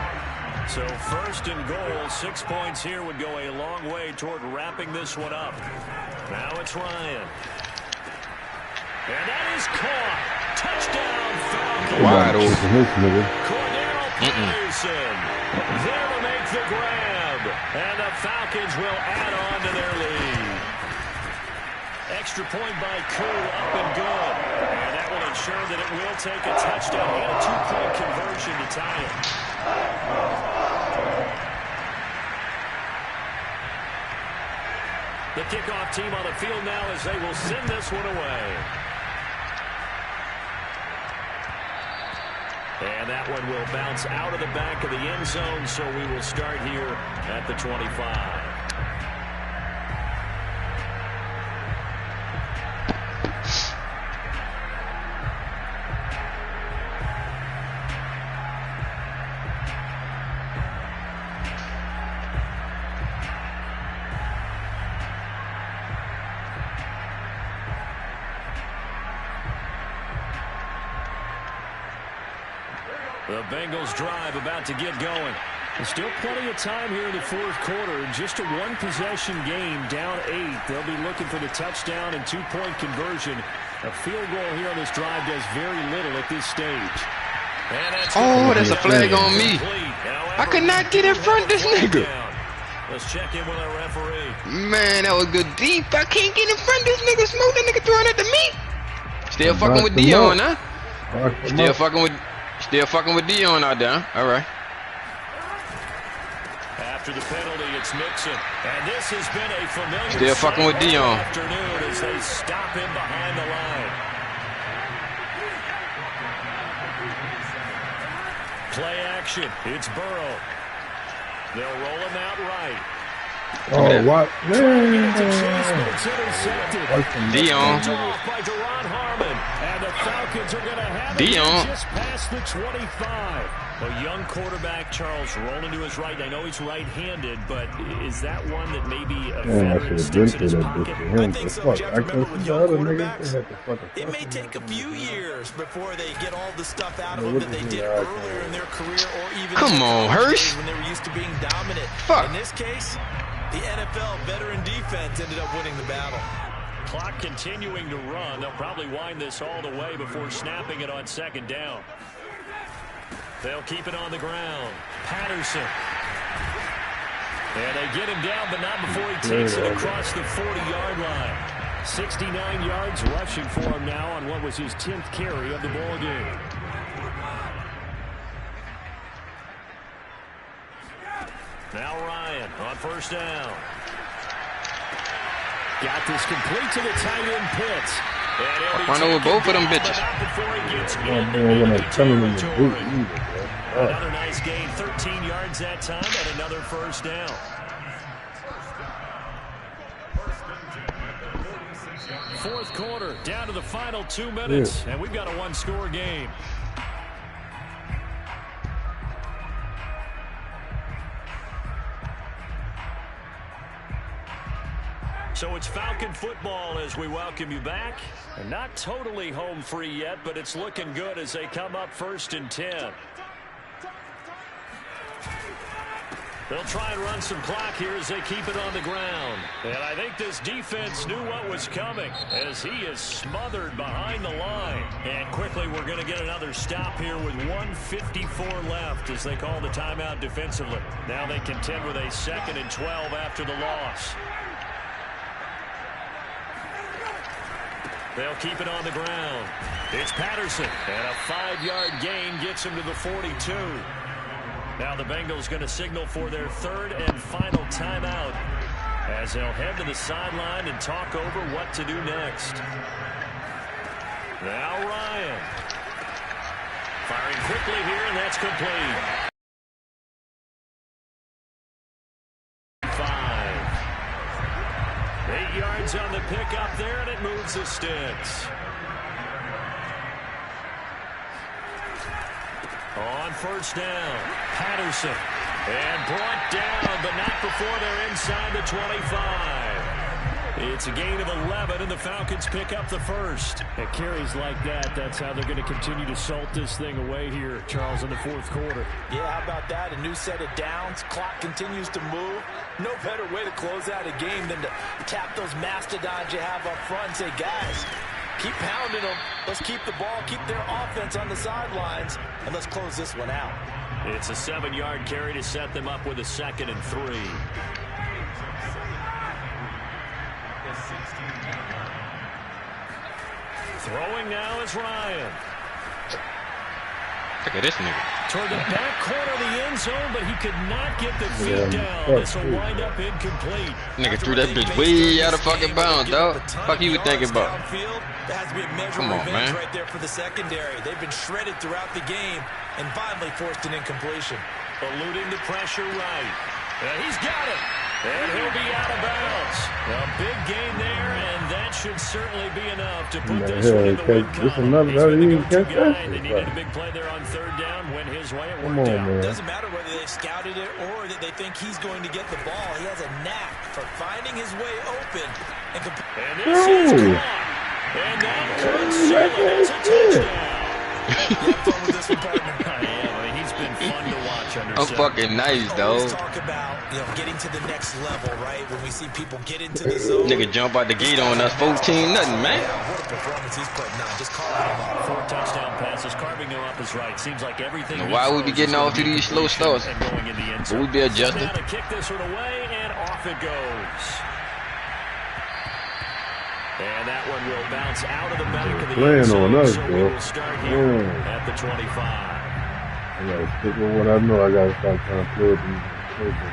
Speaker 3: So first and goal, 6 points here would go a long way toward wrapping this one up. Now it's Ryan. And that is caught. Touchdown, Falcons.
Speaker 1: Wide open.
Speaker 3: Cordero Patterson there to make the grab. And the Falcons will add on to their lead. Extra point by Koo, up and good. And that will ensure that it will take a touchdown and a 2-point conversion to tie it. The kickoff team on the field now as they will send this one away. And that one will bounce out of the back of the end zone, so we will start here at the 25. The Bengals drive about to get going. There's still plenty of time here in the fourth quarter. Just a one-possession game, down 8. They'll be looking for the touchdown and 2-point conversion. A field goal here on this drive does very little at this stage.
Speaker 1: Oh, that's a flag on me. I could not get in front of this nigga.
Speaker 3: Let's check in with our referee.
Speaker 1: Man, that was good deep. I can't get in front of this nigga. Smoke that nigga throwing at the meat. Still fucking with Dion, huh? Still fucking with Dion out there. All right.
Speaker 3: After the penalty, it's Mixon. And this has been a familiar
Speaker 1: still fucking with Dion.
Speaker 3: Afternoon as they stop him behind the line. Play action. It's Burrow. They'll roll him out right.
Speaker 2: Oh, what? Man.
Speaker 1: Dion.
Speaker 3: By Deron Harmon. And the Falcons are going to have
Speaker 1: Dion.
Speaker 3: Just past the 25. A young quarterback, Charles, rolling to his right. I know he's right-handed, but is that one that maybe a veteran sticks in his pocket?
Speaker 4: I think so, Jeff. Remember, with young quarterbacks, it may take a few years before they get all the stuff out of them that they did earlier in their career, or even
Speaker 1: come on, Hurst,
Speaker 4: when they were used to being dominant.
Speaker 1: Fuck.
Speaker 4: In this case, the NFL veteran defense ended up winning the battle.
Speaker 3: Clock continuing to run. They'll probably wind this all the way before snapping it on second down. They'll keep it on the ground. Patterson. And they get him down, but not before he takes it across the 40-yard line. 69 yards rushing for him now on what was his 10th carry of the ball game. Now Ryan on first down. Got this complete to the tight end Pitts.
Speaker 1: Run over both of them bitches.
Speaker 3: Another nice gain, 13 yards that time, and another first down. Fourth quarter, down to the final 2 minutes, and we've got a one-score game. So it's Falcon football as we welcome you back. And not totally home free yet, but it's looking good as they come up 1st and 10. They'll try and run some clock here as they keep it on the ground. And I think this defense knew what was coming as he is smothered behind the line. And quickly we're going to get another stop here with 1:54 left as they call the timeout defensively. Now they contend with a 2nd and 12 after the loss. They'll keep it on the ground. It's Patterson, and a 5-yard gain gets him to the 42. Now the Bengals going to signal for their 3rd and final timeout as they'll head to the sideline and talk over what to do next. Now Ryan. Firing quickly here, and that's complete. 5. 8 pick up there, and it moves the sticks. On first down, Patterson. And brought down, but not before they're inside the 25. It's a gain of 11, and the Falcons pick up the first.
Speaker 5: At carries like that, that's how they're going to continue to salt this thing away here, Charles, in the fourth quarter.
Speaker 9: Yeah, how about that? A new set of downs. Clock continues to move. No better way to close out a game than to tap those mastodons you have up front and say, guys, keep pounding them. Let's keep the ball, keep their offense on the sidelines, and let's close this one out.
Speaker 3: It's a 7-yard carry to set them up with a 2nd and 3. Throwing now is Ryan.
Speaker 1: Look at this nigga.
Speaker 3: Toward the back corner of the end zone, but he could not get the feet down. This will wind up incomplete.
Speaker 1: Nigga threw that bitch way out of fucking bounds, dog. Fuck you thinking about?
Speaker 4: That has to be a measure of revenge right there for the secondary. They've been shredded throughout the game and finally forced an incompletion.
Speaker 3: Eluding the pressure right. He's got it. And he'll be out of bounds. A big gain there, and that should certainly be enough to put this one in the win column. They needed a big play there on 3rd down. Went his way. It worked out.
Speaker 4: It doesn't matter whether they scouted it or that they think he's going to get the ball. He has a knack for finding his way open. And
Speaker 3: this is gone. And that could seal it as a touchdown.
Speaker 4: You have fun with this one, partner.
Speaker 3: He's been fun to watch under
Speaker 1: I'm fucking nice, dog.
Speaker 4: Talk about, getting to the next level, right? When we see people get into the zone.
Speaker 1: Nigga jump out the gate on us 14 nothing, man.
Speaker 4: Yeah, what a performance he's putting on. Just call him up.
Speaker 3: 4 touchdown passes, carving them up is right. Seems like everything.
Speaker 1: Why would we be getting off to these slow starts? But we be adjusting.
Speaker 3: Now to kick this one away, and off it goes. And that one will bounce out of the back of the end zone. So we will start here at the 25.
Speaker 2: I gotta stick with what I know. I gotta start trying to play with these children.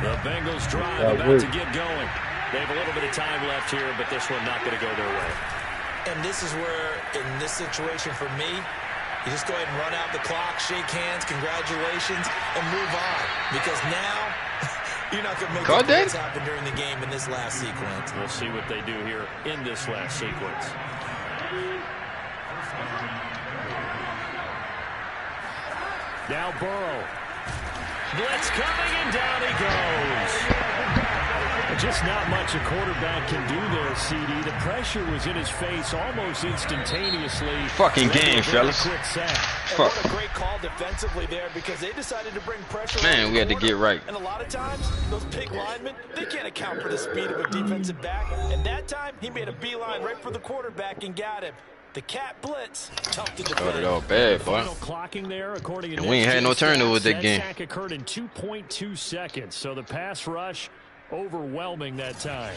Speaker 3: The Bengals drive about to get going. They have a little bit of time left here, but this one not going to go their way.
Speaker 4: And this is where, in this situation for me, you just go ahead and run out the clock, shake hands, congratulations, and move on. Because now, you're not going to make what's happened during the game in this last sequence.
Speaker 3: We'll see what they do here in this last sequence. Now Burrow. Blitz coming, and down he goes. Just not much a quarterback can do there, CD. The pressure was in his face almost instantaneously.
Speaker 1: Fucking game, fellas.
Speaker 9: Fuck. What a great call defensively there, because they decided to bring pressure.
Speaker 1: Man, we had to get right.
Speaker 9: And a lot of times, those big linemen, they can't account for the speed of a defensive back. And that time, he made a beeline right for the quarterback and got him. The cat blitz, tough to defend.
Speaker 1: Started all bad, boy.
Speaker 3: Clocking there, according to
Speaker 1: and we ain't had no turnover that game.
Speaker 3: Sack occurred in 2.2 seconds, so the pass rush overwhelming that time.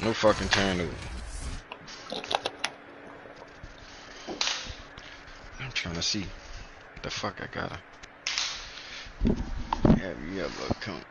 Speaker 1: No fucking turnover. I'm trying to see what the fuck I gotta have you ever come.